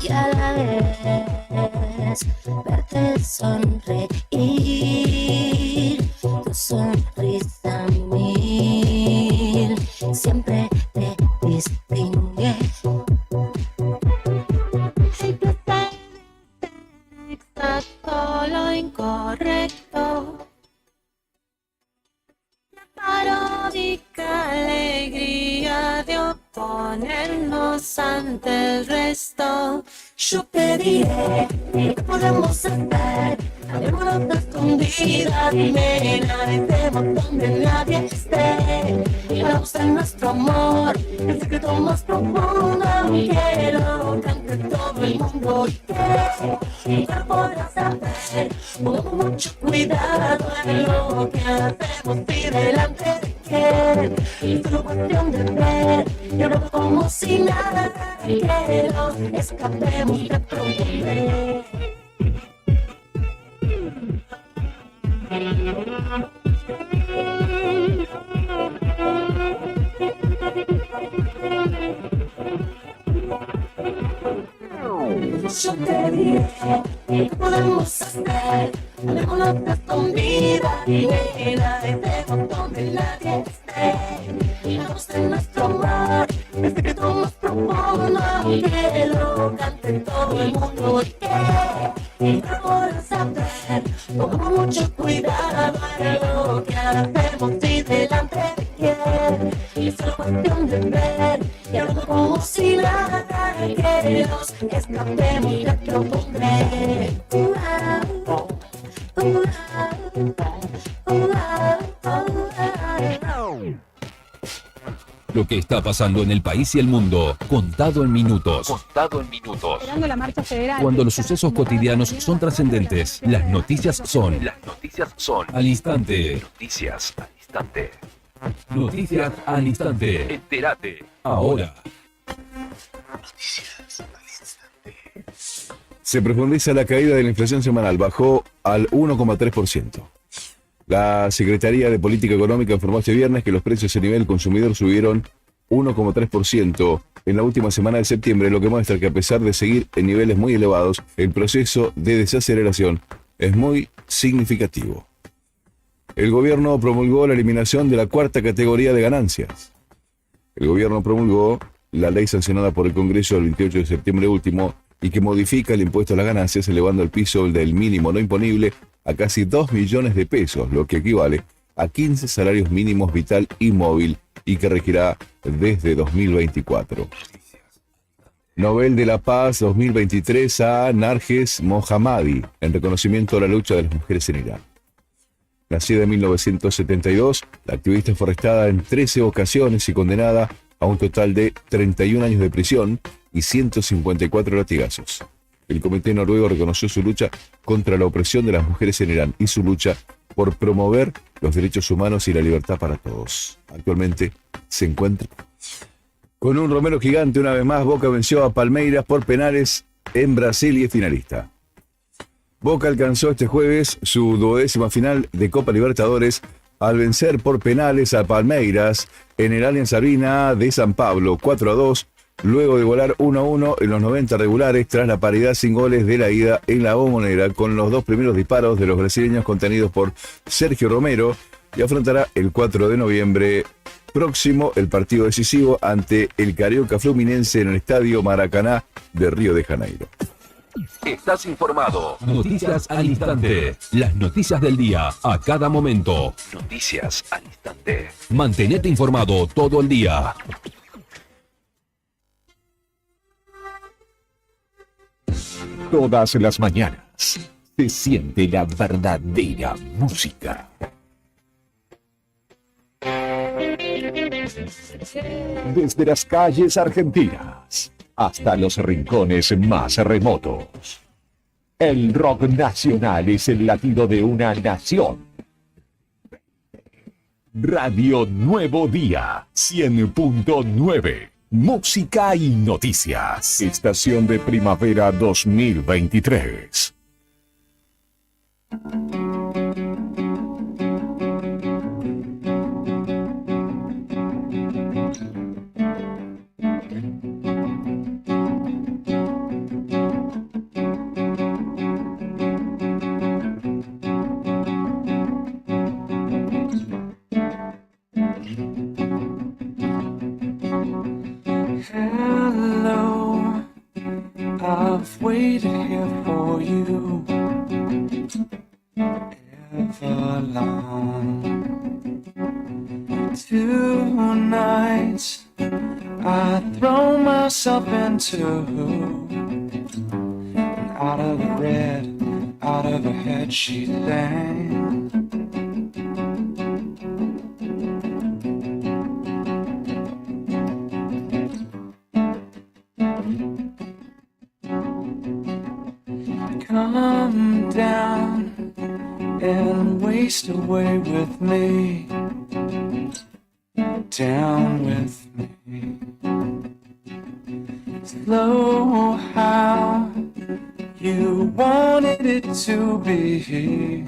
Y a la vez verte sonreír, tu sonrisa mil, siempre ponernos ante el resto. Yo te diré qué podemos hacer. Hagámoslo de escondida, nena, dejemos donde nadie esté. Hagamos de nuestro amor el secreto más profundo. Quiero que ante todo el mundo que ya podrás saber. Pongamos mucho cuidado en lo que hacemos y delante de quién. Es solo cuestión de ver y hablamos como si nada. Quiero escapemos de pronto. Yo te diré qué podemos hacer. Hagámoslo de escondida, nena, dejemos donde nadie esté. Hagamos de nuestro amor el secreto más profundo. Quiero que ante todo el mundo que no podrás saber. Pongamos mucho cuidado en lo que hacemos y delante de quién. Es solo cuestión de ver y hablando como si nada. Que nos escapemos de profundé. Lo que está pasando en el país y el mundo, contado en minutos. Contado en minutos. Esperando la marcha federal. Cuando los sucesos cotidianos son trascendentes, las noticias son al instante. Noticias al instante. Noticias al instante. Entérate. Ahora. Se profundiza la caída de la inflación semanal, bajó al 1,3%. La Secretaría de Política Económica informó este viernes que los precios a nivel consumidor subieron 1,3% en la última semana de septiembre, lo que muestra que a pesar de seguir en niveles muy elevados, el proceso de desaceleración es muy significativo. El gobierno promulgó la eliminación de la cuarta categoría de ganancias. El gobierno promulgó la ley sancionada por el Congreso el 28 de septiembre último y que modifica el impuesto a las ganancias elevando el piso del mínimo no imponible a casi 2 millones de pesos, lo que equivale a 15 salarios mínimos vital y móvil y que regirá desde 2024. Nobel de la Paz 2023 a Narges Mohammadi en reconocimiento a la lucha de las mujeres en Irán. Nacida en 1972, la activista fue arrestada en 13 ocasiones y condenada a un total de 31 años de prisión y 154 latigazos. El Comité Noruego reconoció su lucha contra la opresión de las mujeres en Irán y su lucha por promover los derechos humanos y la libertad para todos. Actualmente se encuentra con un romero gigante. Una vez más, Boca venció a Palmeiras por penales en Brasil y es finalista. Boca alcanzó este jueves su 12ª final de Copa Libertadores al vencer por penales a Palmeiras en el Allianz Arena de San Pablo 4-2, luego de volar 1-1 en los 90 regulares tras la paridad sin goles de la ida en la Bombonera con los dos primeros disparos de los brasileños contenidos por Sergio Romero, y afrontará el 4 de noviembre próximo el partido decisivo ante el Carioca Fluminense en el Estadio Maracaná de Río de Janeiro. Estás informado. Noticias al instante. Las noticias del día a cada momento. Noticias al instante. Mantenete informado todo el día. Todas las mañanas se siente la verdadera música. Desde las calles argentinas hasta los rincones más remotos. El rock nacional es el latido de una nación. Radio Nuevo Día 100.9. Música y noticias. Estación de primavera 2023. Hello, I've waited here for you ever long. 2 nights I throw myself into. Out of the red, out of her head she sang. Come down and waste away with me. Down with me. Slow how you wanted it to be.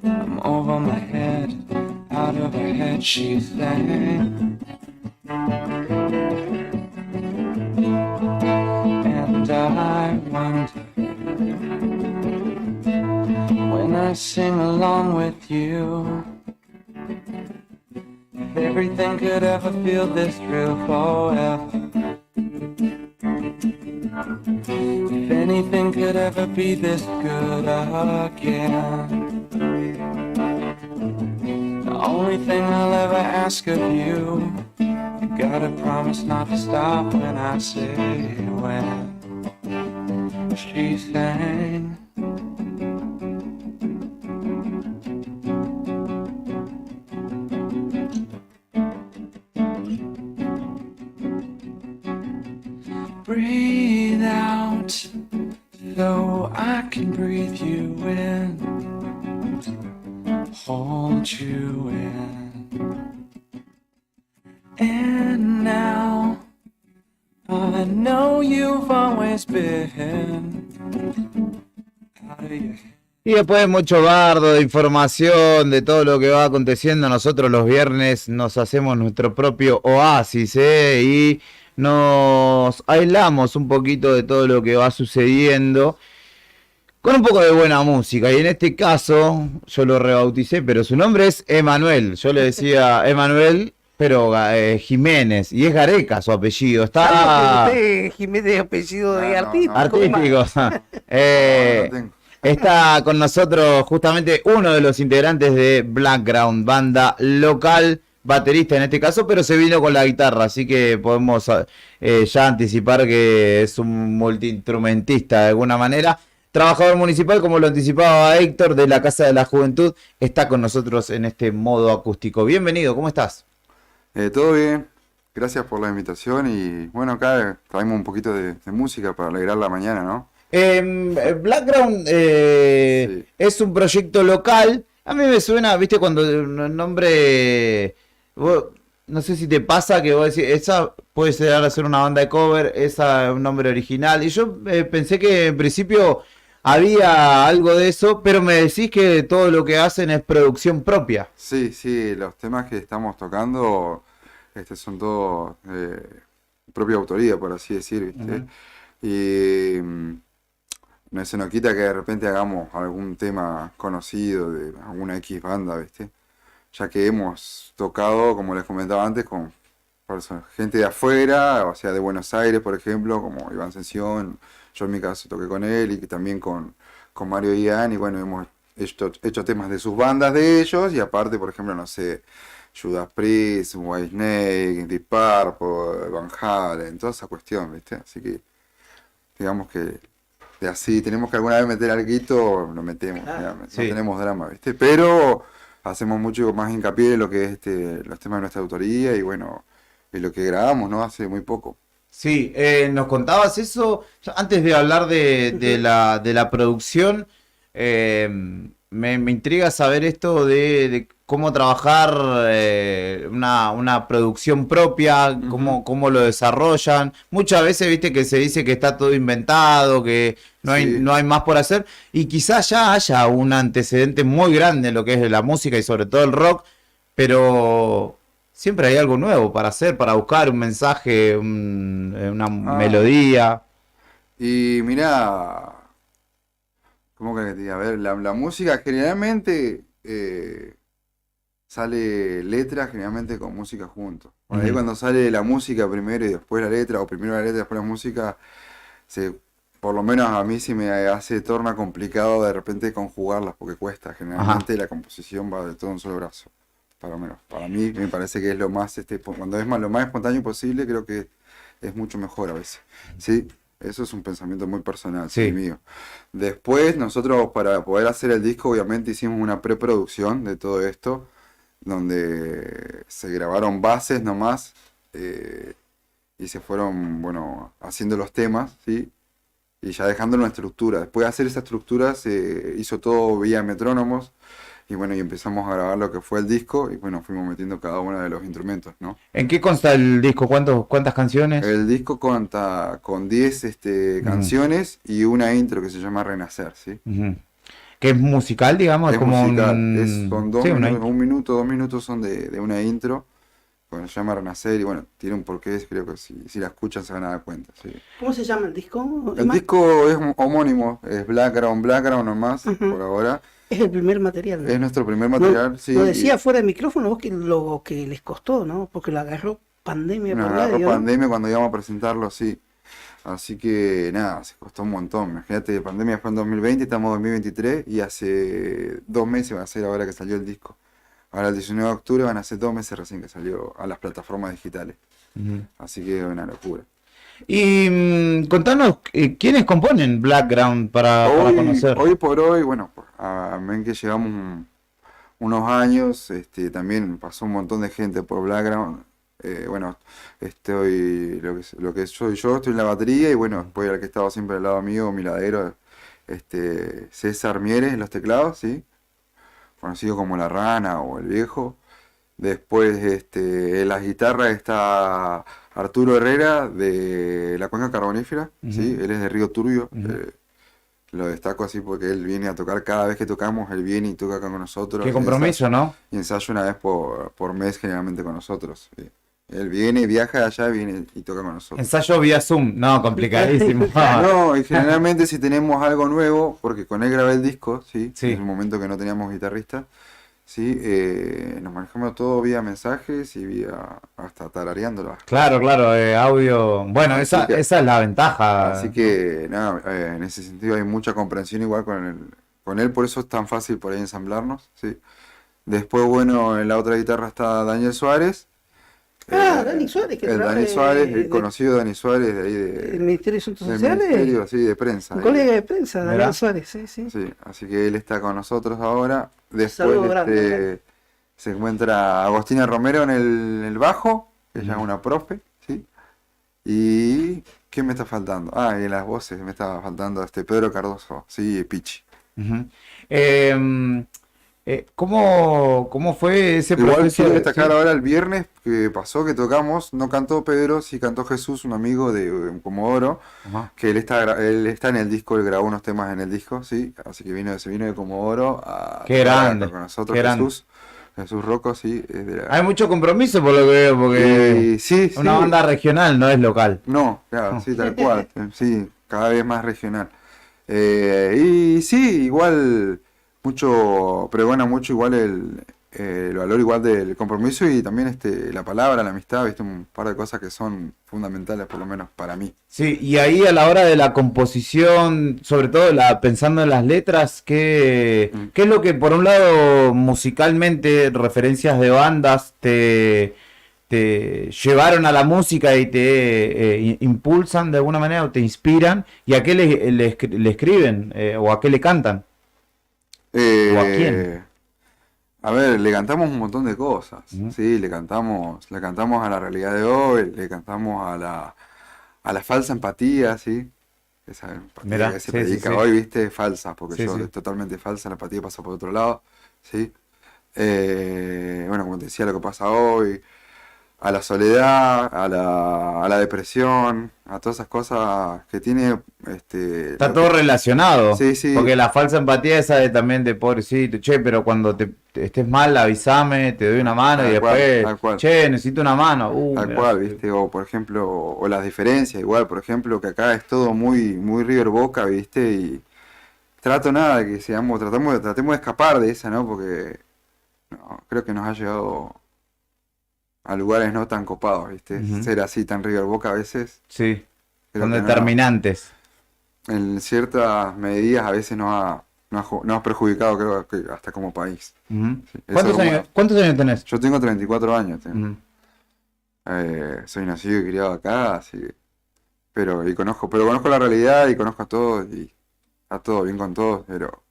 I'm over my head, out of her head she sang. And I wonder, when I sing along with you, if everything could ever feel this real forever. If anything could ever be this good again. The only thing I'll ever ask of you, you gotta promise not to stop when I say when. She sang. Breathe out so I can breathe you in, hold you in. And now I know you've always been out of your head. Y después de mucho bardo de información, de todo lo que va aconteciendo, nosotros los viernes nos hacemos nuestro propio oasis, y nos aislamos un poquito de todo lo que va sucediendo con un poco de buena música. Y en este caso, yo lo rebauticé, pero su nombre es Emanuel. Yo le decía Emanuel, pero Jiménez, y es Gareca su apellido. Está Jiménez, apellido de artista. artístico. Está con nosotros justamente uno de los integrantes de Blackground, banda local, baterista en este caso, pero se vino con la guitarra, así que podemos ya anticipar que es un multiinstrumentista de alguna manera. Trabajador municipal, como lo anticipaba Héctor, de la Casa de la Juventud, está con nosotros en este modo acústico. Bienvenido, ¿cómo estás? Todo bien, gracias por la invitación y bueno, acá traemos un poquito de música para alegrar la mañana, ¿no? Blackground es un proyecto local. A mí me suena, viste, cuando el nombre, no sé si te pasa que vos decís, esa puede ser una banda de cover, esa es un nombre original. Y yo pensé que en principio había algo de eso, pero me decís que todo lo que hacen es producción propia. Sí, sí, los temas que estamos tocando son todos propia autoría, por así decir, ¿viste? Y no se nos quita que de repente hagamos algún tema conocido de alguna X banda, ¿viste? Ya que hemos tocado, como les comentaba antes, con gente de afuera, o sea, de Buenos Aires, por ejemplo, como Iván Sensión. Yo en mi caso toqué con él y también con Mario Ian, y bueno, hemos hecho temas de sus bandas de ellos, y aparte, por ejemplo, no sé, Judas Priest, Whitesnake, Deep Purple, Van Halen, toda esa cuestión, ¿viste? Así que, digamos que de así, tenemos que alguna vez meter alguito, lo metemos, no tenemos drama, ¿viste? Pero hacemos mucho más hincapié en lo que es los temas de nuestra autoría y bueno, en lo que grabamos, ¿no? Hace muy poco. Sí, nos contabas eso, antes de hablar de la producción, me intriga saber esto de cómo trabajar una producción propia, cómo lo desarrollan. Muchas veces, viste, que se dice que está todo inventado, que no hay más por hacer, y quizás ya haya un antecedente muy grande en lo que es la música y sobre todo el rock, pero siempre hay algo nuevo para hacer, para buscar un mensaje, una melodía. Y mirá, ¿cómo que te diga? A ver, la música generalmente sale letra generalmente con música juntos. Por ahí cuando sale la música primero y después la letra, o primero la letra y después la música, por lo menos a mí se me torna complicado de repente conjugarlas, porque cuesta. Generalmente la composición va de todo un solo brazo. para mí me parece que es lo más, cuando es lo más espontáneo posible, creo que es mucho mejor a veces, ¿sí? Eso es un pensamiento muy personal, sí, mío. Después, nosotros para poder hacer el disco, obviamente hicimos una preproducción de todo esto, donde se grabaron bases nomás, y se fueron, bueno, haciendo los temas, ¿sí? Y ya dejando una estructura. Después de hacer esa estructura se hizo todo vía metrónomos, y bueno, y empezamos a grabar lo que fue el disco, y bueno, fuimos metiendo cada uno de los instrumentos, ¿no? ¿En qué consta el disco? ¿Cuántas canciones? El disco cuenta con 10 canciones y una intro que se llama Renacer, ¿sí? ¿Que es musical, digamos? Es como musical, un... son 2 minutos son de una intro, que se llama Renacer, y bueno, tiene un porqué, creo que si la escuchan se van a dar cuenta, ¿sí? ¿Cómo se llama el disco? El disco es homónimo, es Blackground nomás, por ahora. Es el primer material. Es nuestro primer material, sí. Lo decía fuera de micrófono, vos que lo que les costó, ¿no? Porque lo agarró pandemia Nos por agarró medio, ¿no? pandemia cuando íbamos a presentarlo, sí. Así que nada, se costó un montón. Imagínate, la pandemia fue en 2020, estamos en 2023 y hace 2 meses va a ser ahora que salió el disco. Ahora el 19 de octubre van a ser 2 meses recién que salió a las plataformas digitales. Así que es una locura. Y contanos, ¿quiénes componen Blackground para conocer? Hoy por hoy, bueno, ven que llevamos unos años, también pasó un montón de gente por Blackground. Bueno, lo que soy yo, estoy en la batería, y bueno, después el que estaba siempre al lado mío, mi ladero, César Mieres en los teclados, ¿sí? Conocido como La Rana o El Viejo. Después en las guitarras está Arturo Herrera de la Cuenca Carbonífera, ¿sí? Él es de Río Turbio. Lo destaco así porque él viene a tocar cada vez que tocamos, él viene y toca acá con nosotros. Qué compromiso, ¿no? Y ensaya una vez por mes generalmente con nosotros, ¿sí? Él viene, viaja de allá, viene y toca con nosotros. Ensayo vía Zoom, no, complicadísimo. No, y generalmente si tenemos algo nuevo, porque con él grabé el disco, ¿sí? En el momento que no teníamos guitarrista, ¿sí? Nos manejamos todo vía mensajes y vía hasta tarareándolo. Claro, audio. Bueno, esa es la ventaja. Así que, nada, en ese sentido hay mucha comprensión igual con él, por eso es tan fácil por ahí ensamblarnos, ¿sí? Después, bueno, en la otra guitarra está Daniel Suárez. Dani Suárez, que Dani Suárez, el conocido Dani Suárez de ahí ¿El Ministerio de Asuntos del Sociales? Ministerio, sí, de prensa. Un colega de prensa, Daniel Suárez, sí. Sí, así que él está con nosotros ahora. Después Saludo grande. se encuentra Agostina Romero en el bajo, que ella es una profe, ¿sí? Y ¿qué me está faltando? Y en las voces me estaba faltando Pedro Cardoso, sí, Pichi. ¿Cómo fue ese Igual proceso? quiero destacar ahora el viernes que pasó, que tocamos, no cantó Pedro, sí cantó Jesús, un amigo de Comodoro, que él está en el disco, él grabó unos temas en el disco, sí, así que se vino de Comodoro a Qué grande, con nosotros, qué grande. Jesús Rocco, sí. Hay mucho compromiso por lo que veo, porque sí, una banda regional no es local. No, claro, sí, tal cual, sí, cada vez más regional. Y sí, igual pregona mucho igual el valor igual del compromiso y también la palabra, la amistad, viste, un par de cosas que son fundamentales por lo menos para mí. Sí, y ahí a la hora de la composición, sobre todo pensando en las letras, ¿qué es lo que por un lado musicalmente, referencias de bandas te llevaron a la música y te impulsan de alguna manera o te inspiran? ¿Y a qué le escriben o a qué le cantan? ¿O a quién? A ver, le cantamos un montón de cosas, sí, le cantamos a la realidad de hoy, le cantamos a la falsa empatía, sí, esa empatía que se predica hoy, viste, es falsa, porque es totalmente falsa, la empatía pasa por otro lado, sí. Bueno, como te decía, lo que pasa hoy, a la soledad, a la depresión, a todas esas cosas que tiene... Está todo relacionado, porque la falsa empatía esa también de pobrecito, pero cuando te estés mal avísame, te doy una mano y después, necesito una mano. Tal cual, viste, o por ejemplo, o las diferencias, igual, por ejemplo, que acá es todo muy River Boca, viste, y tratemos de escapar de esa, ¿no? Porque creo que nos ha llegado a lugares no tan copados, ¿viste? Ser así tan River Boca a veces. Sí, son determinantes. En ciertas medidas a veces nos ha nos ha perjudicado, creo que hasta como país. Ujú. Sí, eso ¿Cuántos años tenés? Yo tengo 34 años. Ujú. Soy nacido y criado acá, así que- pero conozco la realidad y conozco a todos y a todo bien con todos, pero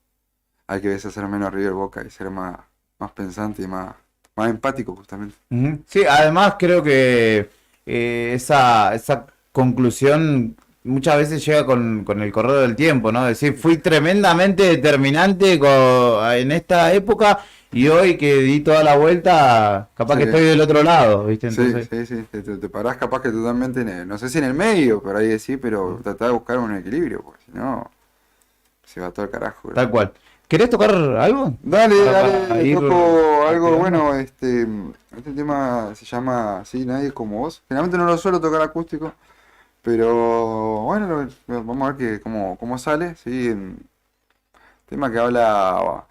hay que a veces ser menos River Boca y ser más pensante y más empático justamente. Ujú. Sí, además creo que esa conclusión muchas veces llega con el correr del tiempo, ¿no? Es decir, fui tremendamente determinante en esta época y hoy que di toda la vuelta, capaz Sí. que estoy del otro lado, ¿viste? Sí, Entonces, sí, te parás capaz que totalmente, no sé si en el medio, pero ahí sí, pero tratá de buscar un equilibrio, porque si no, se va todo el carajo. tal cual. ¿Querés tocar algo? Dale, Para dale, ir toco algo, activando. bueno, este tema se llama así, Nadie como vos. Generalmente no lo suelo tocar acústico, pero bueno, vamos a ver cómo sale, sí. Tema que habla,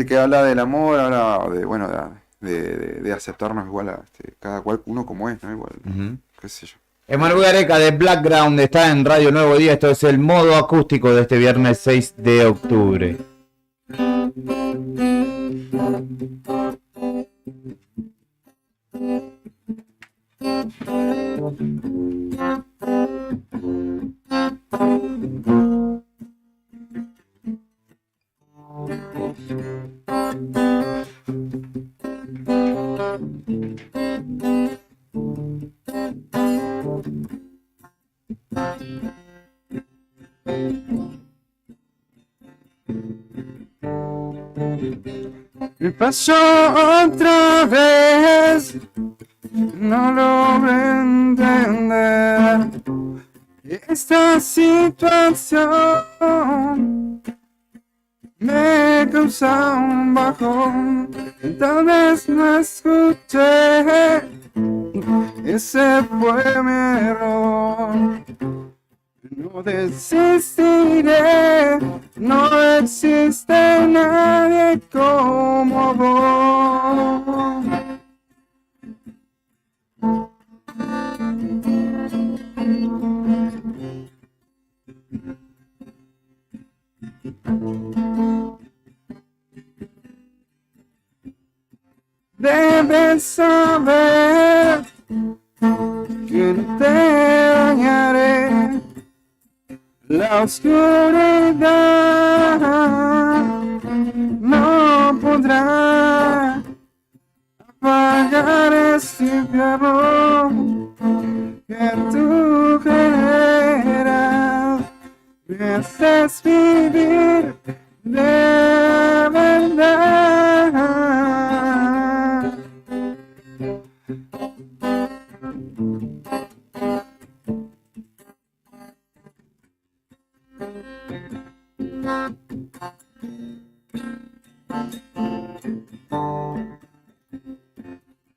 que habla del amor, habla de, bueno, de aceptarnos igual, cada cual uno como es, ¿no? Igual, Ujú. qué sé yo. Emanuel Gareca de Blackground está en Radio Nuevo Día. Esto es el modo acústico de este viernes 6 de octubre. Me pasó otra vez, no logro entender esta situación. Me causa un bajón, tal vez no escuché, ese fue mi error. No desistiré, no existe nadie como vos. Debes saber que no te dañaré. La oscuridad no podrá apagar este infierno que tú generas. Me haces vivir de verdad.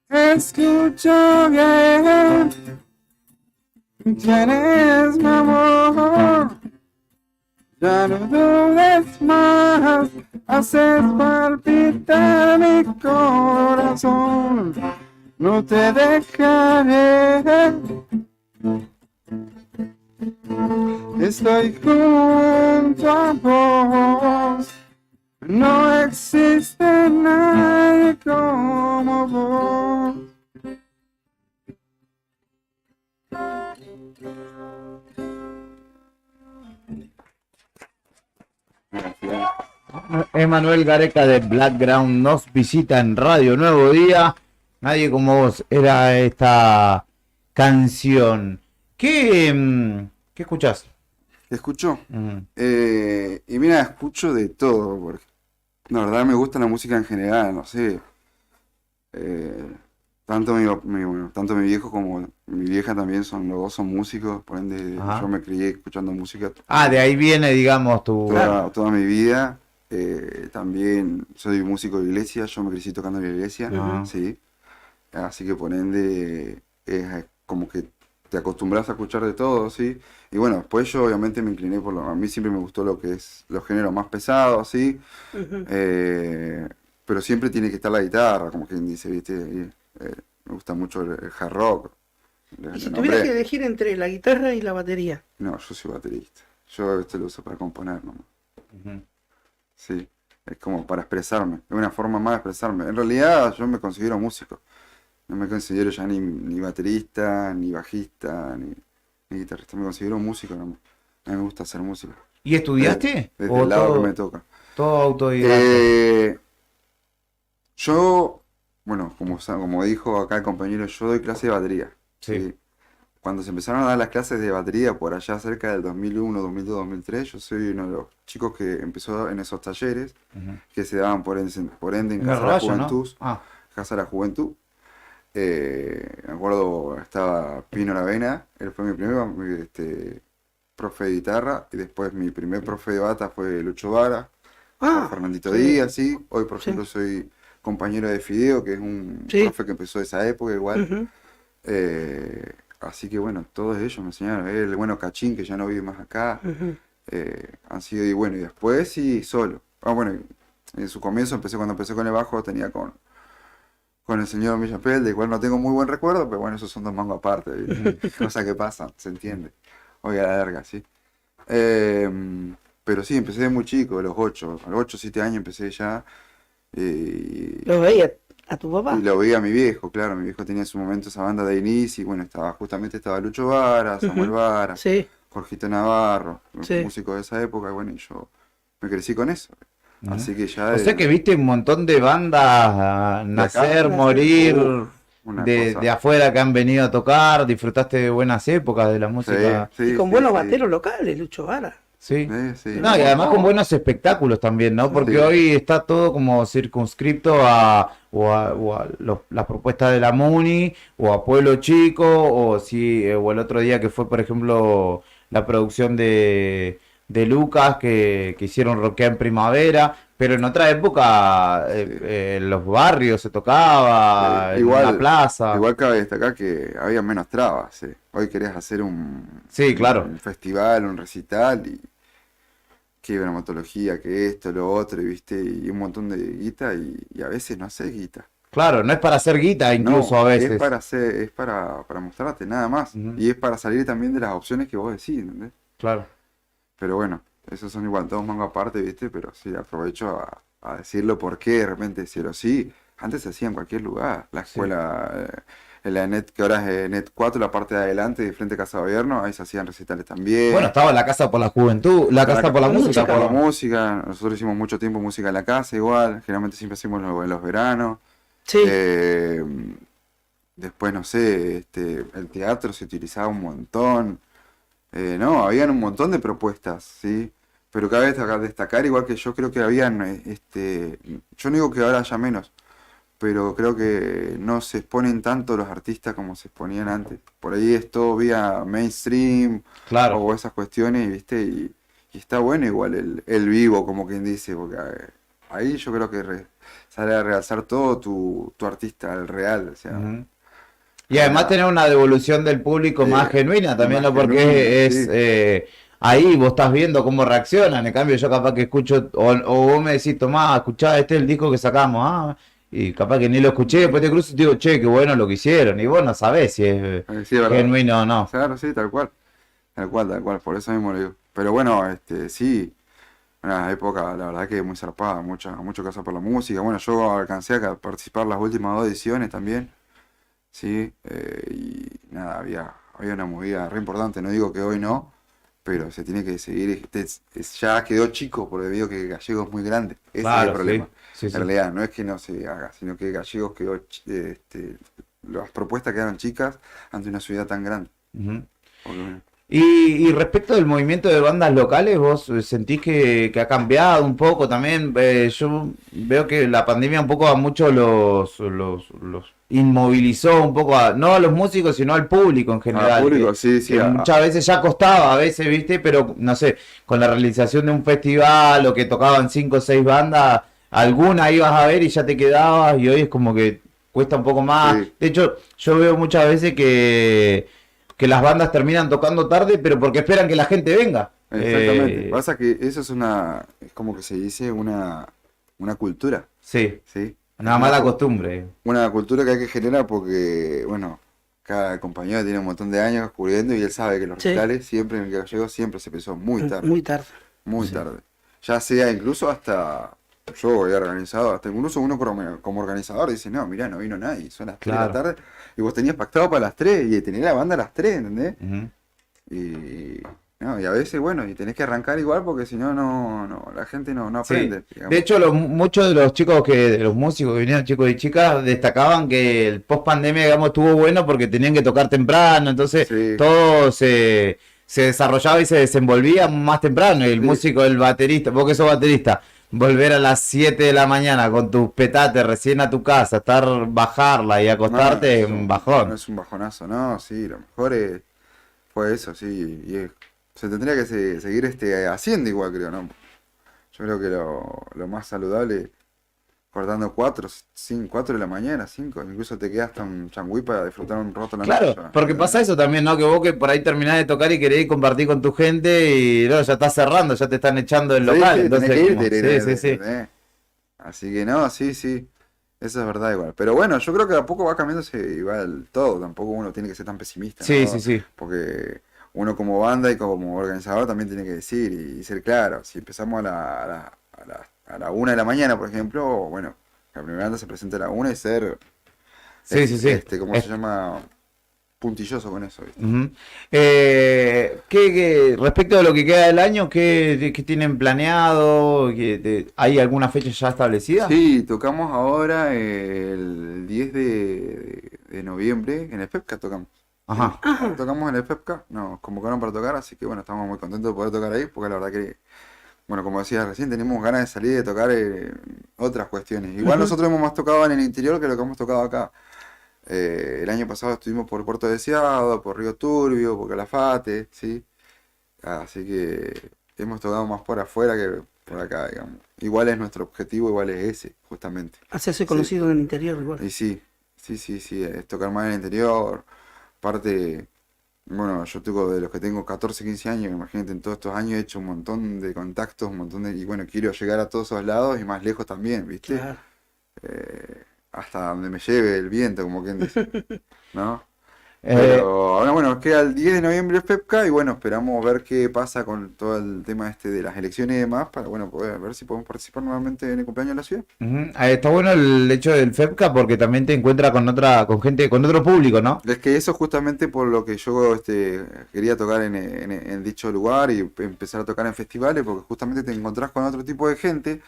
Escucha bien, tienes mi amor, ya no dudes más, haces palpitar mi corazón, no te dejaré. Estoy junto a vos, no existe nadie como vos. Emanuel Gareca de Blackground nos visita en Radio Nuevo Día. Nadie como vos era esta canción. ¿Qué escuchás? ¿Escucho? Ujú. Y mira, escucho de todo, porque la verdad me gusta la música en general, no sé. Tanto tanto mi viejo como mi vieja también los dos son músicos, por ende Ajá. yo me crié escuchando música Ah, de ahí viene, digamos, tu... toda mi vida. También soy músico de iglesia, yo me crecí tocando en la iglesia, Ajá. sí. Así que por ende es como que te acostumbras a escuchar de todo, ¿sí? Y bueno, después yo obviamente me incliné a mí siempre me gustó lo que es los géneros más pesados, ¿sí? Ujú. Pero siempre tiene que estar la guitarra, como quien dice, ¿viste? Me gusta mucho el hard rock. Y si Lo tuvieras que nombré. elegir entre la guitarra y la batería. No, yo soy baterista. Yo lo uso para componer nomás. Ujú. sí. Es como para expresarme, es una forma más de expresarme. En realidad yo me considero músico. No me considero ya ni baterista, ni bajista, ni guitarrista. Me considero músico nomás. A mí me gusta hacer música. ¿Y estudiaste? Desde ¿O el lado todo- que me toca. todo autodidacta? Yo, bueno, como dijo acá el compañero, yo doy clase de batería. ¿sí? Cuando se empezaron a dar las clases de batería por allá cerca del 2001, 2002, 2003, yo soy uno de los chicos que empezó en esos talleres que se daban por ende en En Casa de la Arroyo, ¿no? Juventud. Ah. Casa de la Juventud. Me acuerdo, estaba Pino Aravena, él fue mi primer profe de guitarra, y después mi primer profe de bata fue Lucho Vara, Fernandito Díaz, sí. Hoy, por ejemplo, soy compañero de Fideo, que es un profe que empezó esa época igual. Así que bueno, todos ellos me enseñaron. El bueno Cachín, que ya no vive más acá, han sido, y bueno, y después sí, solo. Bueno, en su comienzo cuando empecé con el bajo, tenía con el señor Millapel, del cual no tengo muy buen recuerdo, pero bueno, esos son dos mangos aparte, ¿viste? Cosas que pasan, se entiende. Hoy a la larga, sí. Pero sí, empecé de muy chico, a los 8, 7 años empecé ya. ¿Lo veía a tu papá? Y lo veía a mi viejo, claro, mi viejo tenía en su momento esa banda de inicio, y bueno, estaba Lucho Vara, Samuel Vara, Jorgito Navarro, Sí. músicos de esa época, y bueno, y yo me crecí con eso. Así que ya... O sea que viste un montón de bandas nacer, acá, morir, una de cosa. afuera que han venido a tocar, disfrutaste de buenas épocas de la música. Y con buenos bateros locales, Lucho Vara. Sí. No, y además con buenos espectáculos también, ¿no? Porque Sí. hoy está todo como circunscripto a las propuestas de la Muni, o a Pueblo Chico, o o el otro día que fue, por ejemplo, la producción de Lucas, que hicieron Roquea en Primavera, pero en otra época en los barrios se tocaba, en la plaza. Igual cabe destacar que había menos trabas, sí. Hoy querés hacer un claro. un festival, un recital, y que bromatología, que esto, lo otro, y viste, y un montón de guita, y a veces no haces guita. Claro, no es para hacer guita incluso No, a veces. es para mostrarte nada más. Y es para salir también de las opciones que vos decís, ¿entendés? Claro. Pero bueno, esos son igual todos mangos aparte, ¿viste? Pero sí, aprovecho a decirlo porque de repente decirlo. Sí, antes se hacía en cualquier lugar. La escuela, en la NET, que ahora es NET 4, la parte de adelante, de frente a Casa de Gobierno, ahí se hacían recitales también. Bueno, estaba la Casa por la Juventud, la Casa por la Música. Por la música. Nosotros hicimos mucho tiempo música en la casa igual. Generalmente siempre hacemos en los veranos. Sí. Después, no sé, el teatro se utilizaba un montón. No, habían un montón de propuestas, ¿sí? Pero cabe destacar, igual que yo creo que habían, yo no digo que ahora haya menos, pero creo que no se exponen tanto los artistas como se exponían antes. Por ahí es todo vía mainstream, Claro. o esas cuestiones, ¿viste? Y está bueno igual el vivo, como quien dice, porque ahí yo creo que sale a realzar todo tu artista, el real, o sea. Y además tener una devolución del público más genuina también, más ¿no? Porque genuina, es ahí vos estás viendo cómo reaccionan. En cambio, yo capaz que escucho, o vos me decís, Tomás, escuchá, este es el disco que sacamos, y capaz que ni lo escuché, después te cruzo y te digo, che, qué bueno lo que hicieron, y vos no sabés si es Sí, ¿verdad? genuino o no. Claro, sí, tal cual, por eso mismo lo digo. Pero bueno, sí, una época, la verdad que muy zarpada, mucho caso por la música. Bueno, yo alcancé a participar las últimas 2 ediciones también, sí, y nada, había una movida re importante, no digo que hoy no, pero se tiene que seguir, ya quedó chico porque veo que Gallego es muy grande, ese es Claro, el problema. sí, En sí. realidad, no es que no se haga, sino que Gallegos quedó, las propuestas quedaron chicas ante una ciudad tan grande. Ujú. Porque, bueno, Y respecto del movimiento de bandas locales, ¿vos sentís que ha cambiado un poco también? Yo veo que la pandemia un poco a muchos los inmovilizó un poco, no a los músicos, sino al público en general. Al público, que- sí, que muchas veces ya costaba, a veces, ¿viste? Pero, no sé, con la realización de un festival o que tocaban 5 o 6 bandas, alguna ibas a ver y ya te quedabas, y hoy es como que cuesta un poco más. Sí. De hecho, yo veo muchas veces que las bandas terminan tocando tarde, pero porque esperan que la gente venga. exactamente. Pasa que eso es como que se dice una cultura. Sí. ¿Sí? Una mala costumbre. Una cultura que hay que generar porque, bueno, cada compañero tiene un montón de años cubriendo y él sabe que los Sí. recitales siempre en el Gallego siempre se empezó muy tarde. Muy tarde. Muy tarde. Ya sea incluso hasta, yo he organizado, hasta incluso uno como organizador dice, no, mirá, no vino nadie, son las 3 de la tarde, y vos tenías pactado para las 3, y tenés la banda a las 3, ¿entendés? Y, no, y a veces, bueno, y tenés que arrancar igual porque si no, la gente no aprende. Sí. De hecho, muchos de los chicos de los músicos que vinieron, chicos y chicas, destacaban que el post pandemia, digamos, estuvo bueno porque tenían que tocar temprano, entonces todo se desarrollaba y se desenvolvía más temprano. Y el músico, el baterista, vos que sos baterista, volver a las 7 de la mañana con tus petates recién a tu casa, bajarla y acostarte, es un bajón. No es un bajonazo, no, sí, lo mejor fue eso, sí, y se tendría que seguir haciendo igual, creo, ¿no? Yo creo que lo más saludable, cortando 4 de la mañana, 5, incluso te quedas hasta un changüí para disfrutar un rato la noche. Claro, porque pasa eso también, ¿no? Que vos que por ahí terminás de tocar y querés compartir con tu gente y no, ya estás cerrando, ya te están echando del local. Entonces, sí. Así que no, sí, eso es verdad igual. Pero bueno, yo creo que a poco va cambiándose igual todo, tampoco uno tiene que ser tan pesimista, Sí, ¿no? sí. Porque uno como banda y como organizador también tiene que decir y ser claro. Si empezamos a la 1 de la mañana, por ejemplo, bueno, la primera banda se presenta a la 1 y ser ¿cómo se llama? Puntilloso con eso, ¿viste? Respecto de lo que queda del año, ¿qué tienen planeado? ¿Hay alguna fecha ya establecida? Sí, tocamos ahora el 10 de noviembre, en el FEPCA tocamos. Ajá. Tocamos en el FEPCA, nos convocaron para tocar, así que bueno, estamos muy contentos de poder tocar ahí, porque la verdad que, bueno, como decías recién, tenemos ganas de salir y de tocar otras cuestiones. Igual nosotros hemos más tocado en el interior que lo que hemos tocado acá. El año pasado estuvimos por Puerto Deseado, por Río Turbio, por Calafate, ¿sí? Así que hemos tocado más por afuera que por acá, digamos. Igual es nuestro objetivo, igual es ese, justamente. Hacerse conocido en el interior igual. Y sí, es tocar más en el interior. Aparte, bueno, yo toco de los que tengo 14, 15 años, imagínate, en todos estos años he hecho un montón de contactos, y bueno, quiero llegar a todos esos lados y más lejos también, ¿viste? Claro. Hasta donde me lleve el viento, como quien dice, ¿no? Pero ahora, bueno, queda el 10 de noviembre el FEPCA y bueno, esperamos ver qué pasa con todo el tema de las elecciones y demás para, bueno, poder ver si podemos participar nuevamente en el cumpleaños de la ciudad. Está bueno el hecho del FEPCA porque también te encuentras con gente, con otro público, ¿no? Es que eso justamente por lo que yo quería tocar en dicho lugar y empezar a tocar en festivales, porque justamente te encontrás con otro tipo de gente.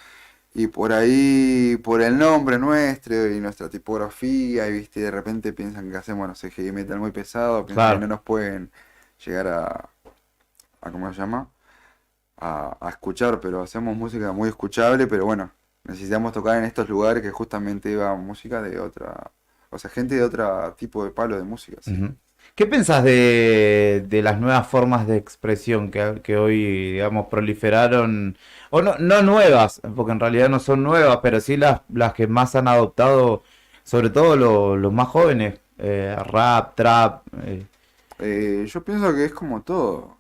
Y por ahí, por el nombre nuestro y nuestra tipografía, y viste, de repente piensan que hacemos, no sé, heavy metal muy pesado, piensan que no nos pueden llegar a ¿cómo se llama? A escuchar, pero hacemos música muy escuchable, pero bueno, necesitamos tocar en estos lugares que justamente va música de otra, o sea, gente de otro tipo de palo de música, ¿sí? ¿Qué pensás de las nuevas formas de expresión que hoy, digamos, proliferaron? O no nuevas, porque en realidad no son nuevas, pero sí las que más han adoptado, sobre todo los más jóvenes, rap, trap. Yo pienso que es como todo.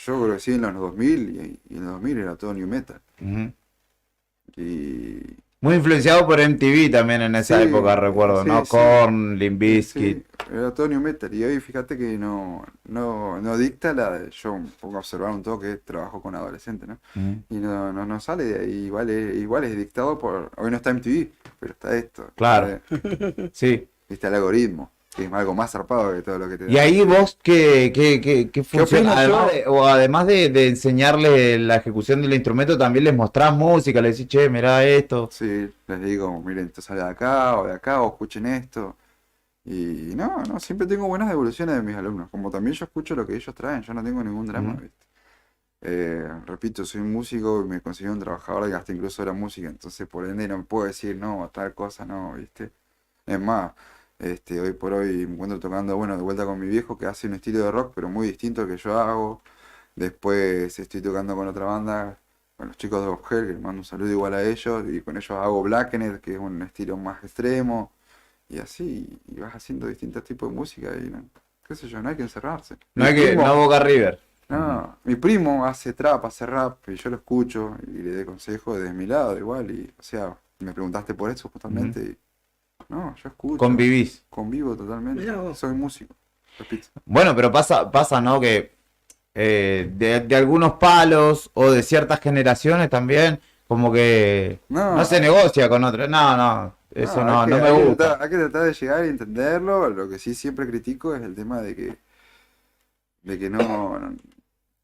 Yo crecí en los 2000 y en los 2000 era todo new metal. Y muy influenciado por MTV también en esa época, recuerdo, ¿no? Korn, Limp Bizkit. Era todo new metal y hoy fíjate que no dicta yo un poco observar un toque, trabajo con adolescentes, ¿no? Y no sale de ahí, igual es dictado por, hoy no está MTV, pero está esto. Claro. Sí. Está el algoritmo, que es algo más zarpado que todo lo que te da. Y ahí vos, ¿qué funciona? Además de enseñarles la ejecución del instrumento, también les mostrás música, les decís, che, mirá esto. Sí, les digo, miren, esto sale de acá, o escuchen esto. Y no, siempre tengo buenas devoluciones de mis alumnos, como también yo escucho lo que ellos traen, yo no tengo ningún drama, ¿viste? Repito, soy un músico y me considero un trabajador y hasta incluso de la música, entonces por ende no me puedo decir, no, tal cosa, no, ¿viste? Es más, hoy por hoy me encuentro tocando, bueno, de vuelta con mi viejo que hace un estilo de rock, pero muy distinto al que yo hago. Después estoy tocando con otra banda, con los chicos de Bob Hell, que les mando un saludo igual a ellos, y con ellos hago Blackened, que es un estilo más extremo. Y así, y vas haciendo distintos tipos de música y qué sé yo, no hay que encerrarse. No Boca River. No, mi primo hace trap, hace rap, y yo lo escucho y le doy consejos desde mi lado igual, y o sea, me preguntaste por eso justamente, y no, yo escucho. ¿Convivís? Convivo totalmente, soy músico, repito. Bueno, pero pasa, ¿no? Que de algunos palos o de ciertas generaciones también, como que no se negocia con otros. No, eso no me gusta. Hay que tratar de llegar y entenderlo. Lo que sí siempre critico es el tema de que no.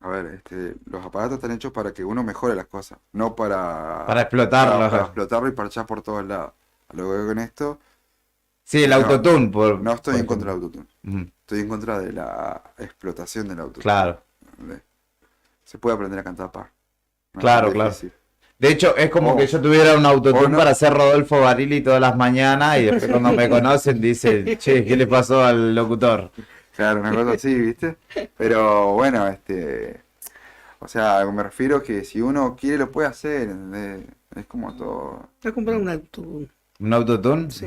A ver, los aparatos están hechos para que uno mejore las cosas, no para explotarlo. Para explotarlo y parchar por todos lados. A lo que veo con esto. Sí, el autotune. No estoy en contra del autotune. Estoy en contra de la explotación del autotune. Claro. Se puede aprender a cantar par. Claro. De hecho, es como que yo tuviera un autotune para hacer Rodolfo Barili todas las mañanas y después cuando me conocen dicen, che, ¿qué le pasó al locutor? Claro, una cosa así, ¿viste? Pero bueno, o sea, me refiero que si uno quiere lo puede hacer, ¿entendés? Es como todo. Te has comprado un autotune. ¿Un autotune? Sí.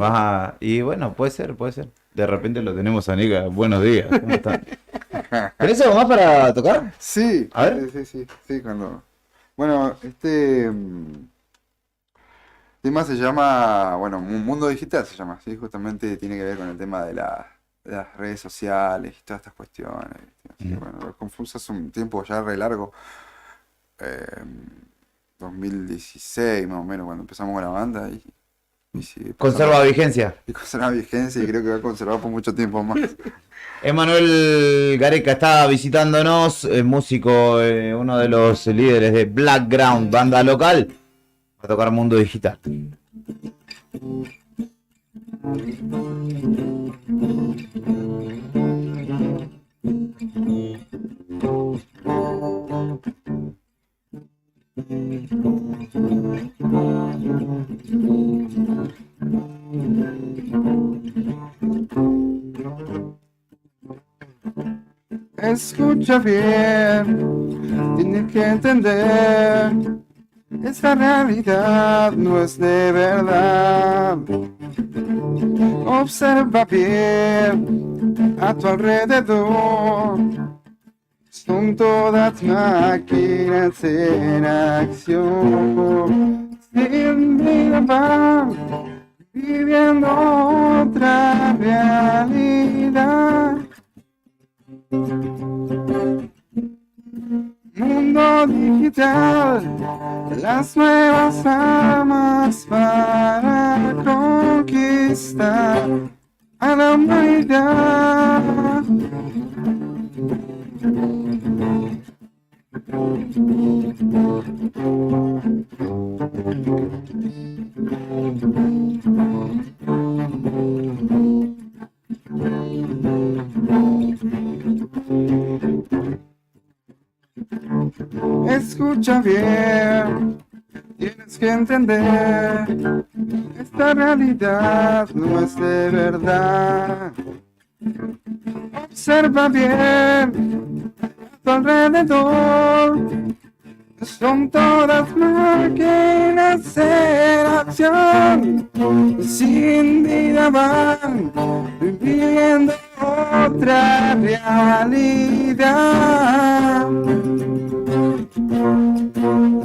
Y bueno, puede ser. De repente lo tenemos a Nica. Buenos días, ¿cómo están? ¿Tenés algo más para tocar? Sí. A ver. Sí, cuando... Bueno, tema se llama, bueno, Mundo Digital se llama, ¿sí? Justamente tiene que ver con el tema de las redes sociales y todas estas cuestiones. Así que, bueno, lo Confuso hace un tiempo ya re largo, 2016 más o menos, cuando empezamos con la banda. Y sí, ¿Conserva vigencia? Y conserva vigencia y creo que va a conservar por mucho tiempo más. Emanuel Gareca está visitándonos, músico, uno de los líderes de Blackground, banda local, a tocar Mundo Digital. Escucha bien, tienes que entender, esta realidad no es de verdad. Observa bien a tu alrededor, son todas máquinas en acción. Sin vida van viviendo otra realidad. Mundo digital, las nuevas armas para conquistar a la humanidad. Escucha bien, tienes que entender, esta realidad no es de verdad. Observa bien a tu alrededor, son todas máquinas en acción. Sin vida van viviendo otra realidad.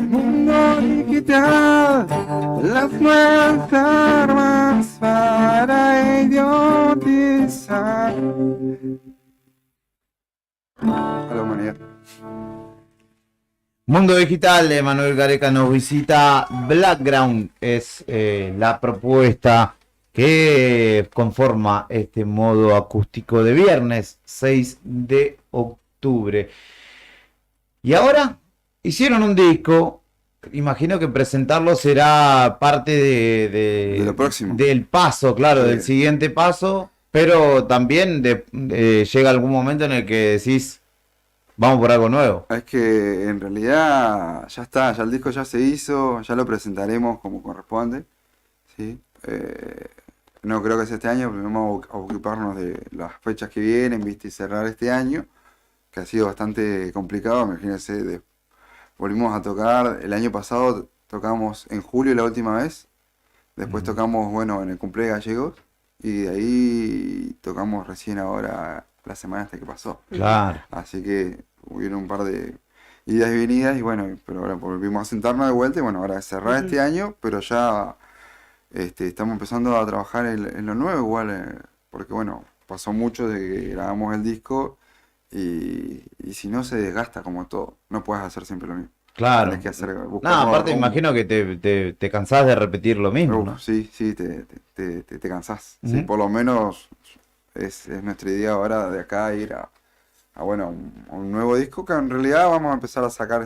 Mundo digital, las nuevas armas para idiotizar a la humanidad. Mundo Digital, Emanuel Gareca nos visita. Blackground es la propuesta que conforma este modo acústico de viernes 6 de octubre. Y ahora hicieron un disco, imagino que presentarlo será parte de lo próximo. Del paso, claro, del siguiente paso, pero también llega algún momento en el que decís, vamos por algo nuevo. Es que en realidad ya está, ya el disco ya se hizo, ya lo presentaremos como corresponde, ¿sí? No creo que sea este año, pero vamos a ocuparnos de las fechas que vienen, ¿viste? Y cerrar este año, que ha sido bastante complicado, imagínense, volvimos a tocar, el año pasado tocamos en julio la última vez, después tocamos, bueno, en el cumple de Gallegos, y de ahí tocamos recién ahora, la semana hasta que pasó. Claro. Así que hubieron un par de idas y venidas, y bueno, pero ahora volvimos a sentarnos de vuelta, y bueno, ahora cerrar este año, pero ya estamos empezando a trabajar en lo nuevo igual, porque bueno, pasó mucho de que grabamos el disco, y si no se desgasta como todo, no puedes hacer siempre lo mismo. Claro. Tenés que hacer, No, buscar aparte nuevos imagino que te cansás de repetir lo mismo, rumbos. ¿no? Sí, te cansás. Sí, Ujú. por lo menos es nuestra idea ahora de acá ir bueno, a un nuevo disco que en realidad vamos a empezar a sacar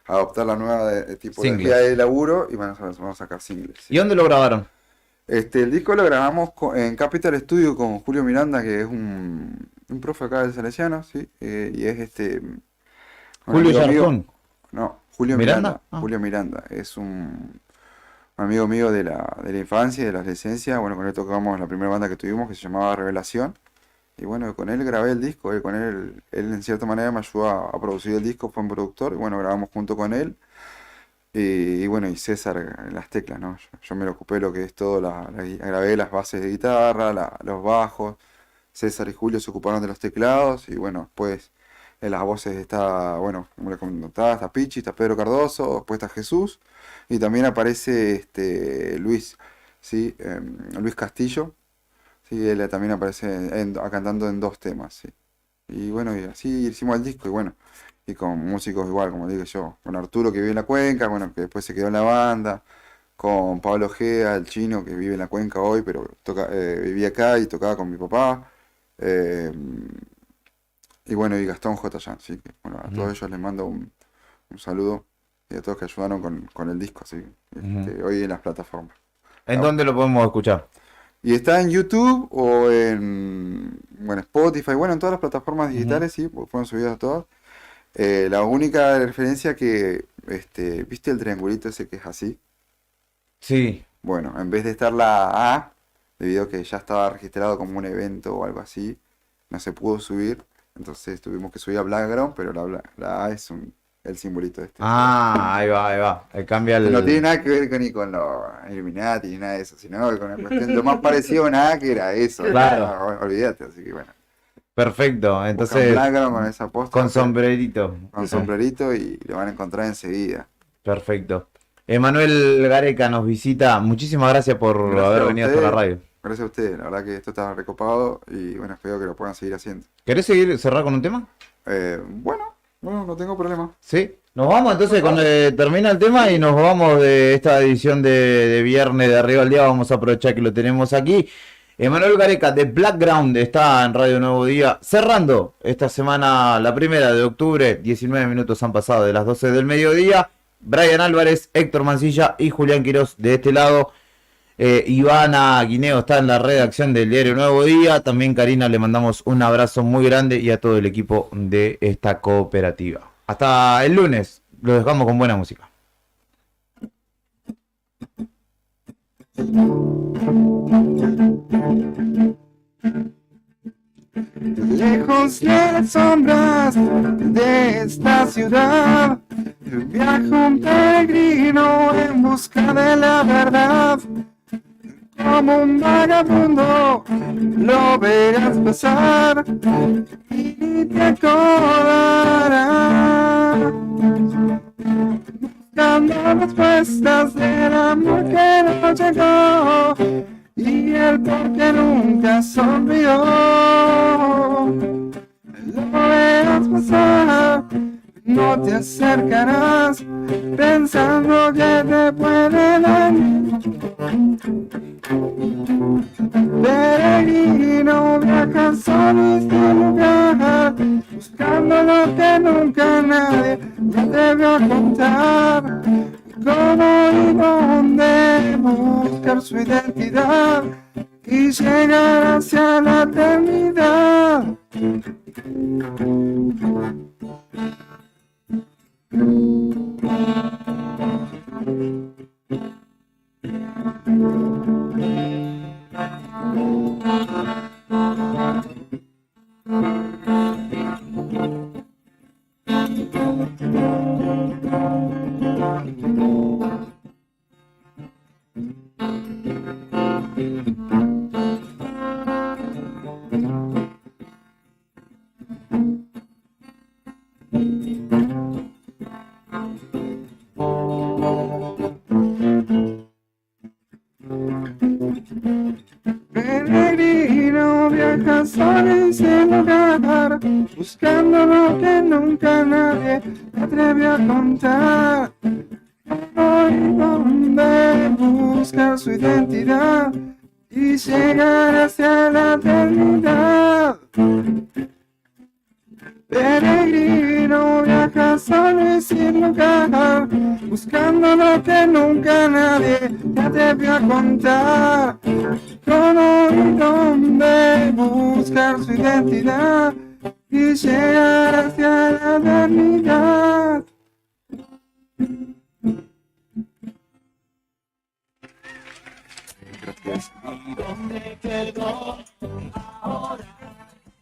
a adoptar la nueva tipología Singles. de laburo y vamos a sacar singles. Sí. ¿Y dónde lo grabaron? El disco lo grabamos en Capital Studio con Julio Miranda, que es un profe acá del Salesiano, ¿sí? Y es un Julio amigo mío. Yarzón. No, Julio ¿Miranda? Miranda. Ah. Julio Miranda. Es un amigo mío de la infancia y de la adolescencia. Bueno, con él tocamos la primera banda que tuvimos, que se llamaba Revelación. Y bueno, con él grabé el disco. Con él en cierta manera me ayudó a producir el disco, fue un productor. Y bueno, grabamos junto con él. Y bueno, y César en las teclas, ¿no? Yo me lo ocupé lo que es todo, grabé las bases de guitarra, los bajos. César y Julio se ocuparon de los teclados. Y bueno, después en las voces está, bueno, como le comentaba, está Pichi, está Pedro Cardoso, después está Jesús. Y también aparece Luis, ¿sí? Luis Castillo. Sí, él también aparece cantando en 2 temas, sí. Y bueno, y así hicimos el disco, y bueno, y con músicos igual, como digo yo, con Arturo que vive en la Cuenca, bueno, que después se quedó en la banda, con Pablo Ojeda, el chino que vive en la Cuenca hoy, pero vivía acá y tocaba con mi papá, y bueno, y Gastón J. Jan, sí, que bueno, a todos ellos les mando un saludo, y a todos que ayudaron con el disco, así, hoy en las plataformas. ¿En dónde lo podemos escuchar? Y está en YouTube o en Spotify, bueno, en todas las plataformas digitales, sí, fueron subidas todas. La única referencia que, ¿viste el triangulito ese que es así? Sí. Bueno, en vez de estar la A, debido a que ya estaba registrado como un evento o algo así, no se pudo subir, entonces tuvimos que subir a Blackground, pero la A es el simbolito este. Ah, ahí va. Cambia el... No tiene nada que ver ni con los Illuminati ni nada de eso, sino que con la cuestión, lo más parecido a nada que era eso. Claro. No, olvídate, así que bueno. Perfecto, entonces... Blackground con esa posta. Con sombrerito. Con sombrerito y lo van a encontrar enseguida. Perfecto. Emanuel Gareca nos visita. Muchísimas gracias por haber venido hasta la radio. Gracias a ustedes, la verdad que esto está recopado y bueno, espero que lo puedan seguir haciendo. ¿Querés cerrar con un tema? Bueno, no tengo problema. Sí. Nos vamos entonces cuando termina el tema y nos vamos de esta edición de viernes de Arriba al Día. Vamos a aprovechar que lo tenemos aquí. Emanuel Gareca de Blackground está en Radio Nuevo Día, cerrando esta semana, la 1 de octubre. 19 minutos han pasado de las 12 del mediodía. Brian Álvarez, Héctor Mancilla y Julián Quirós de este lado. Ivana Guineo está en la redacción del diario Nuevo Día. También Karina, le mandamos un abrazo muy grande y a todo el equipo de esta cooperativa. Hasta el lunes, lo dejamos con buena música. Lejos de las sombras de esta ciudad, viaja un peregrino en busca de la verdad. Como un vagabundo lo verás pasar y te acordarás, buscando respuestas del amor que no llegó y el por qué nunca sonrió. Lo verás pasar, no te acercarás pensando que te puede dañar. Peregrino viaja solo este lugar, buscando lo que nunca nadie te debió contar. Cómo y dónde buscar su identidad y llegar hacia la eternidad. buscando lo que nunca nadie se atrevió a contar. Hoy donde buscar su identidad y llegar hacia la eternidad. Peregrino viaja solo y sin lugar, buscando lo que nunca nadie te atrevió a contar. Cómo y dónde buscar su identidad y llegar hacia la eternidad.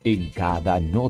En cada nota